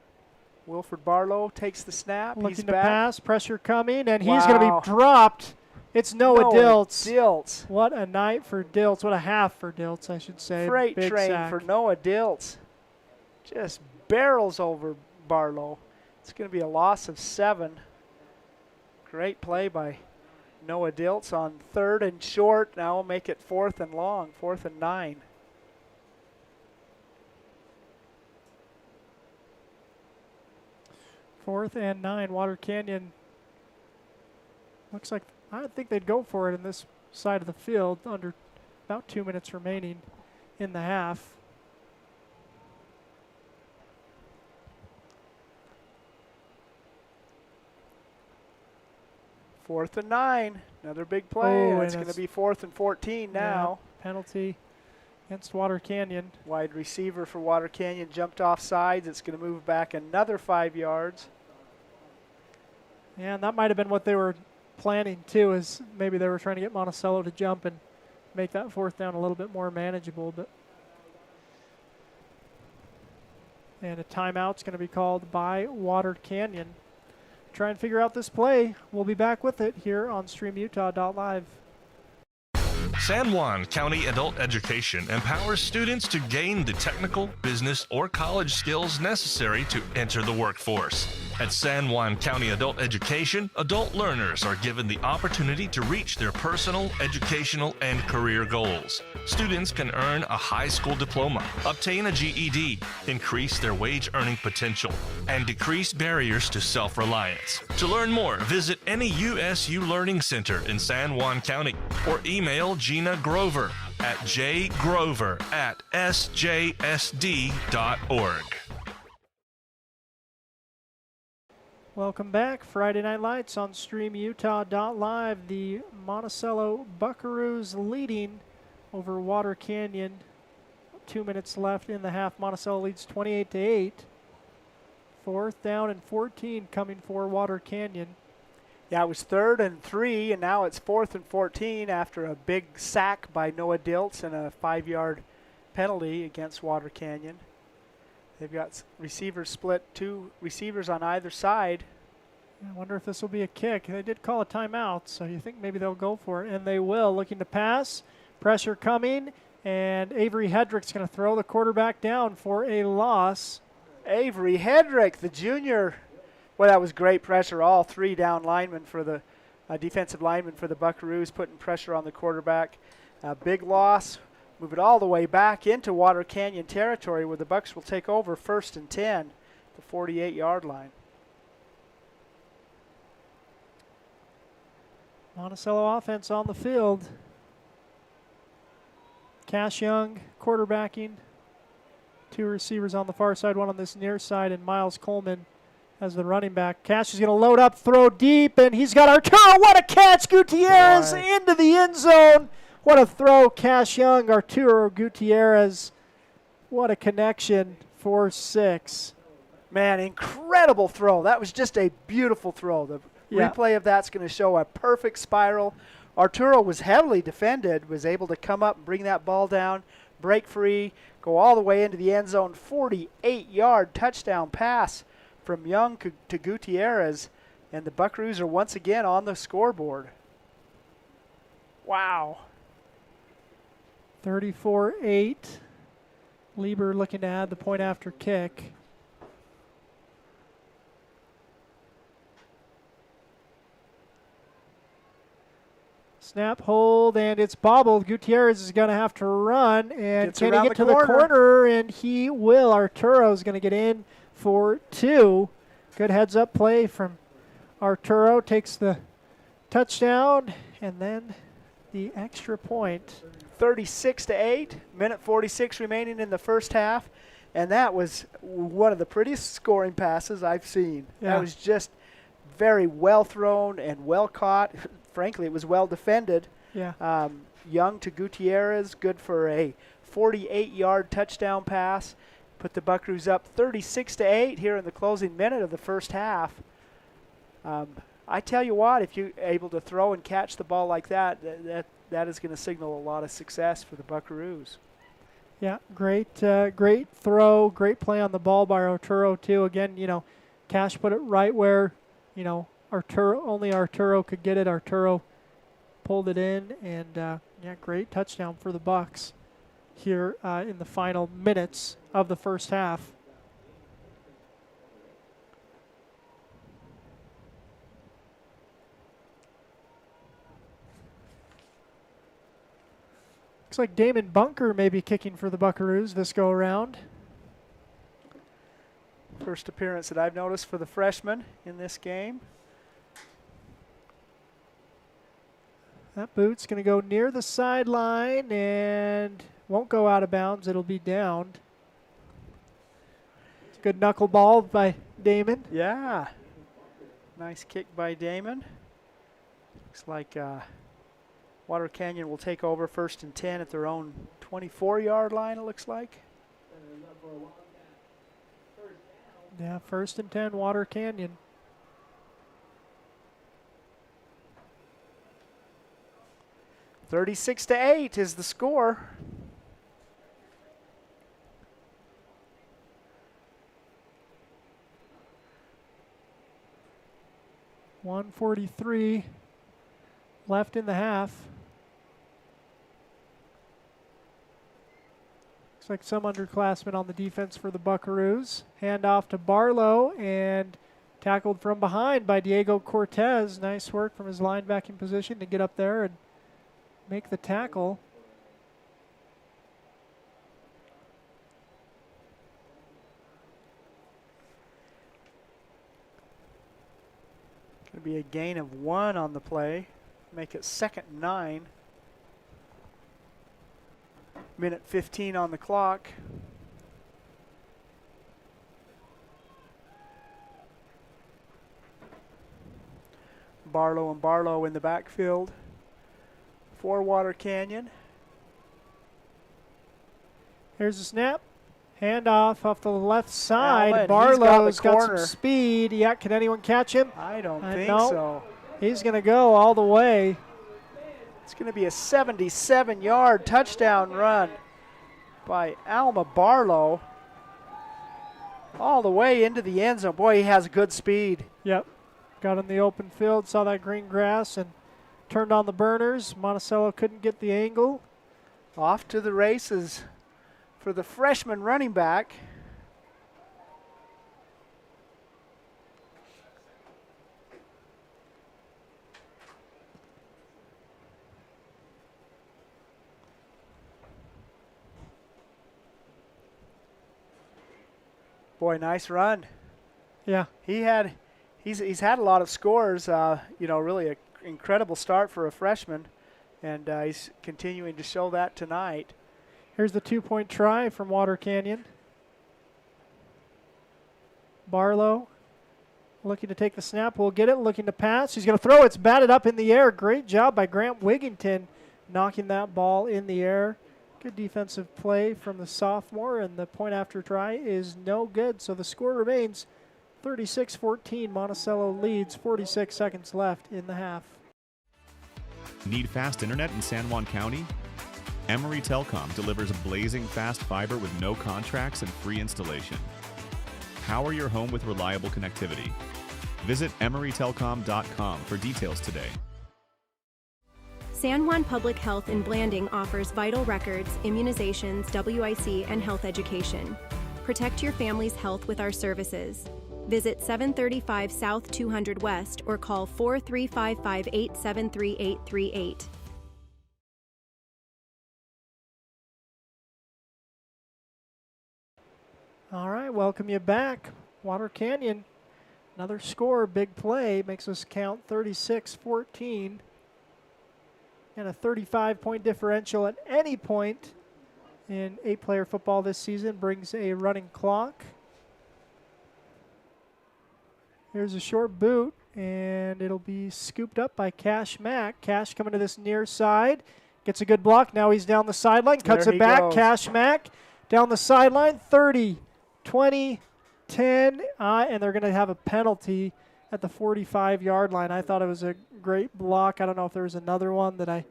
Wilfred Barlow takes the snap. Looking He's to back. pass, pressure coming, and he's going to be dropped. It's Noah Diltz. What a night for Diltz. What a half for Diltz, I should say. Freight Big train sack for Noah Diltz. Just barrels over Barlow. It's going to be a loss of 7. Great play by Noah Diltz on 3rd and short. Now we'll make it 4th and long, 4th and 9. Fourth and 9, Water Canyon. Looks like I think they'd go for it in this side of the field under about 2 minutes remaining in the half. Fourth and 9, another big play. Oh, it's going to be 4th and 14 now. Yeah, penalty against Water Canyon. Wide receiver for Water Canyon jumped off sides. It's going to move back another 5 yards. Yeah, and that might have been what they were planning too, is maybe they were trying to get Monticello to jump and make that 4th down a little bit more manageable. But and a timeout's going to be called by Water Canyon. Try and figure out this play. We'll be back with it here on StreamUtah.live. San Juan County Adult Education empowers students to gain the technical, business, or college skills necessary to enter the workforce. At San Juan County Adult Education, adult learners are given the opportunity to reach their personal, educational, and career goals. Students can earn a high school diploma, obtain a GED, increase their wage earning potential, and decrease barriers to self-reliance. To learn more, visit any USU Learning Center in San Juan County or email Gina Grover at jgrover@sjsd.org. Welcome back. Friday Night Lights on StreamUtah.live. The Monticello Buckaroos leading over Water Canyon. 2 minutes left in the half. Monticello leads 28-8. 4th down and 14 coming for Water Canyon. Yeah, it was 3rd and 3, and now it's 4th and 14 after a big sack by Noah Diltz and a 5-yard penalty against Water Canyon. They've got receivers split, 2 receivers on either side. I wonder if this will be a kick. They did call a timeout, so you think maybe they'll go for it, and they will. Looking to pass, pressure coming, and Avery Hedrick's going to throw the quarterback down for a loss. Avery Hedrick, the junior. Well, that was great pressure. All three down linemen for the defensive linemen for the Buckaroos, putting pressure on the quarterback. Big loss. Move it all the way back into Water Canyon territory where the Bucks will take over 1st and 10, the 48-yard line. Monticello offense on the field. Cash Young quarterbacking. 2 receivers on the far side, 1 on this near side, and Miles Coleman as the running back. Cash is going to load up, throw deep, and he's got Arturo. What a catch! Gutierrez into the end zone. What a throw, Cash Young, Arturo Gutierrez. What a connection for 6. Man, incredible throw. That was just a beautiful throw. The replay of that's going to show a perfect spiral. Arturo was heavily defended, was able to come up and bring that ball down, break free, go all the way into the end zone. 48-yard touchdown pass from Young to Gutierrez, and the Buckaroos are once again on the scoreboard. Wow. 34-8. Lieber looking to add the point after kick. Snap, hold, and it's bobbled. Gutierrez is going to have to run, and can he get to the corner? And he will. Arturo's going to get in for 2. Good heads-up play from Arturo. Takes the touchdown, and then the extra point. 36-8, minute 46 remaining in the first half, and that was one of the prettiest scoring passes I've seen. Yeah. That was just very well thrown and well caught. Frankly, it was well defended. Yeah. Young to Gutierrez, good for a 48-yard touchdown pass. Put the Buckaroos up 36-8 here in the closing minute of the first half. I tell you what, if you're able to throw and catch the ball like that, that is going to signal a lot of success for the Buckaroos. Yeah, great throw, great play on the ball by Arturo too. Again, Cash put it right where, only Arturo could get it. Arturo pulled it in, and great touchdown for the Bucks here in the final minutes of the first half. Looks like Damon Bunker may be kicking for the Buckaroos this go around. First appearance that I've noticed for the freshman in this game. That boot's going to go near the sideline and won't go out of bounds. It'll be downed. It's a good knuckleball by Damon. Yeah. Nice kick by Damon. Looks like Water Canyon will take over 1st and 10 at their own 24-yard line, it looks like. Yeah, 1st and 10, Water Canyon. (36-8) is the score. .143 left in the half. Looks like some underclassmen on the defense for the Buckaroos. Hand off to Barlow and tackled from behind by Diego Cortez. Nice work from his linebacking position to get up there and make the tackle. Going to be a gain of 1 on the play. Make it 2nd and 9. Minute 15 on the clock. Barlow and Barlow in the backfield for Water Canyon. Here's the snap. Handoff off the left side. Allen, Barlow's got some speed. Yeah, can anyone catch him? I don't think no. so. He's going to go all the way. It's going to be a 77-yard touchdown run by Alma Barlow all the way into the end zone. Boy, he has good speed. Yep. Got in the open field, saw that green grass, and turned on the burners. Monticello couldn't get the angle. Off to the races for the freshman running back. Boy, nice run. Yeah. He's had a lot of scores, really an incredible start for a freshman, and he's continuing to show that tonight. Here's the 2-point try from Water Canyon. Barlow looking to take the snap. Will get it, looking to pass. He's going to throw. It's batted up in the air. Great job by Grant Wigington knocking that ball in the air. Good defensive play from the sophomore, and the point after try is no good. So the score remains 36-14. Monticello leads, 46 seconds left in the half. Need fast internet in San Juan County? Emory Telcom delivers blazing fast fiber with no contracts and free installation. Power your home with reliable connectivity. Visit emorytelcom.com for details today. San Juan Public Health in Blanding offers vital records, immunizations, WIC, and health education. Protect your family's health with our services. Visit 735 South 200 West or call 4355-873-838. All right, welcome you back. Water Canyon, another score, big play, makes us count 36-14. And a 35-point differential at any point in 8-player football this season brings a running clock. Here's a short boot, and it'll be scooped up by Cash Mack. Cash coming to this near side, gets a good block. Now he's down the sideline, cuts it back. Goes. Cash Mack down the sideline, 30, 20, 10, and they're going to have a penalty at the 45-yard line. I thought it was a great block. I don't know if there was another one that I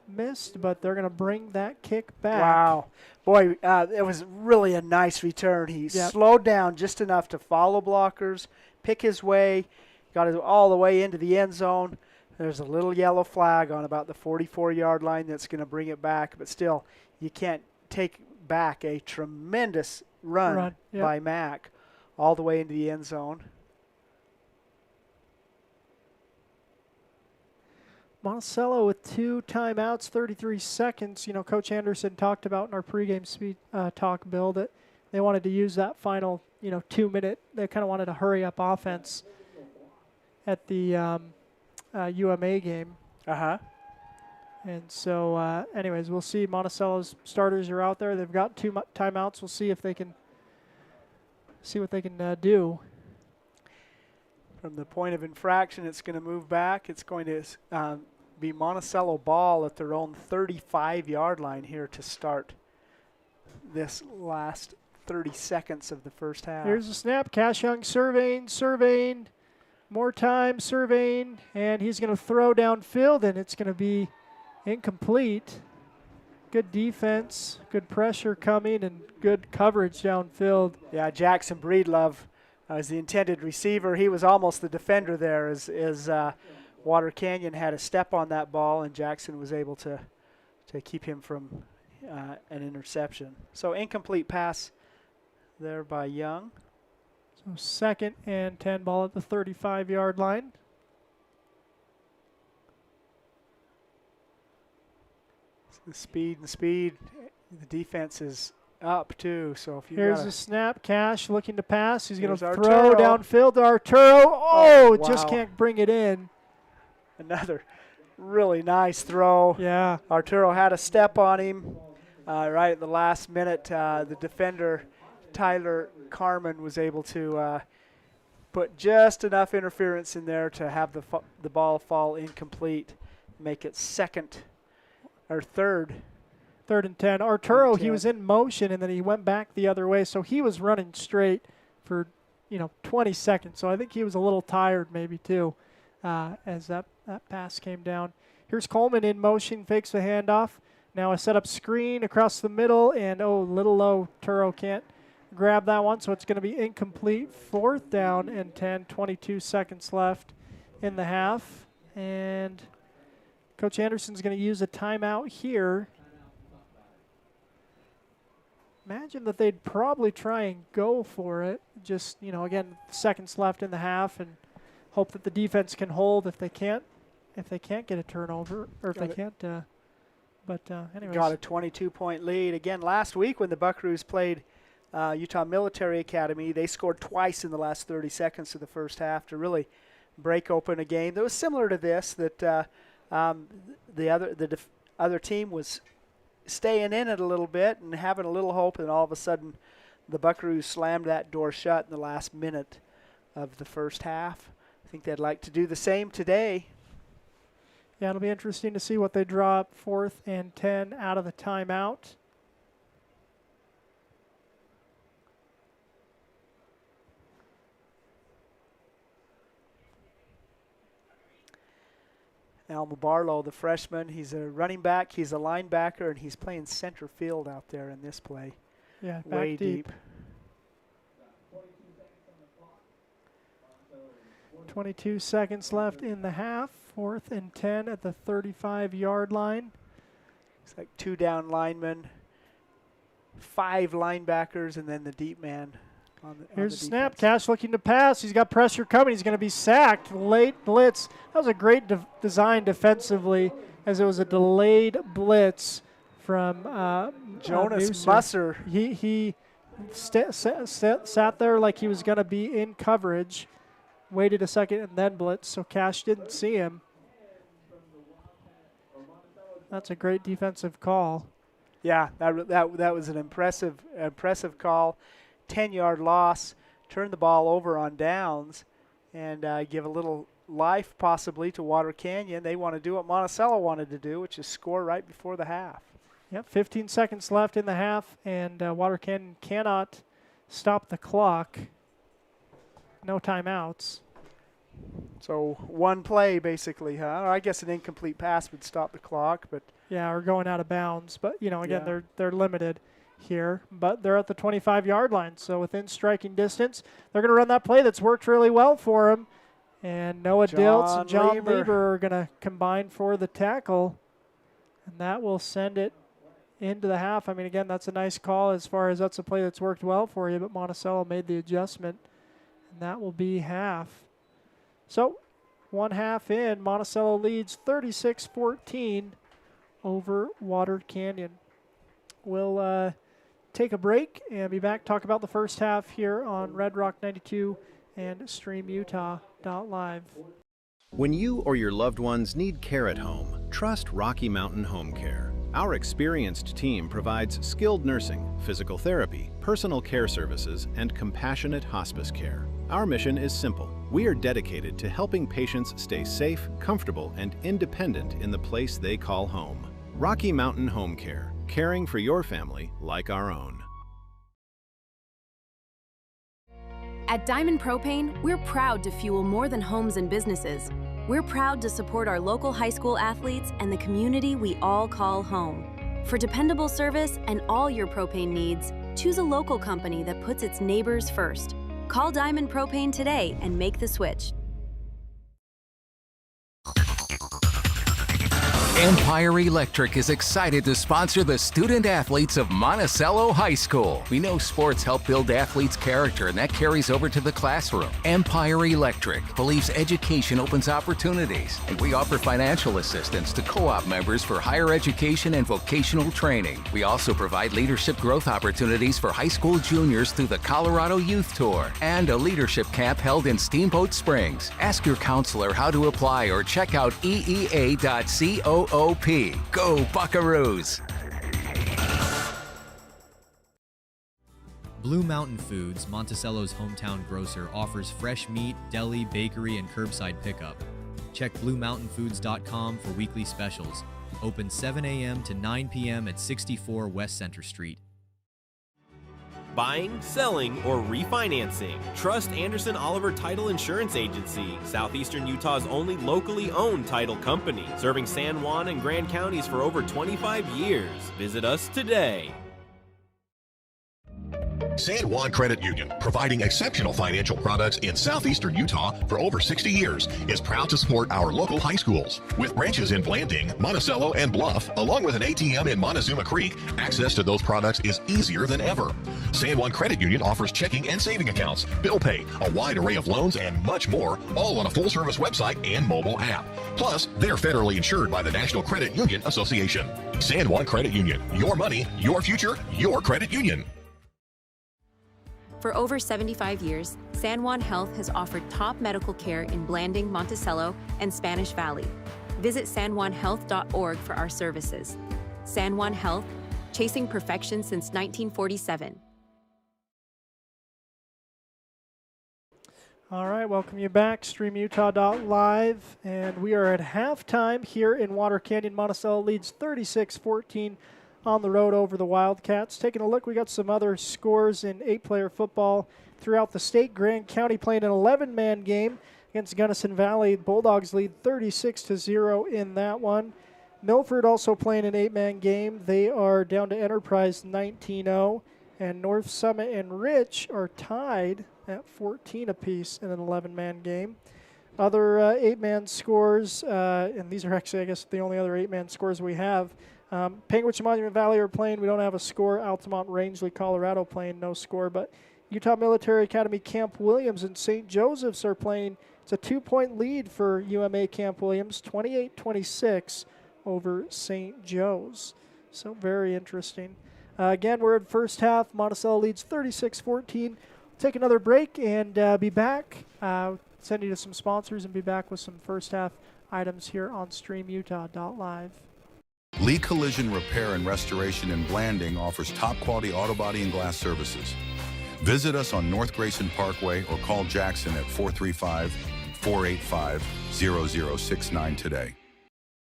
missed, but they're going to bring that kick back. Wow. Boy, it was really a nice return. He slowed down just enough to follow blockers, pick his way, got it all the way into the end zone. There's a little yellow flag on about the 44-yard line that's going to bring it back, but still, you can't take back a tremendous run by Mack all the way into the end zone. Monticello with 2 timeouts, 33 seconds. You know, Coach Anderson talked about in our pregame talk, Bill, that they wanted to use that final, 2-minute. They kind of wanted a hurry-up offense at the UMA game. Uh-huh. And so, anyways, we'll see. Monticello's starters are out there. They've got 2 timeouts. We'll see if they can see what they can do. From the point of infraction, it's going to move back. It's going to be Monticello ball at their own 35-yard line here to start this last 30 seconds of the first half. Here's the snap. Cash Young surveying. More time, surveying. And he's going to throw downfield, and it's going to be incomplete. Good defense, good pressure coming, and good coverage downfield. Yeah, Jackson Breedlove as the intended receiver. He was almost the defender there as Water Canyon had a step on that ball, and Jackson was able to keep him from an interception. So incomplete pass there by Young. So 2nd and 10 ball at the 35-yard line. The speed. The defense is up too. So if you here's the snap. Cash looking to pass. He's going to throw Arturo. Downfield to Arturo. Oh, wow. Just can't bring it in. Another really nice throw. Yeah. Arturo had a step on him right at the last minute. The defender, Tyler Carmen, was able to put just enough interference in there to have the ball fall incomplete, make it third. 3rd and 10. Arturo, he was in motion, and then he went back the other way. So he was running straight for, 20 seconds. So I think he was a little tired maybe too as that pass came down. Here's Coleman in motion, fakes the handoff. Now a set-up screen across the middle, and little low. Arturo can't grab that one, so it's going to be incomplete. 4th down and 10, 22 seconds left in the half. And Coach Anderson's going to use a timeout here. Imagine that they'd probably try and go for it. Just, again, seconds left in the half, and hope that the defense can hold if they can't get a turnover, or if they can't. Anyways. Got a 22-point lead. Again, last week when the Buckaroos played Utah Military Academy. They scored twice in the last 30 seconds of the first half to really break open a game that was similar to this, that the other team was staying in it a little bit and having a little hope, and all of a sudden the Buckaroos slammed that door shut in the last minute of the first half. I think they'd like to do the same today. Yeah, it'll be interesting to see what they draw up 4th and 10 out of the timeout. Alma Barlow, the freshman, he's a running back, he's a linebacker, and he's playing center field out there in this play. Yeah, way back deep. 22 seconds left in the half. 4th and 10 at the 35-yard line. It's like 2 down linemen, 5 linebackers, and then the deep man. Here's a snap. Cash looking to pass. He's got pressure coming. He's going to be sacked. Late blitz. That was a great design defensively, as it was a delayed blitz from Jonas Musser. He sat there like he was going to be in coverage, waited a second, and then blitz, so Cash didn't see him. That's a great defensive call. Yeah, that was an impressive call. 10-yard loss, turn the ball over on downs, and give a little life possibly to Water Canyon. They want to do what Monticello wanted to do, which is score right before the half. Yep, 15 seconds left in the half, and Water Canyon cannot stop the clock. No timeouts. So one play basically, huh? Or I guess an incomplete pass would stop the clock, but yeah, or going out of bounds. But again, they're limited here, but they're at the 25-yard line, so within striking distance. They're going to run that play that's worked really well for them, and Noah Diltz and John Lieber are going to combine for the tackle, and that will send it into the half. I mean, again, that's a nice call as far as that's a play that's worked well for you, but Monticello made the adjustment, and that will be half. So 1 half in, Monticello leads 36-14 over Water Canyon. We'll take a break and be back, talk about the first half here on Red Rock 92 and StreamUtah.live. When you or your loved ones need care at home, trust Rocky Mountain Home Care. Our experienced team provides skilled nursing, physical therapy, personal care services, and compassionate hospice care. Our mission is simple. We are dedicated to helping patients stay safe, comfortable, and independent in the place they call home. Rocky Mountain Home Care, caring for your family like our own. At Diamond Propane, we're proud to fuel more than homes and businesses. We're proud to support our local high school athletes and the community we all call home. For dependable service and all your propane needs, choose a local company that puts its neighbors first. Call Diamond Propane today and make the switch. Empire Electric is excited to sponsor the student athletes of Monticello High School. We know sports help build athletes' character, and that carries over to the classroom. Empire Electric believes education opens opportunities, and we offer financial assistance to co-op members for higher education and vocational training. We also provide leadership growth opportunities for high school juniors through the Colorado Youth Tour and a leadership camp held in Steamboat Springs. Ask your counselor how to apply or check out eea.coop. Go Buckaroos! Blue Mountain Foods, Monticello's hometown grocer, offers fresh meat, deli, bakery, and curbside pickup. Check BlueMountainFoods.com for weekly specials. Open 7 a.m. to 9 p.m. at 64 West Center Street. Buying, selling, or refinancing. Trust Anderson Oliver Title Insurance Agency, Southeastern Utah's only locally owned title company, serving San Juan and Grand counties for over 25 years. Visit us today. San Juan Credit Union, providing exceptional financial products in southeastern Utah for over 60 years, is proud to support our local high schools. With branches in Blanding, Monticello, and Bluff, along with an ATM in Montezuma Creek, access to those products is easier than ever. San Juan Credit Union offers checking and saving accounts, bill pay, a wide array of loans, and much more, all on a full-service website and mobile app. Plus, they're federally insured by the National Credit Union Association. San Juan Credit Union, your money, your future, your credit union. For over 75 years, San Juan Health has offered top medical care in Blanding, Monticello, and Spanish Valley. Visit sanjuanhealth.org for our services. San Juan Health, chasing perfection since 1947. All right, welcome you back, StreamUtah.live, and we are at halftime here in Water Canyon. Monticello leads 36-14 on the road over the Wildcats. Taking a look, we got some other scores in 8-player football throughout the state. Grand County playing an 11-man game against Gunnison Valley. Bulldogs lead 36-0 in that one. Milford also playing an 8-man game. They are down to Enterprise 19-0, and North Summit and Rich are tied at 14 apiece in an 11-man game. Other 8-man scores, and these are actually, I guess, the only other 8-man scores we have. Panguitch and Monument Valley are playing. We don't have a score. Altamont Rangeley, Colorado playing, no score. But Utah Military Academy Camp Williams and St. Joseph's are playing. It's a 2-point lead for UMA Camp Williams, 28-26 over St. Joe's. So very interesting. Again, we're in first half. Monticello leads 36-14. Take another break and be back. Send you to some sponsors and be back with some first half items here on StreamUtah.live. Lee Collision Repair and Restoration in Blanding offers top quality auto body and glass services. Visit us on North Grayson Parkway or call Jackson at 435-485-0069 today.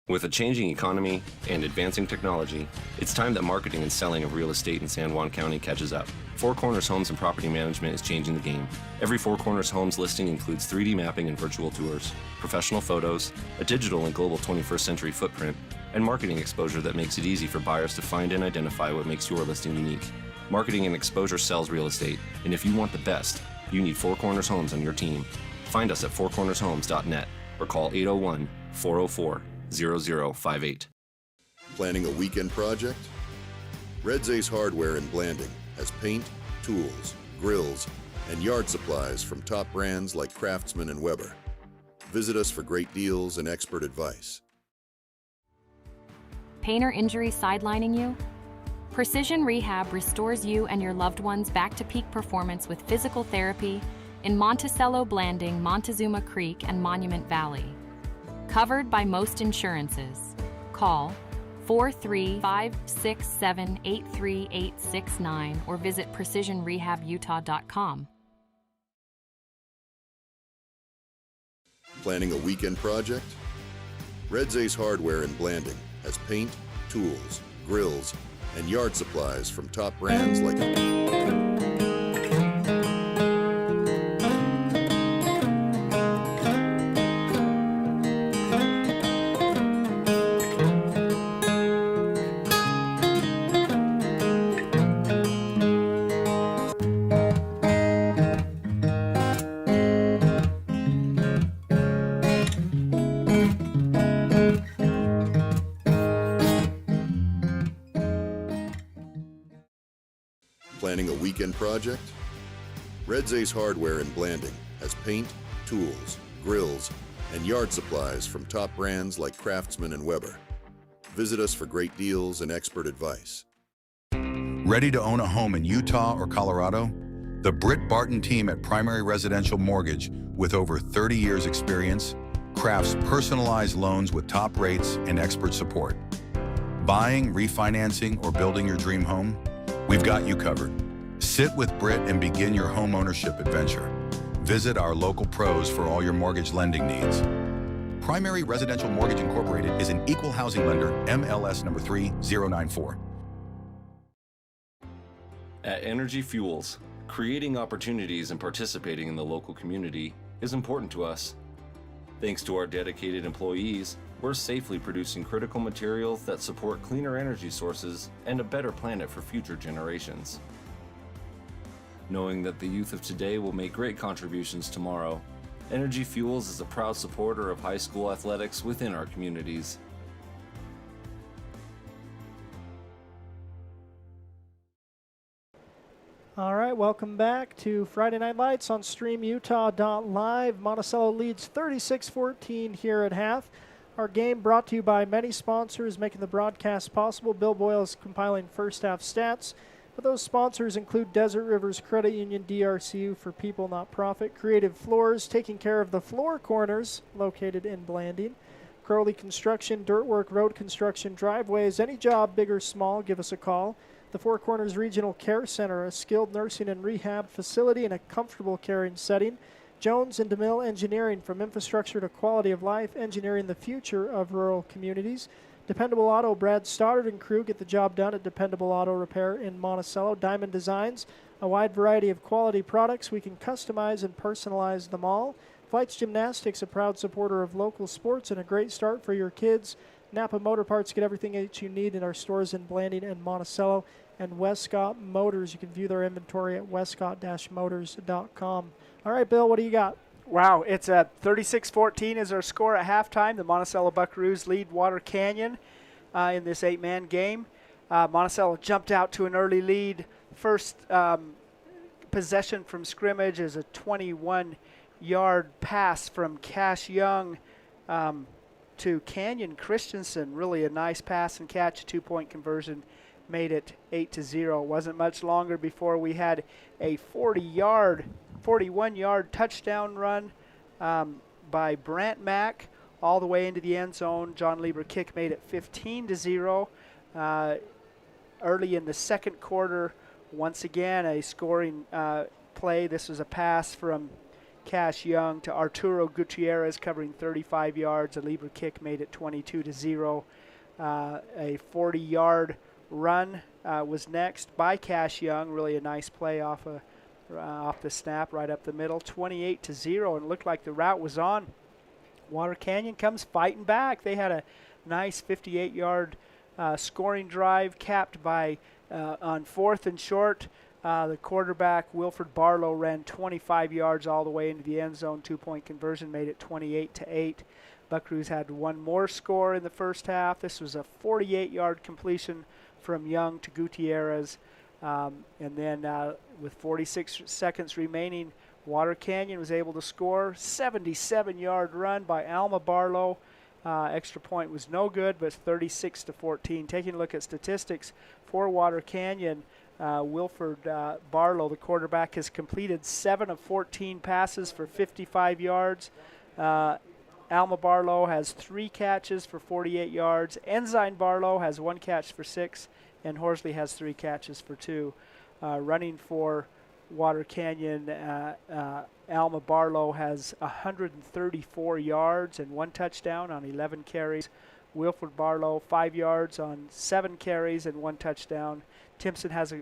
With a changing economy and advancing technology, it's time that marketing and selling of real estate in San Juan County catches up. Four Corners Homes and Property Management is changing the game. Every Four Corners Homes listing includes 3D mapping and virtual tours, professional photos, a digital and global 21st century footprint, and marketing exposure that makes it easy for buyers to find and identify what makes your listing unique. Marketing and exposure sells real estate, and if you want the best, you need Four Corners Homes on your team. Find us at fourcornershomes.net or call 801-404-0058. Planning a weekend project? Red's Ace Hardware in Blanding has paint, tools, grills, and yard supplies from top brands like Craftsman and Weber. Visit us for great deals and expert advice. Pain or injury sidelining you? Precision Rehab restores you and your loved ones back to peak performance with physical therapy in Monticello, Blanding, Montezuma Creek, and Monument Valley. Covered by most insurances. Call 435-678-3869 or visit precisionrehabutah.com. Planning a weekend project? Red's Ace Hardware in Blanding has paint, tools, grills, and yard supplies from top brands like Planning a weekend project? Red's Ace Hardware in Blanding has paint, tools, grills, and yard supplies from top brands like Craftsman and Weber. Visit us for great deals and expert advice. Ready to own a home in Utah or Colorado? The Britt Barton team at Primary Residential Mortgage, with over 30 years experience, crafts personalized loans with top rates and expert support. Buying, refinancing, or building your dream home? We've got you covered. Sit with Britt and begin your home ownership adventure. Visit our local pros for all your mortgage lending needs. Primary Residential Mortgage Incorporated is an equal housing lender, MLS number 3094. At Energy Fuels, creating opportunities and participating in the local community is important to us. Thanks to our dedicated employees, we're safely producing critical materials that support cleaner energy sources and a better planet for future generations. Knowing that the youth of today will make great contributions tomorrow, Energy Fuels is a proud supporter of high school athletics within our communities. All right, welcome back to Friday Night Lights on StreamUtah.live. Monticello leads 36-14 here at half. Our game brought to you by many sponsors making the broadcast possible. Bill Boyle is compiling first half stats. But those sponsors include Desert Rivers Credit Union, DRCU for people, not profit, Creative Floors, taking care of the floor corners located in Blanding, Crowley Construction, dirt work, road construction, driveways, any job, big or small, give us a call. The Four Corners Regional Care Center, a skilled nursing and rehab facility in a comfortable caring setting. Jones and DeMille Engineering, from infrastructure to quality of life, engineering the future of rural communities. Dependable Auto, Brad Stoddard and crew get the job done at Dependable Auto Repair in Monticello. Diamond Designs, a wide variety of quality products. We can customize and personalize them all. Flights Gymnastics, a proud supporter of local sports and a great start for your kids. Napa Motor Parts, get everything that you need in our stores in Blanding and Monticello. And Westcott Motors, you can view their inventory at westcott-motors.com. All right, Bill, what do you got? Wow, it's a 36-14 is our score at halftime. The Monticello Buckaroos lead Water Canyon in this 8-man game. Monticello jumped out to an early lead. First possession from scrimmage is a 21-yard pass from Cash Young to Canyon Christensen. Really a nice pass and catch, a 2-point conversion. Made it 8-0. Wasn't much longer before we had a 41-yard touchdown run by Brant Mack all the way into the end zone. John Lieber kick made it 15-0. Early in the second quarter, once again a scoring play. This was a pass from Cash Young to Arturo Gutierrez covering 35 yards. A Lieber kick made it 22-0. A 40-yard run was next by Cash Young. Really a nice play off the snap right up the middle. 28-0, and it looked like the route was on. Water Canyon comes fighting back. They had a nice 58-yard scoring drive capped by on 4th and short. The quarterback, Wilfred Barlow, ran 25 yards all the way into the end zone. 2-point conversion made it 28-8. Buckaroos had one more score in the first half. This was a 48-yard completion from Young to Gutierrez. And then with 46 seconds remaining, Water Canyon was able to score. 77-yard run by Alma Barlow. Extra point was no good, but 36-14. Taking a look at statistics for Water Canyon, Wilford Barlow, the quarterback, has completed 7 of 14 passes for 55 yards. Alma Barlow has 3 catches for 48 yards. Ensign Barlow has 1 catch for 6, and Horsley has 3 catches for 2. Running for Water Canyon, Alma Barlow has 134 yards and 1 touchdown on 11 carries. Wilford Barlow 5 yards on 7 carries and 1 touchdown. Timpson has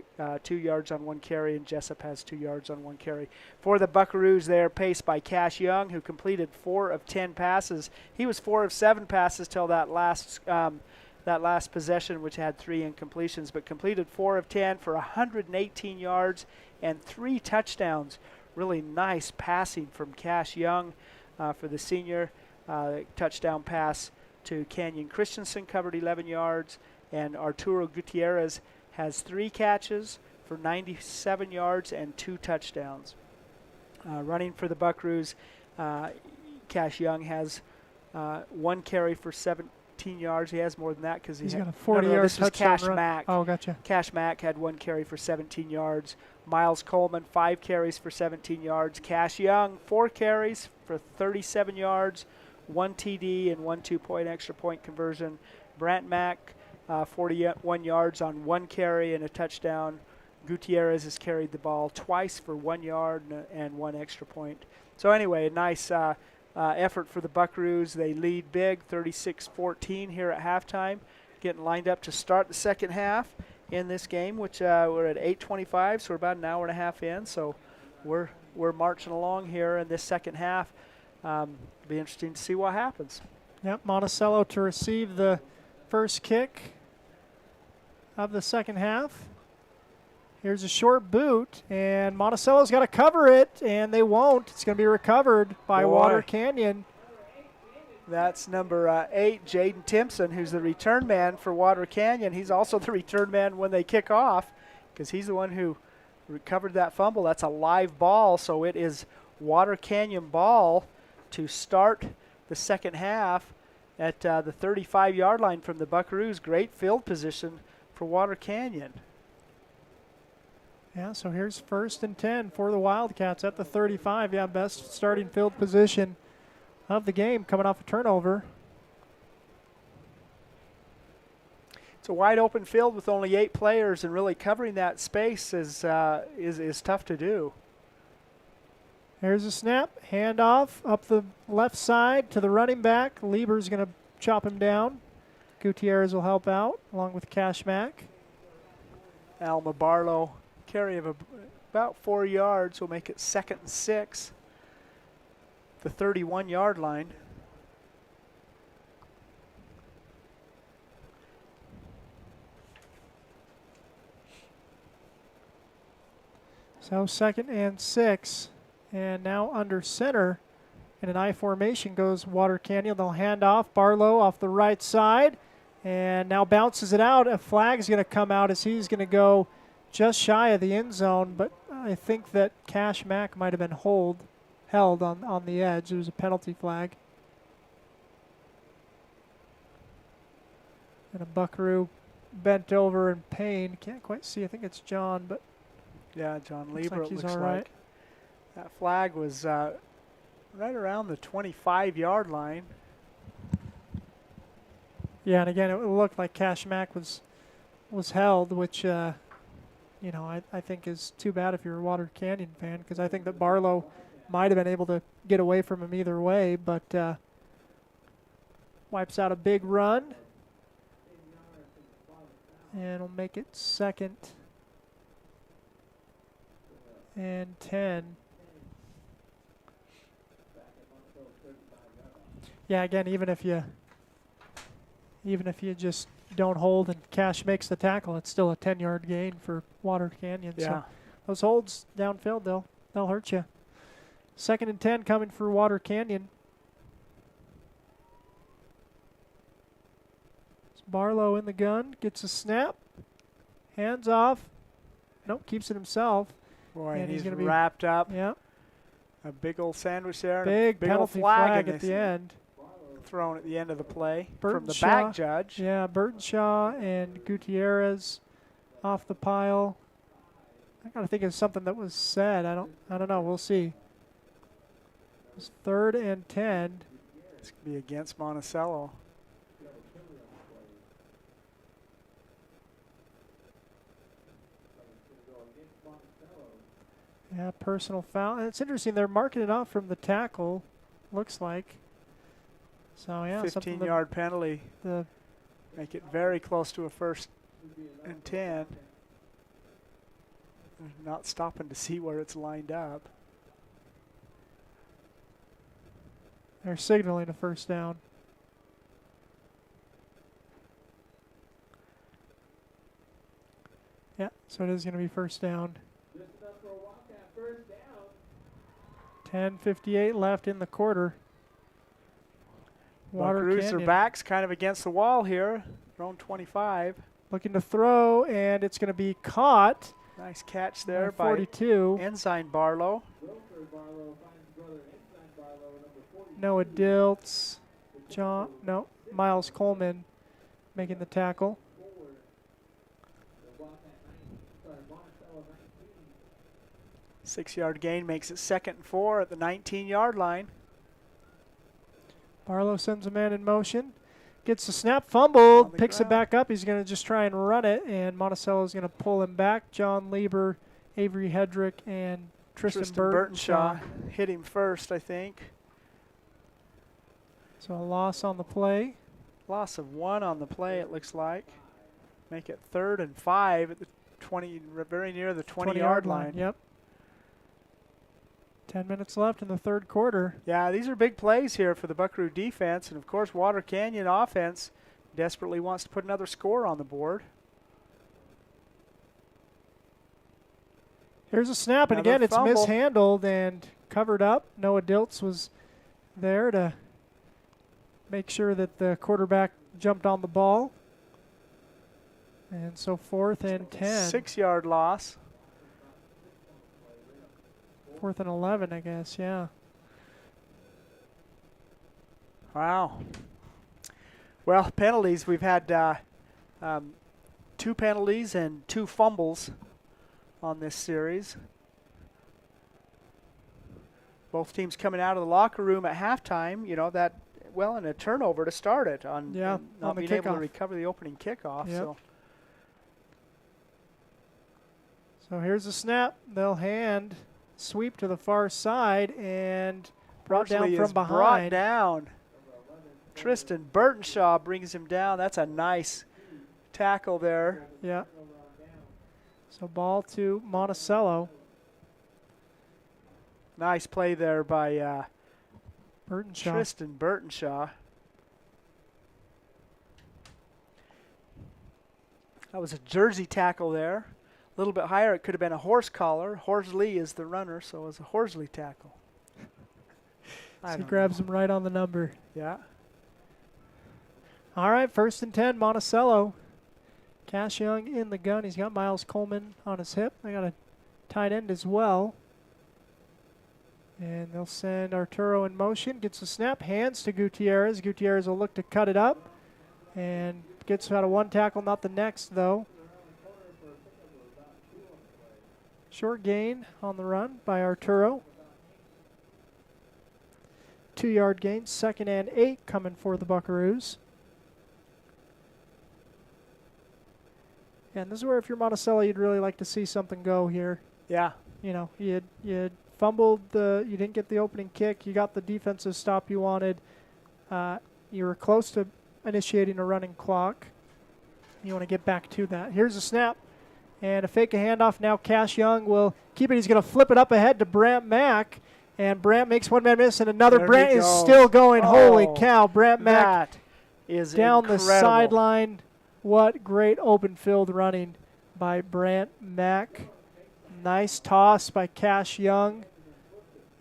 2 yards on 1 carry, and Jessup has 2 yards on 1 carry. For the Buckaroos, they're paced by Cash Young, who completed 4 of 10 passes. He was 4 of 7 passes till that last possession, which had 3 incompletions, but completed 4 of 10 for 118 yards and 3 touchdowns. Really nice passing from Cash Young for the senior. Touchdown pass to Canyon Christensen covered 11 yards, and Arturo Gutierrez has 3 catches for 97 yards and 2 touchdowns. Running for the Buckaroos, Cash Young has 1 carry for 17 yards. He has more than that because he's got a 40-yard this was touchdown Cash run. Mack. Oh, gotcha. Cash Mack had 1 carry for 17 yards. Miles Coleman, 5 carries for 17 yards. Cash Young, 4 carries for 37 yards, 1 TD and 1 2-point extra point conversion. Brant Mack, 41 yards on 1 carry and a touchdown. Gutierrez has carried the ball twice for 1 yard and 1 extra point. So anyway, a nice effort for the Buckaroos. They lead big, 36-14 here at halftime. Getting lined up to start the second half in this game, which we're at 8:25, so we're about an hour and a half in. So we're marching along here in this second half. Be interesting to see what happens. Yep, Monticello to receive the first kick of the second half. Here's a short boot, and Monticello's got to cover it, and they won't. It's going to be recovered by Water Canyon. That's number 8, Jaden Timpson, who's the return man for Water Canyon. He's also the return man when they kick off because he's the one who recovered that fumble. That's a live ball, so it is Water Canyon ball to start the second half at the 35-yard line from the Buckaroos. Great field position for Water Canyon. Yeah, so here's 1st and 10 for the Wildcats at the 35. Yeah, best starting field position of the game, coming off a turnover. It's a wide open field with only 8 players, and really covering that space is tough to do. Here's a snap, handoff up the left side to the running back. Lieber's going to chop him down. Gutierrez will help out along with Cash Mack. Alma Barlow, carry of about 4 yards will make it 2nd and 6. The 31-yard line. So 2nd and 6. And now under center in an I formation goes Water Canyon. They'll hand off. Barlow off the right side. And now bounces it out. A flag's going to come out as he's going to go just shy of the end zone. But I think that Cash Mack might have been held on the edge. It was a penalty flag. And a Buckaroo bent over in pain. Can't quite see. I think it's John, but yeah, John Lieber. Looks like he's looks all like. right. That flag was right around the 25-yard line. Yeah, and again, it looked like Cash Mack was held, which you know, I think is too bad if you're a Water Canyon fan, because I think that Barlow might have been able to get away from him either way, but wipes out a big run, and will make it 2nd and 10. Yeah, again, even if you just don't hold and Cash makes the tackle, it's still a 10-yard gain for Water Canyon. Yeah. So those holds downfield, they'll hurt you. 2nd and 10 coming for Water Canyon. It's Barlow in the gun, gets a snap, hands off. Nope, keeps it himself. Boy, and he's going to be wrapped up. Yeah. A big old sandwich there. Big and a big old penalty flag at the end. Thrown at the end of the play Burton from the Shaw, back judge. Yeah, Burtonshaw and Gutierrez off the pile. I gotta think of something that was said. I don't know. We'll see. It's 3rd and 10. It's gonna be against Monticello. Yeah, personal foul. And it's interesting. They're marking it off from the tackle. Looks like. So yeah, 15-yard penalty. Make it very close to a 1st and 10. They're not stopping to see where it's lined up. They're signaling a 1st down. Yeah, so it is going to be 1st down. 10:58 left in the quarter. Buckaroos are backs kind of against the wall here. Their own 25. Looking to throw, and it's going to be caught. Nice catch there by 42. Ensign Barlow. Noah Diltz. Miles Coleman making the tackle. Six-yard gain makes it 2nd and 4 at the 19-yard line. Barlow sends a man in motion. Gets the snap, fumbled, picks it back up. He's going to just try and run it, and Monticello is going to pull him back. John Lieber, Avery Hedrick, and Tristan Burtonshaw hit him first, I think. So a loss on the play. Loss of 1 on the play, it looks like. Make it 3rd and 5 at the 20, very near the 20-yard line. Yep. 10 minutes left in the 3rd quarter. Yeah, these are big plays here for the Buckaroo defense. And, of course, Water Canyon offense desperately wants to put another score on the board. Here's a snap, and again, it's mishandled and covered up. Noah Diltz was there to make sure that the quarterback jumped on the ball. And so 4th and 10. 6-yard loss. 4th and 11, I guess, yeah. Wow. Well, penalties. We've had 2 penalties and 2 fumbles on this series. Both teams coming out of the locker room at halftime, you know, and a turnover to start it on not being able to recover the opening kickoff. Yep. So here's the snap. They'll hand sweep to the far side and brought down from behind. Brought down. Tristan Burtonshaw brings him down. That's a nice tackle there. Yeah. So ball to Monticello. Nice play there by Burtonshaw. Tristan Burtonshaw. That was a jersey tackle there. A little bit higher, it could have been a horse collar. Horsley is the runner, so it was a Horsley tackle. So he grabs him right on the number. Yeah. All right, 1st and 10, Monticello. Cash Young in the gun. He's got Miles Coleman on his hip. They got a tight end as well. And they'll send Arturo in motion. Gets the snap, hands to Gutierrez. Gutierrez will look to cut it up. And gets out of one tackle, not the next, though. Short gain on the run by Arturo. 2-yard gain, 2nd and 8 coming for the Buckaroos. And this is where, if you're Monticello, you'd really like to see something go here. Yeah. You know, you had fumbled you didn't get the opening kick. You got the defensive stop you wanted. You were close to initiating a running clock. You want to get back to that. Here's a snap and a fake a handoff. Now Cash Young will keep it. He's going to flip it up ahead to Brant Mack. And Brant makes one man miss, and another. There Brant is still going. Holy cow. Brant Mack that is down incredible. the sideline. What great open field running by Brant Mack. Nice toss by Cash Young.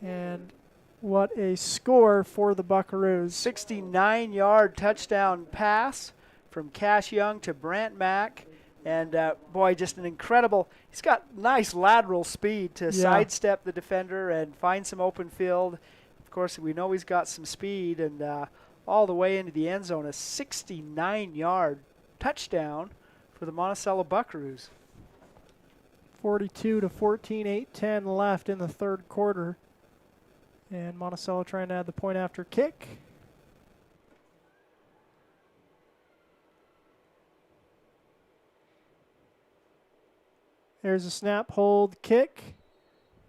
And what a score for the Buckaroos. 69-yard touchdown pass from Cash Young to Brant Mack. And, boy, just an incredible – he's got nice lateral speed to sidestep the defender and find some open field. Of course, we know he's got some speed, and all the way into the end zone, a 69-yard touchdown for the Monticello Buckaroos. 42-14, 8:10 left in the third quarter. And Monticello trying to add the point after kick. There's a snap, hold, kick.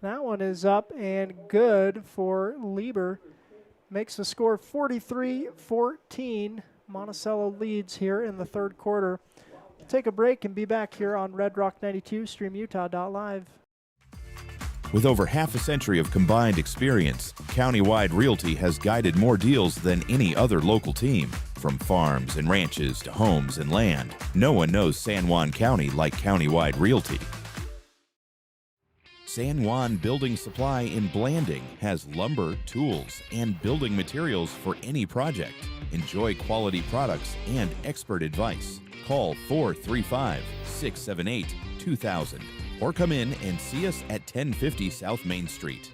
That one is up and good for Lieber. Makes the score 43-14. Monticello leads here in the third quarter. We'll take a break and be back here on Red Rock 92, StreamUtah.live. With over half a century of combined experience, Countywide Realty has guided more deals than any other local team. From farms and ranches to homes and land, no one knows San Juan County like Countywide Realty. San Juan Building Supply in Blanding has lumber, tools, and building materials for any project. Enjoy quality products and expert advice. Call 435-678-2000 or come in and see us at 1050 South Main Street.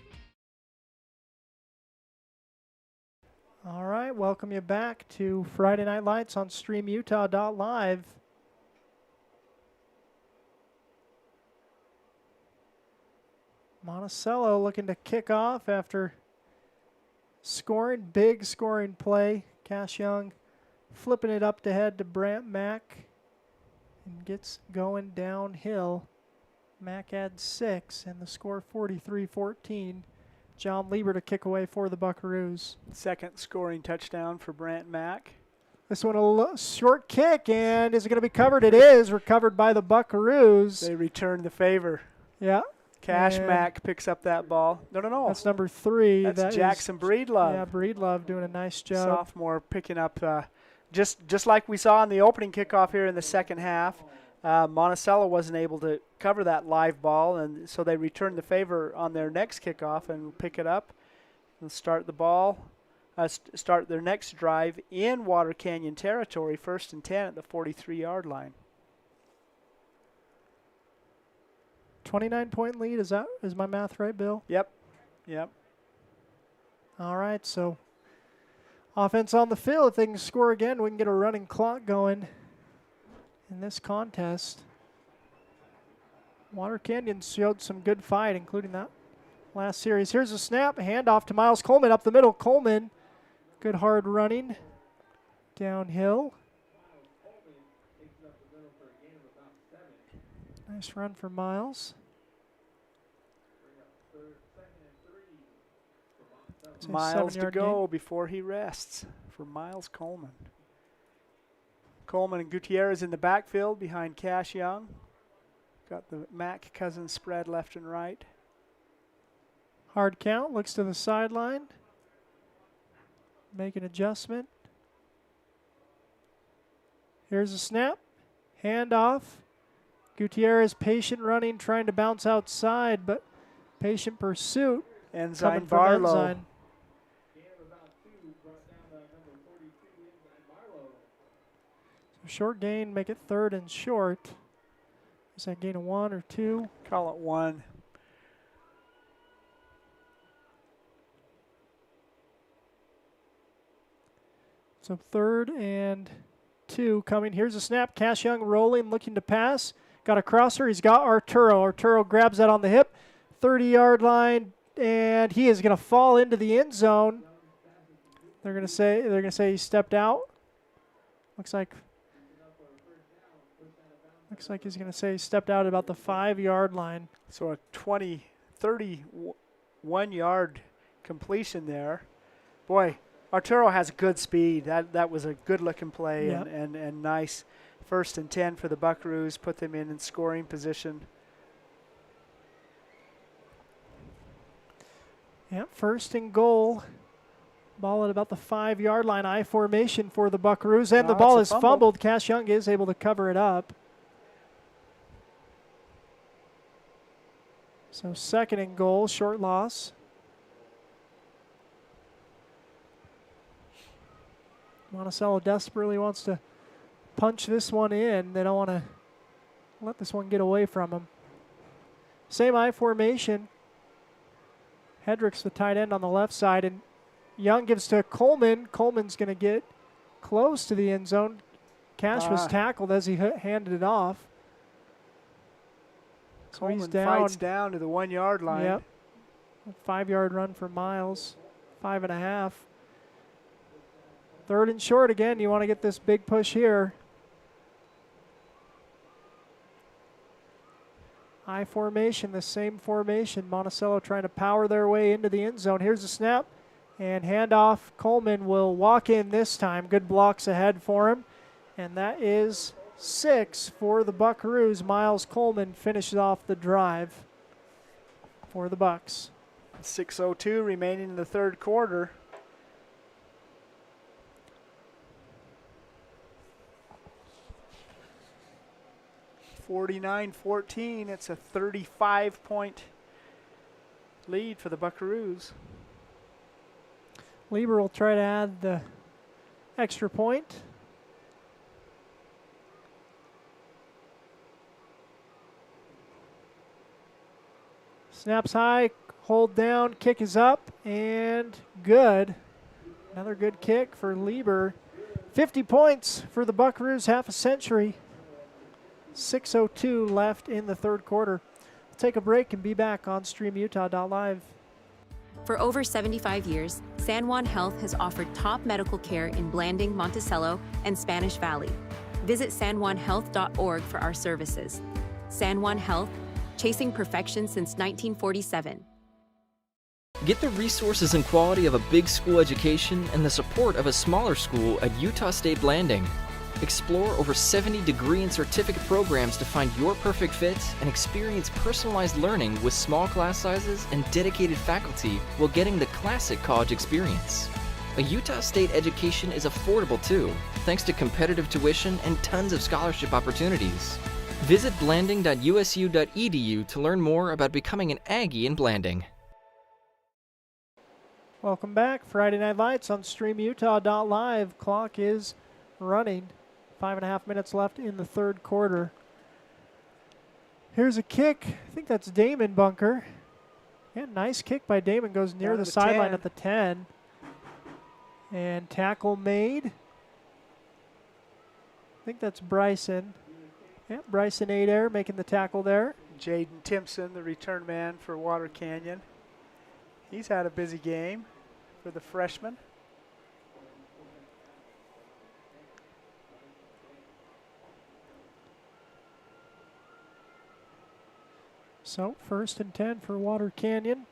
All right, welcome you back to Friday Night Lights on StreamUtah.live. Monticello looking to kick off after scoring, big scoring play. Cash Young flipping it up to head to Brant Mack and gets going downhill. Mack adds 6 and the score 43-14. John Lieber to kick away for the Buckaroos. Second scoring touchdown for Brant Mack. This one a short kick, and is it going to be covered? It is recovered by the Buckaroos. They return the favor. Yeah. Cash Mack picks up that ball. No. That's number 3. That's Jackson Breedlove. Yeah, Breedlove doing a nice job. Sophomore picking up just like we saw in the opening kickoff here in the second half. Monticello wasn't able to cover that live ball, and so they returned the favor on their next kickoff and pick it up and start the ball, start their next drive in Water Canyon territory, 1st and 10 at the 43-yard line. 29-point lead, is my math right, Bill? Yep. All right, so offense on the field. If they can score again, we can get a running clock going in this contest. Water Canyon showed some good fight, including that last series. Here's a snap, handoff to Miles Coleman up the middle. Coleman, good hard running downhill. Nice run for Miles. Miles to go before he rests for Miles Coleman. Coleman and Gutierrez in the backfield behind Cash Young. Got the Mack Cousins spread left and right. Hard count, looks to the sideline. Make an adjustment. Here's a snap. Handoff. Gutierrez patient running, trying to bounce outside, but patient pursuit. Ensign Barlow. Ensign. So short gain, make it 3rd and short. Is that gain of 1 or 2? Call it 1. So 3rd and 2 coming. Here's a snap. Cash Young rolling, looking to pass. Got a crosser. He's got Arturo. Arturo grabs that on the hip. 30-yard line, and he is going to fall into the end zone. They're going to say he stepped out. Looks like he's going to say he stepped out at about the 5-yard line. So a 31-yard completion there. Boy, Arturo has good speed. That was a good-looking play. Yep. and nice. 1st and 10 for the Buckaroos. Put them in scoring position. Yep, 1st and goal. Ball at about the 5-yard line. I formation for the Buckaroos. And the ball is fumbled. Cash Young is able to cover it up. So 2nd and goal, short loss. Monticello desperately wants to punch this one in. They don't want to let this one get away from them. Same I formation. Hedrick's the tight end on the left side, and Young gives to Coleman. Coleman's going to get close to the end zone. Cash was tackled as he handed it off. So he's down. Fights down to the 1-yard line. Yep. A 5-yard run for Miles. 5.5. 3rd and short again. You want to get this big push here. I formation, the same formation. Monticello trying to power their way into the end zone. Here's a snap and handoff. Coleman will walk in this time. Good blocks ahead for him. And that is 6 for the Buckaroos. Miles Coleman finishes off the drive for the Bucks. 6:02 remaining in the 3rd quarter. (49-14). It's a 35-point lead for the Buckaroos. Lieber will try to add the extra point. Snaps high, hold down, kick is up, and good. Another good kick for Lieber. 50 points for the Buckaroos, half a century. 6:02 left in the 3rd quarter. We'll take a break and be back on StreamUtah.live. For over 75 years, San Juan Health has offered top medical care in Blanding, Monticello, and Spanish Valley. Visit sanjuanhealth.org for our services. San Juan Health, chasing perfection since 1947. Get the resources and quality of a big school education and the support of a smaller school at Utah State Blanding. Explore over 70 degree and certificate programs to find your perfect fit and experience personalized learning with small class sizes and dedicated faculty while getting the classic college experience. A Utah State education is affordable too, thanks to competitive tuition and tons of scholarship opportunities. Visit blanding.usu.edu to learn more about becoming an Aggie in Blanding. Welcome back. Friday Night Lights on StreamUtah.live. Clock is running. 5.5 minutes left in the 3rd quarter. Here's a kick. I think that's Damon Bunker. Yeah, nice kick by Damon. Goes near the sideline at the 10. And tackle made. I think that's Bryson. Yeah, Bryson Adair making the tackle there. Jaden Timpson, the return man for Water Canyon. He's had a busy game for the freshman. So 1st and 10 for Water Canyon.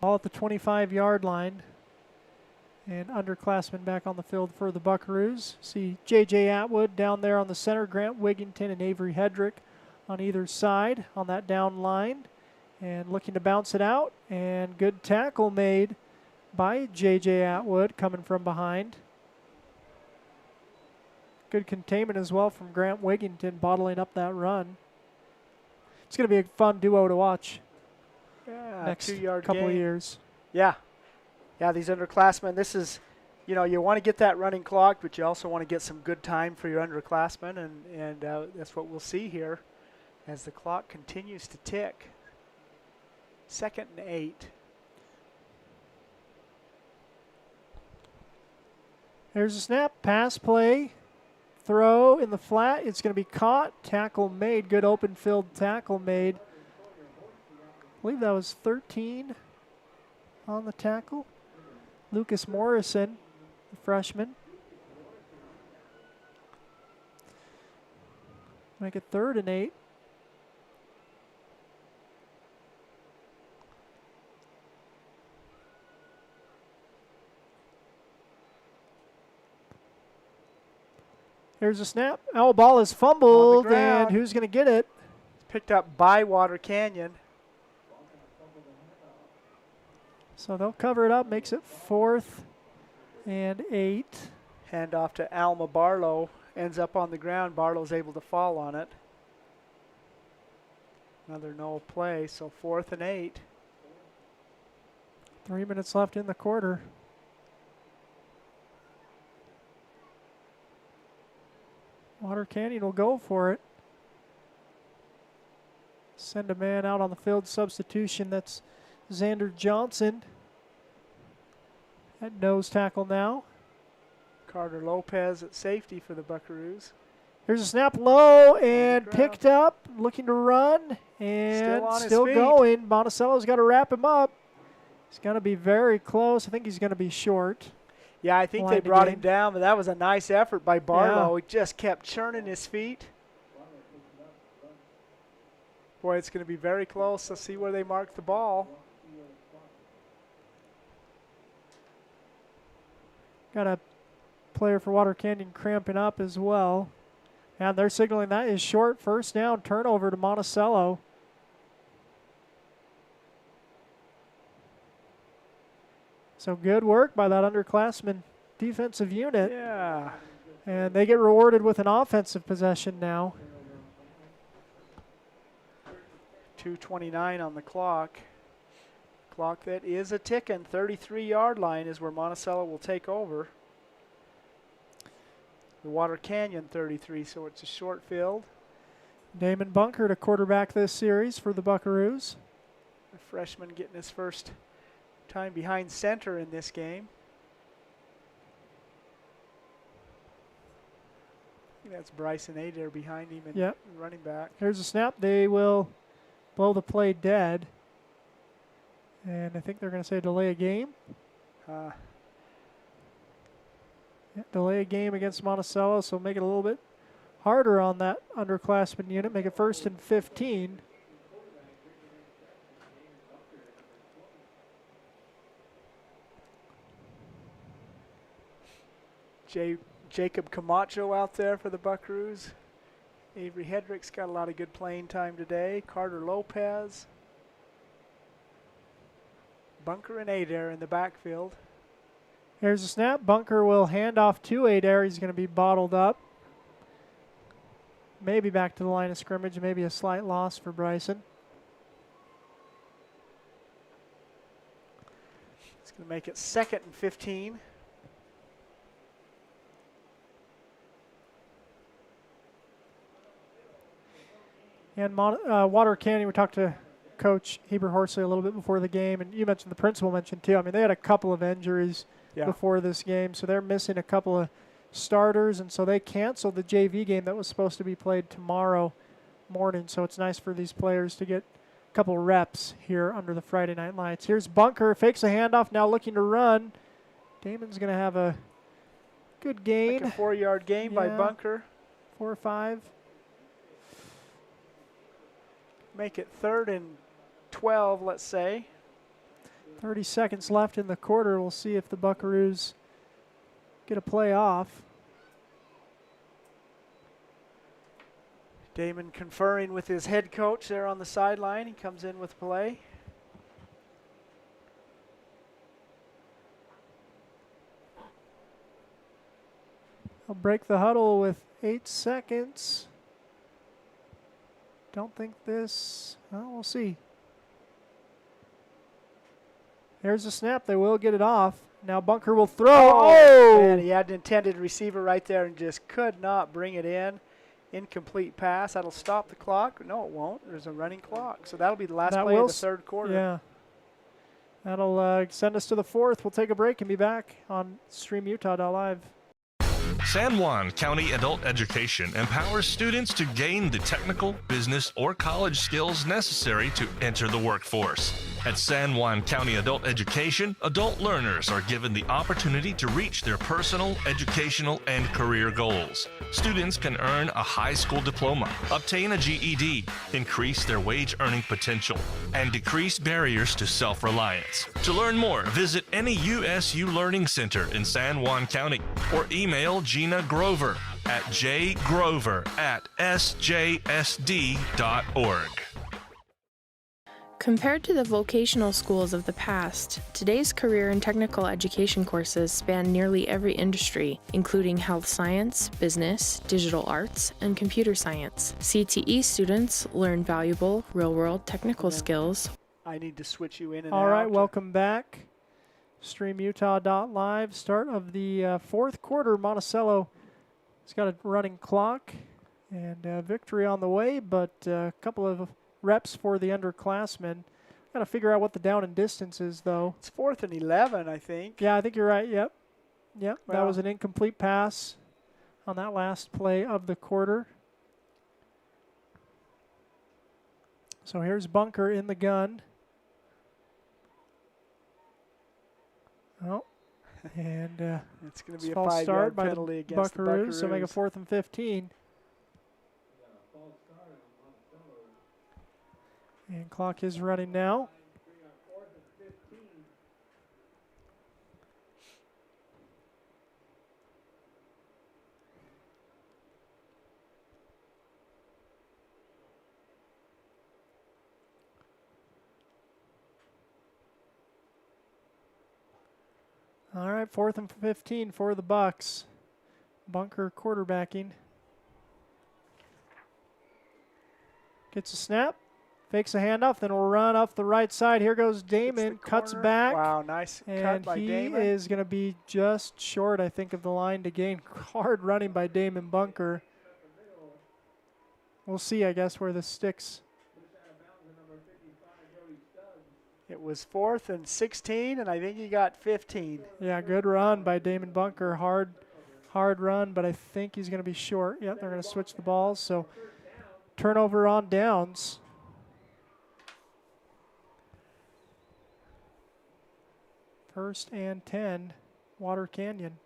All at the 25-yard line. And underclassmen back on the field for the Buckaroos. See J.J. Atwood down there on the center, Grant Wigington and Avery Hedrick on either side on that down line. And looking to bounce it out. And good tackle made by J.J. Atwood coming from behind. Good containment as well from Grant Wigington bottling up that run. It's going to be a fun duo to watch next 2-yard couple gain. of years. Yeah. Yeah, these underclassmen, this is, you know, you want to get that running clock, but you also want to get some good time for your underclassmen, and that's what we'll see here as the clock continues to tick. 2nd and 8. There's a snap, pass play, throw in the flat. It's going to be caught, tackle made, good open field tackle made. I believe that was 13 on the tackle. Lucas Morrison, the freshman. Make it 3rd and 8. Here's a snap. Oh, ball is fumbled, and who's going to get it? It's picked up by Water Canyon. So they'll cover it up, makes it 4th and 8. Hand off to Alma Barlow. Ends up on the ground. Barlow's able to fall on it. Another no play, so 4th and 8. 3 minutes left in the quarter. Water Canyon will go for it. Send a man out on the field. Substitution, that's Xander Johnson at nose tackle now. Carter Lopez at safety for the Buckaroos. Here's a snap low and picked up, looking to run, and still going. Monticello's got to wrap him up. He's going to be very close. I think he's going to be short. Yeah, I think they brought him down, but that was a nice effort by Barlow. He just kept churning his feet. Boy, it's going to be very close. Let's see where they mark the ball. Got a player for Water Canyon cramping up as well. And they're signaling that is short. 1st down, turnover to Monticello. So good work by that underclassman defensive unit. Yeah. And they get rewarded with an offensive possession now. 2:29 on the clock. Clock that is a ticking. 33-yard line is where Monticello will take over. The Water Canyon 33, so it's a short field. Damon Bunker to quarterback this series for the Buckaroos. The freshman getting his first time behind center in this game. I think that's Bryson Adair behind him and running back. Here's a snap. They will blow the play dead. And I think they're going to say delay a game. Delay a game against Monticello, so make it a little bit harder on that underclassman unit. Make it 1st and 15. Jacob Camacho out there for the Buckaroos. Avery Hedrick's got a lot of good playing time today. Carter Lopez. Bunker and Adair in the backfield. Here's a snap. Bunker will hand off to Adair. He's going to be bottled up. Maybe back to the line of scrimmage. Maybe a slight loss for Bryson. It's going to make it 2nd and 15. And Water Canyon, we talked to Coach Heber Horsley a little bit before the game, and you mentioned the principal mentioned too. I mean, they had a couple of injuries before this game, so they're missing a couple of starters, and so they canceled the JV game that was supposed to be played tomorrow morning, so it's nice for these players to get a couple reps here under the Friday night lights. Here's Bunker, fakes a handoff, now looking to run. Damon's going to have a good gain. Like a 4-yard gain by Bunker. 4 or 5. Make it 3rd and 12, let's say. 30 seconds left in the quarter. We'll see if the Buckaroos get a play off. Damon conferring with his head coach there on the sideline. He comes in with play. I'll break the huddle with 8 seconds. Don't think this, well, we'll see. Here's the snap. They will get it off. Now Bunker will throw. Oh! Man, he had an intended receiver right there and just could not bring it in. Incomplete pass. That'll stop the clock. No, it won't. There's a running clock. So that'll be the last play of the 3rd quarter. Yeah. That'll send us to the 4th. We'll take a break and be back on StreamUtah.live. San Juan County Adult Education empowers students to gain the technical, business, or college skills necessary to enter the workforce. At San Juan County Adult Education, adult learners are given the opportunity to reach their personal, educational, and career goals. Students can earn a high school diploma, obtain a GED, increase their wage earning potential, and decrease barriers to self-reliance. To learn more, visit any USU Learning Center in San Juan County or email Gina Grover at jgrover@sjsd.org. Compared to the vocational schools of the past, today's career and technical education courses span nearly every industry, including health science, business, digital arts, and computer science. CTE students learn valuable, real-world technical skills. I need to switch you in and All out. right, welcome back. StreamUtah.live. Start of the 4th quarter. Monticello has got a running clock and victory on the way, but a couple of reps for the underclassmen. Got to figure out what the down and distance is, though. It's 4th and 11, I think. Yeah, I think you're right. Yep. That Well, was an incomplete pass on that last play of the quarter. So here's Bunker in the gun. Oh, and it's going to be a false 5-yard start by penalty the against the Buckaroos. So make a Buckaroos. 4th and 15. And clock is running now. All right, 4th and 15 for the Bucks. Bunker quarterbacking. Gets a snap. Fakes a handoff, then will run off the right side. Here goes Damon, cuts back. Wow, nice cut and by he Damon. is going to be just short, I think, of the line to gain. Hard running by Damon Bunker. We'll see, I guess, where this sticks. It was 4th and 16, and I think he got 15. Yeah, good run by Damon Bunker. Hard run, but I think he's going to be short. Yep, they're going to switch the balls. So turnover on downs. First and 10, Water Canyon.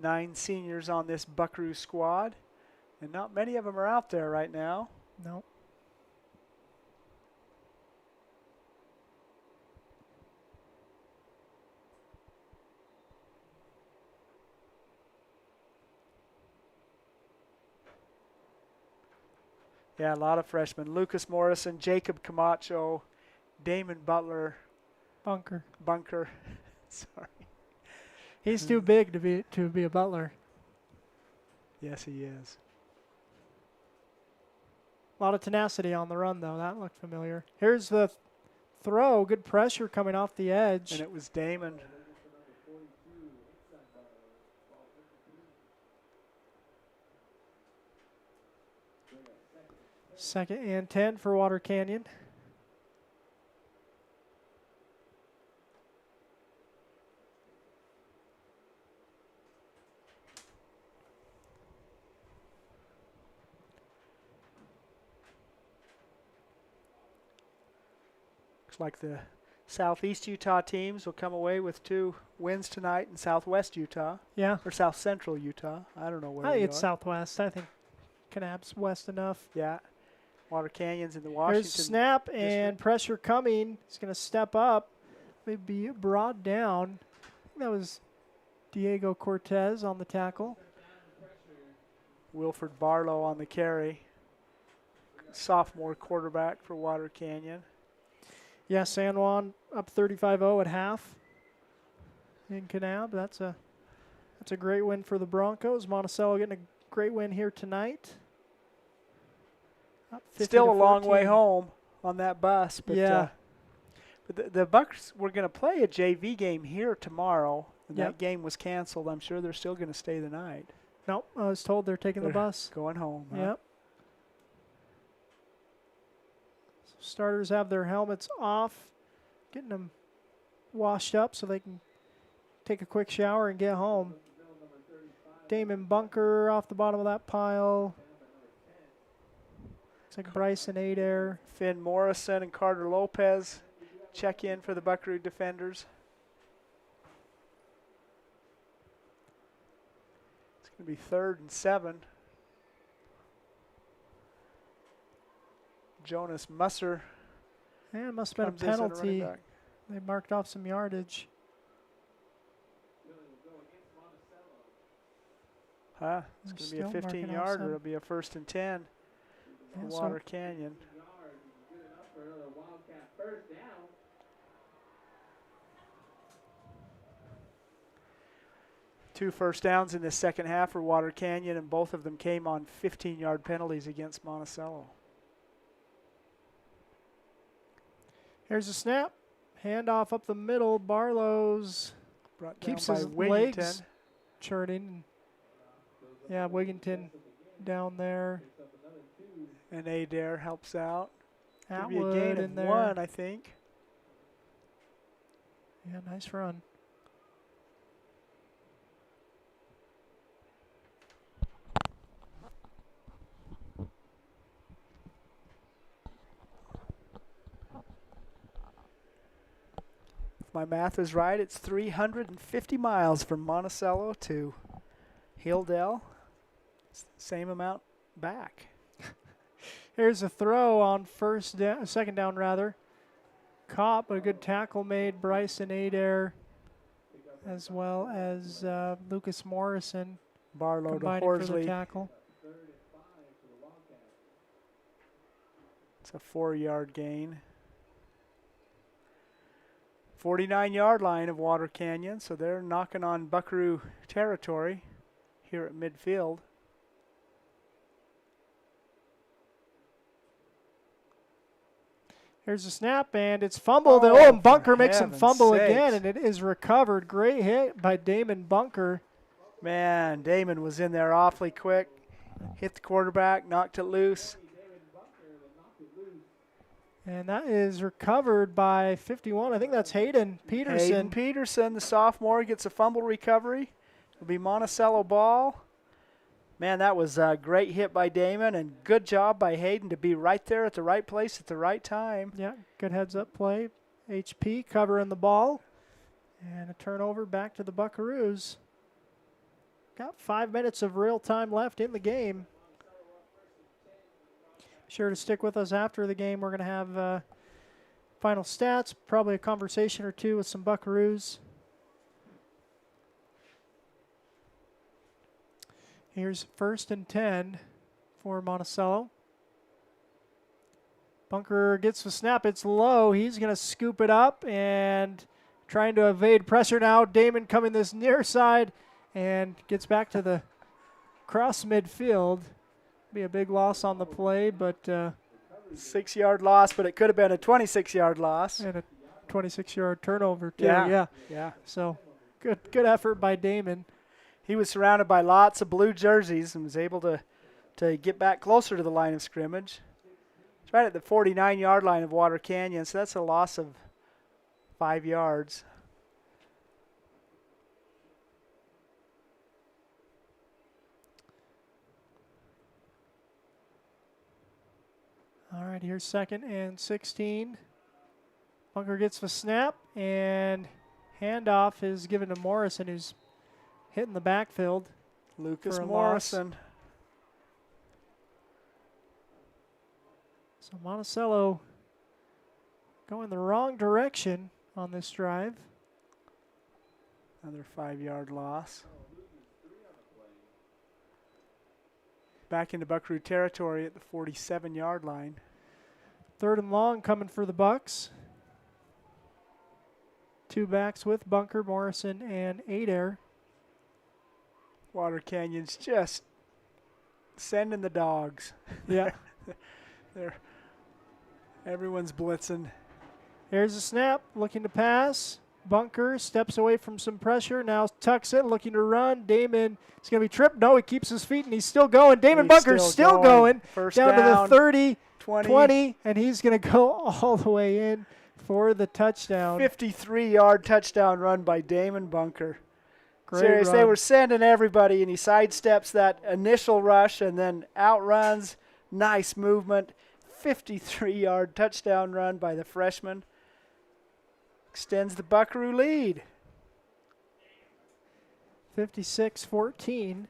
9 seniors on this Buckaroo squad, and not many of them are out there right now. Nope. Yeah, a lot of freshmen. Lucas Morrison, Jacob Camacho, Damon Butler. Bunker. Sorry. He's too big to be a Butler. Yes, he is. A lot of tenacity on the run, though. That looked familiar. Here's the throw. Good pressure coming off the edge. And it was Damon. Second and 10 for Water Canyon. Looks like the Southeast Utah teams will come away with 2 wins tonight in Southwest Utah. Yeah. Or South Central Utah. I don't know where I think we it's are. Southwest. I think Kanab's west enough. Yeah. Water Canyon's in the Washington. There's snap district. and pressure coming. He's going to step up. Maybe brought down. I think that was Diego Cortez on the tackle. Wilford Barlow on the carry. Sophomore quarterback for Water Canyon. Yeah, San Juan up 35-0 at half in Kanab. That's a great win for the Broncos. Monticello getting a great win here tonight. Still a long way home on that bus. But yeah. But the Bucks were going to play a JV game here tomorrow, and Yep. that game was canceled. I'm sure they're still going to stay the night. Nope, I was told they're taking the bus. Going home. Huh? Yep. So starters have their helmets off, getting them washed up so they can take a quick shower and get home. Damon Bunker off the bottom of that pile. It's like Bryson Adair. Finn Morrison and Carter Lopez check in for the Buckaroo defenders. It's going to be 3rd and 7. Jonas Musser. Yeah, it must have been a penalty. They marked off some yardage. Huh? It's going to be a 15-yarder. It'll be a 1st and 10 for Water Canyon. Two first downs in the second half for Water Canyon, and both of them came on 15-yard penalties against Monticello. Here's a snap. Handoff up the middle. Barlow's keeps his legs churning. Yeah, Wigginton down there. And Adair helps out. Atwood Be a gain in of there. 1, I think. Yeah, nice run. If my math is right, it's 350 miles from Monticello to Hildale. It's the same amount back. Here's a throw on second down rather. Caught, but a good tackle made. Bryson Adair as well as Lucas Morrison. Barlow to combining for the Horsley. tackle. It's a 4-yard gain. 49-yard line of Water Canyon, so they're knocking on Buckaroo territory here at midfield. Here's a snap, and it's fumbled. And Bunker makes him heaven's fumble sakes. again, and it is recovered. Great hit by Damon Bunker. Man, Damon was in there awfully quick. Hit the quarterback, knocked it loose. And that is recovered by 51. I think that's Hayden Peterson. Hayden Peterson, the sophomore, gets a fumble recovery. It'll be Monticello ball. Man, that was a great hit by Damon, and good job by Hayden to be right there at the right place at the right time. Yeah, good heads-up play. HP covering the ball. And a turnover back to the Buckaroos. Got 5 minutes of real time left in the game. Be sure to stick with us after the game. We're going to have final stats, probably a conversation or two with some Buckaroos. Here's 1st and 10 for Monticello. Bunker gets the snap. It's low. He's going to scoop it up and trying to evade pressure now. Damon coming this near side and gets back to the cross midfield. Be a big loss on the play, but 6-yard loss, but it could have been a 26-yard loss. And a 26-yard turnover too. Yeah. So good effort by Damon. He was surrounded by lots of blue jerseys and was able to get back closer to the line of scrimmage. It's right at the 49-yard line of Water Canyon, so that's a loss of 5 yards. All right, here's 2nd and 16. Bunker gets the snap, and handoff is given to Morrison, who's hitting the backfield. Lucas for a Morrison. loss. So Monticello going the wrong direction on this drive. Another 5-yard loss. Back into Buckaroo territory at the 47-yard line. 3rd and long coming for the Bucks. 2 backs with Bunker, Morrison, and Adair. Water Canyon's just sending the dogs. Yeah. Everyone's blitzing. Here's the snap, looking to pass. Bunker steps away from some pressure, now tucks it, looking to run. Damon is going to be tripped. No, he keeps his feet, and he's still going. Damon Bunker's still going. First down to the 30, 20, and he's going to go all the way in for the touchdown. 53-yard touchdown run by Damon Bunker. Great Serious, run. they were sending everybody, and he sidesteps that initial rush and then outruns. Nice movement. 53-yard touchdown run by the freshman. Extends the Buckaroo lead. 56-14.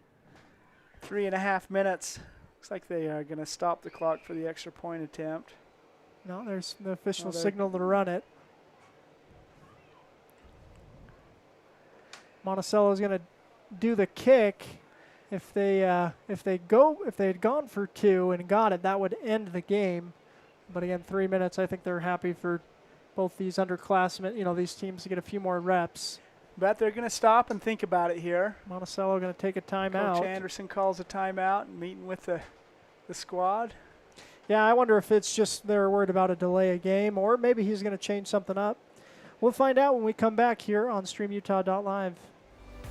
3.5 minutes. Looks like they are going to stop the clock for the extra point attempt. No, there's the official signal to run it. Monticello is going to do the kick. If they had gone for 2 and got it, that would end the game. But again, 3 minutes. I think they're happy for both these underclassmen, these teams to get a few more reps. But they're going to stop and think about it here. Monticello going to take a timeout. Coach Anderson calls a timeout, meeting with the squad. Yeah, I wonder if it's just they're worried about a delay of game, or maybe he's going to change something up. We'll find out when we come back here on StreamUtah.live.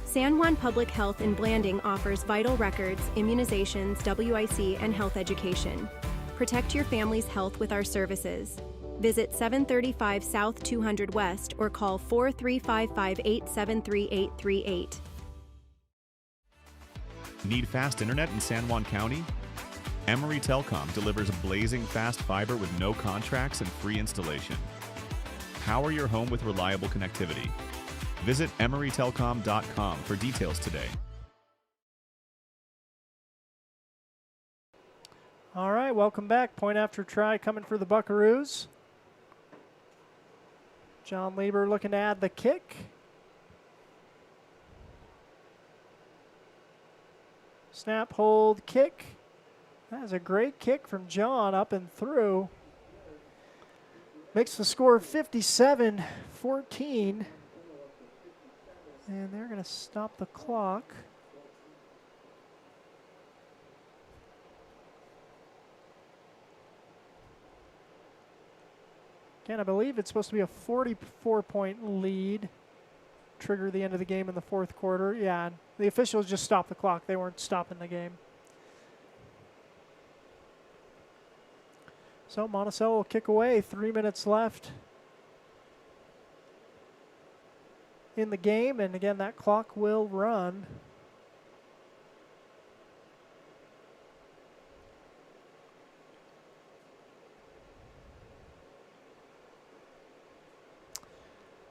San Juan Public Health in Blanding offers vital records, immunizations, WIC, and health education. Protect your family's health with our services. Visit 735 South 200 West or call 4355-873-838. Need fast internet in San Juan County? Emory Telcom delivers blazing fast fiber with no contracts and free installation. Power your home with reliable connectivity. Visit emorytelcom.com for details today. All right, welcome back. Point after try coming for the Buckaroos. John Lieber looking to add the kick. Snap, hold, kick. That is a great kick from John up and through. Makes the score 57-14. And they're going to stop the clock. Again, I believe it's supposed to be a 44-point lead. Trigger the end of the game in the 4th quarter. Yeah, and the officials just stopped the clock. They weren't stopping the game. So Monticello will kick away. 3 minutes left in the game. And again, that clock will run.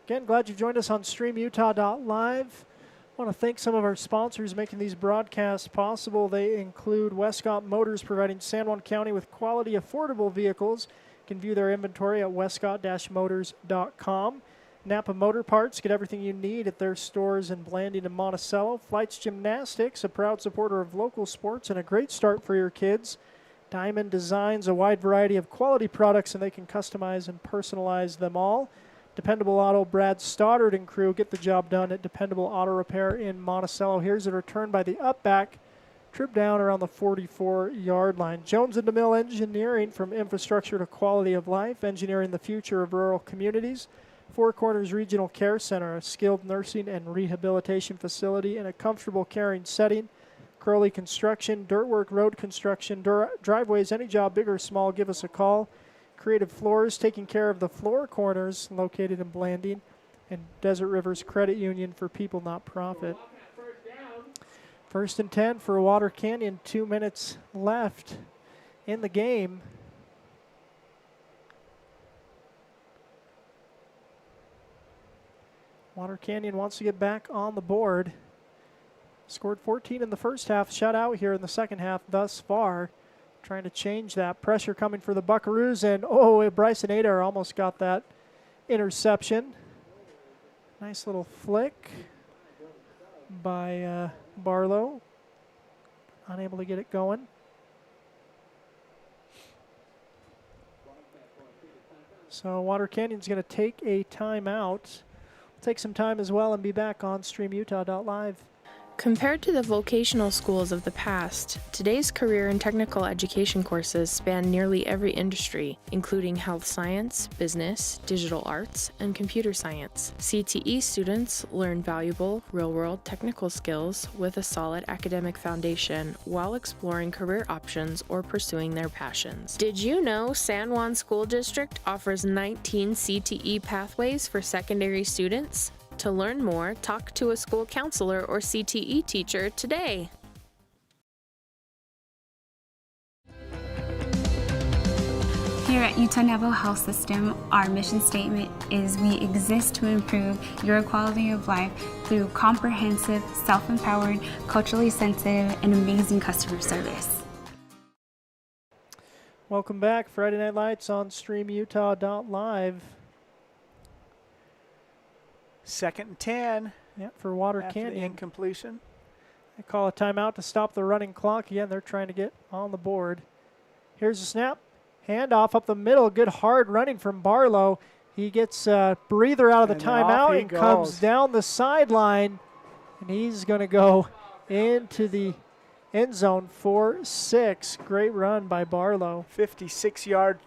Again, glad you joined us on StreamUtah.live. I want to thank some of our sponsors making these broadcasts possible. They include Westcott Motors, providing San Juan County with quality, affordable vehicles. You can view their inventory at westcott-motors.com. Napa Motor Parts, get everything you need at their stores in Blanding and Monticello. Flights Gymnastics, a proud supporter of local sports and a great start for your kids. Diamond Designs, a wide variety of quality products, and they can customize and personalize them all. Dependable Auto, Brad Stoddard and crew get the job done at Dependable Auto Repair in Monticello. Here's a return by the up-back, trip down around the 44-yard line. Jones and DeMille Engineering, from infrastructure to quality of life, engineering the future of rural communities. Four Corners Regional Care Center, a skilled nursing and rehabilitation facility in a comfortable, caring setting. Crowley Construction, dirt work, road construction, driveways, any job, big or small, give us a call. Creative Floors, taking care of the floor corners, located in Blanding. And Desert Rivers Credit Union, for people, not profit. 1st and 10 for Water Canyon. 2 minutes left in the game. Water Canyon wants to get back on the board. Scored 14 in the first half, shut out here in the second half thus far. Trying to change that. Pressure coming for the Buckaroos, and Bryson Adair almost got that interception. Nice little flick by Barlow. Unable to get it going. So Water Canyon's going to take a timeout. Take some time as well and be back on StreamUtah.live. Compared to the vocational schools of the past, today's career and technical education courses span nearly every industry, including health science, business, digital arts, and computer science. CTE students learn valuable, real-world technical skills with a solid academic foundation while exploring career options or pursuing their passions. Did you know San Juan School District offers 19 CTE pathways for secondary students? To learn more, talk to a school counselor or CTE teacher today. Here at Utah Naval Health System, our mission statement is we exist to improve your quality of life through comprehensive, self-empowered, culturally sensitive, and amazing customer service. Welcome back. Friday Night Lights on StreamUtah.live. 2nd and 10. Yeah, for Water after Canyon. The incompletion. They call a timeout to stop the running clock. Again, they're trying to get on the board. Here's a snap. Handoff up the middle. Good hard running from Barlow. He gets a breather out of the timeout and comes down the sideline. And he's going to go into the end zone for 6. Great run by Barlow. 56-yard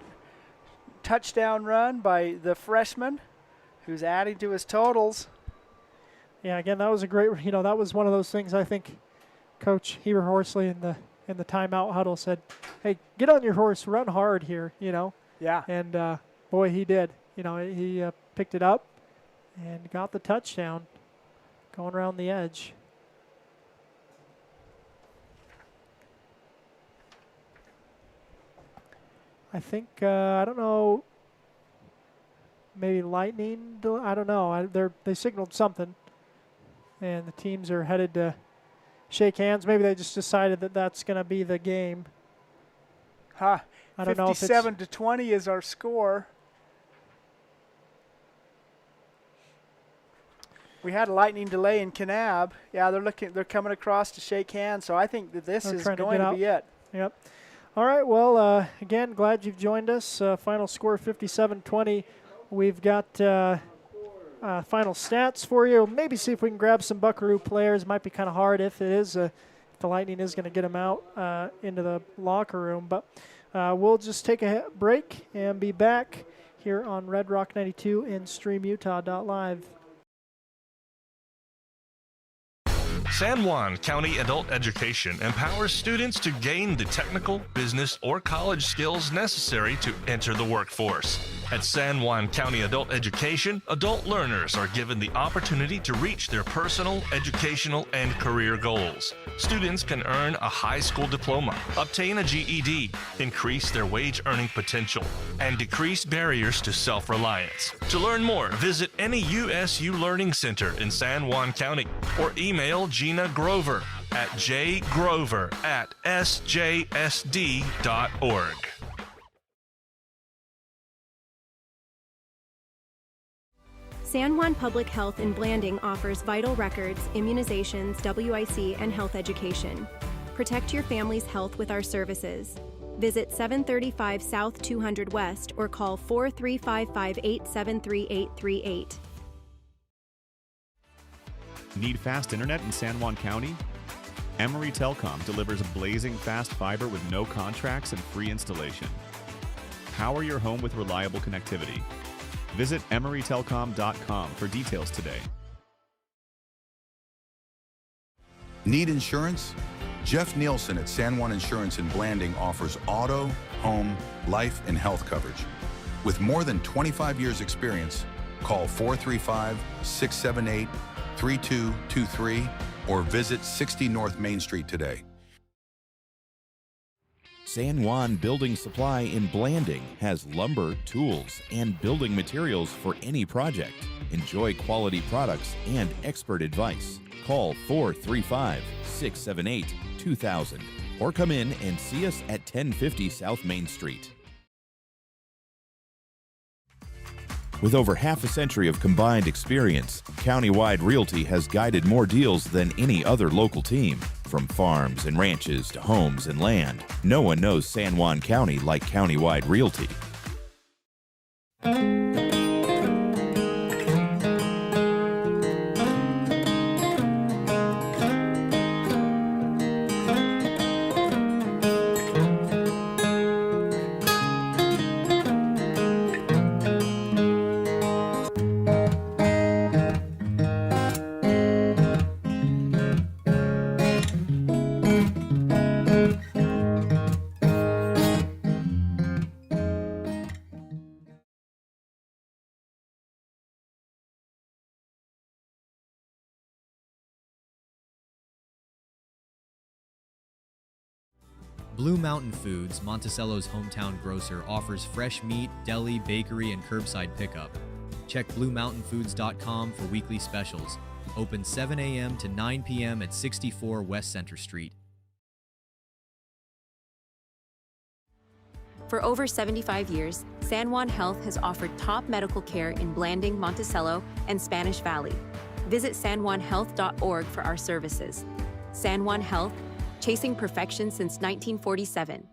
touchdown run by the freshman, who's adding to his totals. Yeah, again, that was a great, that was one of those things I think Coach Heber Horsley in the timeout huddle said, hey, get on your horse, run hard here, Yeah. And, boy, he did. He picked it up and got the touchdown going around the edge. I think, I don't know, maybe lightning, I don't know. They signaled something, and the teams are headed to shake hands. Maybe they just decided that that's going to be the game. I don't know if it's 57-20 is our score. We had a lightning delay in Kanab. Yeah, they're coming across to shake hands, so I think that this is going to be it. Yep. All right, well, again, glad you've joined us. Final score 57-20. We've got final stats for you. Maybe see if we can grab some Buckaroo players. Might be kind of hard if it is. If the Lightning is going to get them out into the locker room. But we'll just take a break and be back here on Red Rock 92 and StreamUtah.live. San Juan County Adult Education empowers students to gain the technical, business, or college skills necessary to enter the workforce. At San Juan County Adult Education, adult learners are given the opportunity to reach their personal, educational, and career goals. Students can earn a high school diploma, obtain a GED, increase their wage earning potential, and decrease barriers to self-reliance. To learn more, visit any USU Learning Center in San Juan County or email Gina Grover at jgrover@sjsd.org. San Juan Public Health in Blanding offers vital records, immunizations, WIC, and health education. Protect your family's health with our services. Visit 735 South 200 West or call 43558733838. Need fast internet in San Juan County? Emory Telcom delivers blazing fast fiber with no contracts and free installation. Power your home with reliable connectivity. Visit emorytelcom.com for details today. Need insurance? Jeff Nielsen at San Juan Insurance in Blanding offers auto, home, life, and health coverage. With more than 25 years experience, call 435-678-3223 or visit 60 North Main Street today. San Juan Building Supply in Blanding has lumber, tools, and building materials for any project. Enjoy quality products and expert advice. Call 435-678-2000 or come in and see us at 1050 South Main Street. With over half a century of combined experience, Countywide Realty has guided more deals than any other local team. From farms and ranches to homes and land, no one knows San Juan County like Countywide Realty. Blue Mountain Foods, Monticello's hometown grocer, offers fresh meat, deli, bakery, and curbside pickup. Check BlueMountainFoods.com for weekly specials. Open 7 a.m. to 9 p.m. at 64 West Center Street. For over 75 years, San Juan Health has offered top medical care in Blanding, Monticello, and Spanish Valley. Visit sanjuanhealth.org for our services. San Juan Health, chasing perfection since 1947.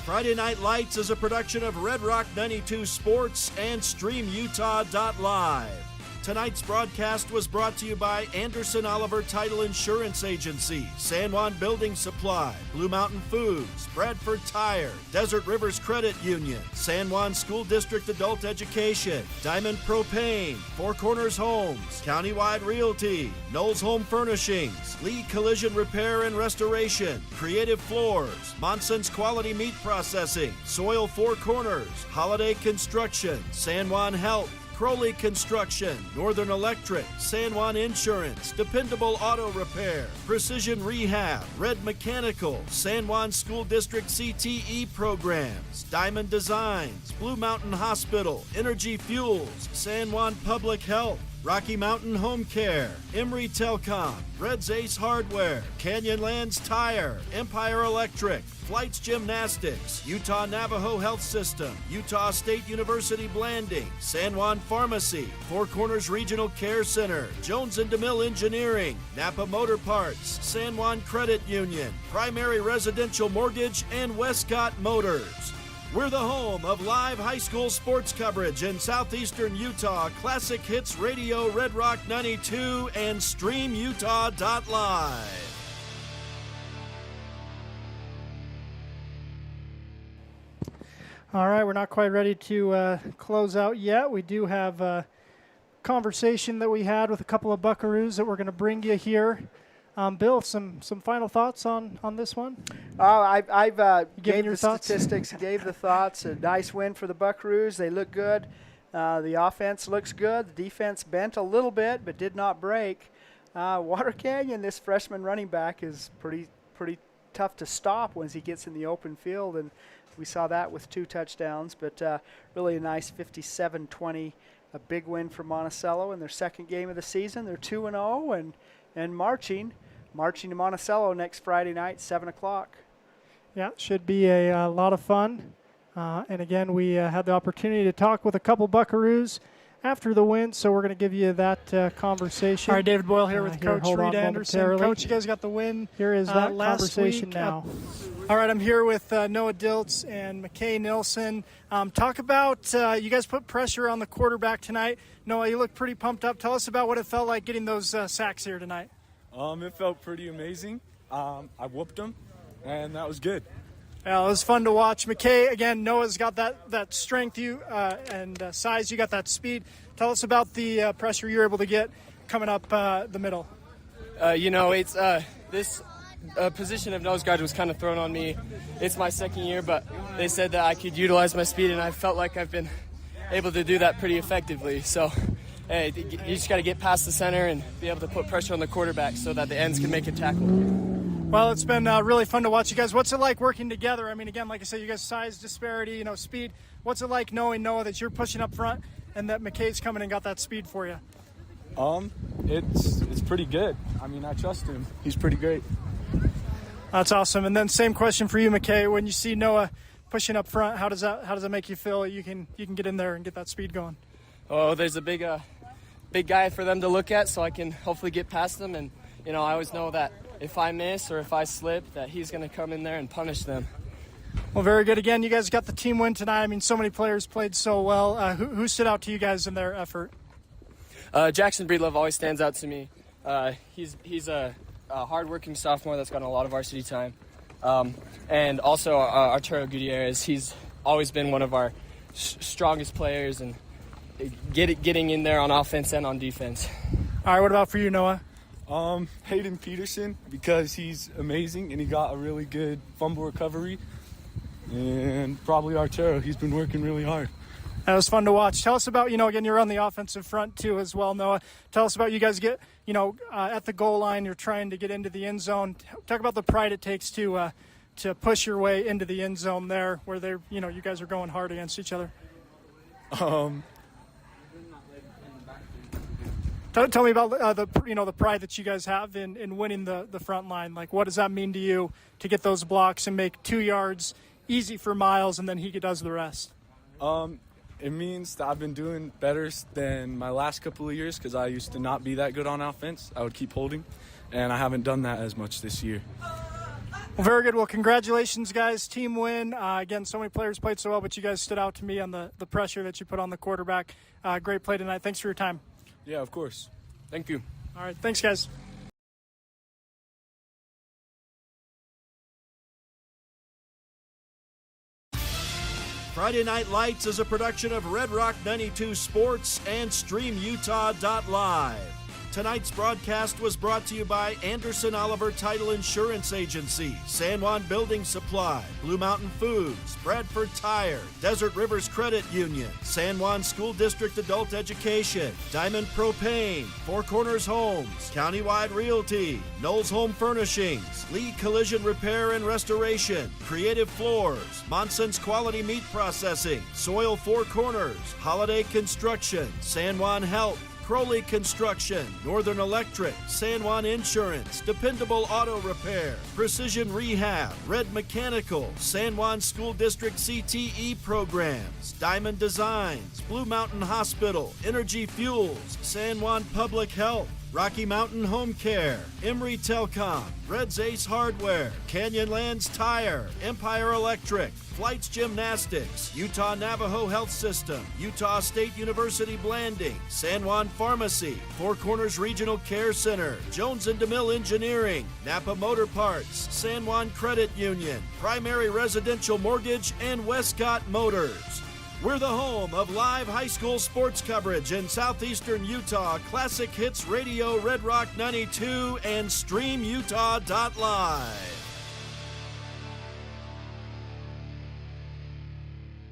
Friday Night Lights is a production of Red Rock 92 Sports and StreamUtah.live. Tonight's broadcast was brought to you by Anderson Oliver Title Insurance Agency, San Juan Building Supply, Blue Mountain Foods, Bradford Tire, Desert Rivers Credit Union, San Juan School District Adult Education, Diamond Propane, Four Corners Homes, Countywide Realty, Knowles Home Furnishings, Lee Collision Repair and Restoration, Creative Floors, Monson's Quality Meat Processing, Soil Four Corners, Holiday Construction, San Juan Health, Crowley Construction, Northern Electric, San Juan Insurance, Dependable Auto Repair, Precision Rehab, Red Mechanical, San Juan School District CTE Programs, Diamond Designs, Blue Mountain Hospital, Energy Fuels, San Juan Public Health, Rocky Mountain Home Care, Emory Telcom, Red's Ace Hardware, Canyonlands Tire, Empire Electric, Flights Gymnastics, Utah Navajo Health System, Utah State University Blanding, San Juan Pharmacy, Four Corners Regional Care Center, Jones and DeMille Engineering, Napa Motor Parts, San Juan Credit Union, Primary Residential Mortgage, and Westcott Motors. We're the home of live high school sports coverage in southeastern Utah, Classic Hits Radio, Red Rock 92, and StreamUtah.live. All right, we're not quite ready to close out yet. We do have a conversation that we had with a couple of Buckaroos that we're going to bring you here. Bill, some final thoughts on this one? I've gave your the thoughts? statistics, gave the thoughts. A nice win for the Buckaroos. They look good. The offense looks good. The defense bent a little bit but did not break. Water Canyon, this freshman running back, is pretty tough to stop once he gets in the open field, and we saw that with 2 touchdowns. But really a nice 57-20, a big win for Monticello in their second game of the season. They're 2-0 and marching to Monticello next Friday night, 7 o'clock. Yeah, should be a lot of fun. And again, we had the opportunity to talk with a couple Buckaroos after the win, so we're going to give you that conversation. All right, David Boyle here with Coach Reed Anderson. Coach, you guys got the win. Here is that last conversation week. now. All right, I'm here with Noah Diltz and McKay Nilsson. Talk about you guys put pressure on the quarterback tonight. Noah, you look pretty pumped up. Tell us about what it felt like getting those sacks here tonight. It felt pretty amazing. I whooped him, and that was good. Yeah, it was fun to watch. McKay, again, Noah's got that strength and size. You got that speed. Tell us about the pressure you're able to get coming up the middle. It's this position of nose guard was kind of thrown on me. It's my second year, but they said that I could utilize my speed, and I felt like I've been able to do that pretty effectively. So, hey, you just got to get past the center and be able to put pressure on the quarterback so that the ends can make a tackle. Well, it's been really fun to watch you guys. What's it like working together? I mean, again, like I said, you guys size disparity, speed. What's it like knowing, Noah, that you're pushing up front and that McKay's coming and got that speed for you? It's pretty good. I mean, I trust him. He's pretty great. That's awesome. And then same question for you, McKay. When you see Noah pushing up front, how does that make you feel? You can get in there and get that speed going. Oh, there's a big guy for them to look at, so I can hopefully get past them. And I always know that if I miss or if I slip, that he's going to come in there and punish them. Well, very good. Again, you guys got the team win tonight. I mean, so many players played so well. Who stood out to you guys in their effort? Jackson Breedlove always stands out to me. He's a hard-working sophomore that's gotten a lot of varsity time. And also Arturo Gutierrez. He's always been one of our strongest players and getting in there on offense and on defense. All right, what about for you, Noah? Hayden Peterson, because he's amazing and he got a really good fumble recovery. And probably Arturo. He's been working really hard. That was fun to watch. Tell us about, again, you're on the offensive front too as well, Noah. Tell us about you guys get, at the goal line, you're trying to get into the end zone. Talk about the pride it takes to push your way into the end zone there where they're, you guys are going hard against each other. Tell me about the pride that you guys have in winning the front line. Like, what does that mean to you to get those blocks and make 2 yards easy for Miles and then he does the rest? It means that I've been doing better than my last couple of years because I used to not be that good on offense. I would keep holding, and I haven't done that as much this year. Well, very good. Well, congratulations, guys. Team win. Again, so many players played so well, but you guys stood out to me on the pressure that you put on the quarterback. Great play tonight. Thanks for your time. Yeah, of course. Thank you. All right. Thanks, guys. Friday Night Lights is a production of Red Rock 92 Sports and StreamUtah.live. Tonight's broadcast was brought to you by Anderson Oliver Title Insurance Agency, San Juan Building Supply, Blue Mountain Foods, Bradford Tire, Desert Rivers Credit Union, San Juan School District Adult Education, Diamond Propane, Four Corners Homes, Countywide Realty, Knowles Home Furnishings, Lee Collision Repair and Restoration, Creative Floors, Monson's Quality Meat Processing, Soil Four Corners, Holiday Construction, San Juan Health, Crowley Construction, Northern Electric, San Juan Insurance, Dependable Auto Repair, Precision Rehab, Red Mechanical, San Juan School District CTE Programs, Diamond Designs, Blue Mountain Hospital, Energy Fuels, San Juan Public Health, Rocky Mountain Home Care, Emory Telcom, Red's Ace Hardware, Canyonlands Tire, Empire Electric, Flights Gymnastics, Utah Navajo Health System, Utah State University Blanding, San Juan Pharmacy, Four Corners Regional Care Center, Jones and DeMille Engineering, Napa Motor Parts, San Juan Credit Union, Primary Residential Mortgage, and Westcott Motors. We're the home of live high school sports coverage in southeastern Utah, Classic Hits Radio, Red Rock 92, and StreamUtah.live.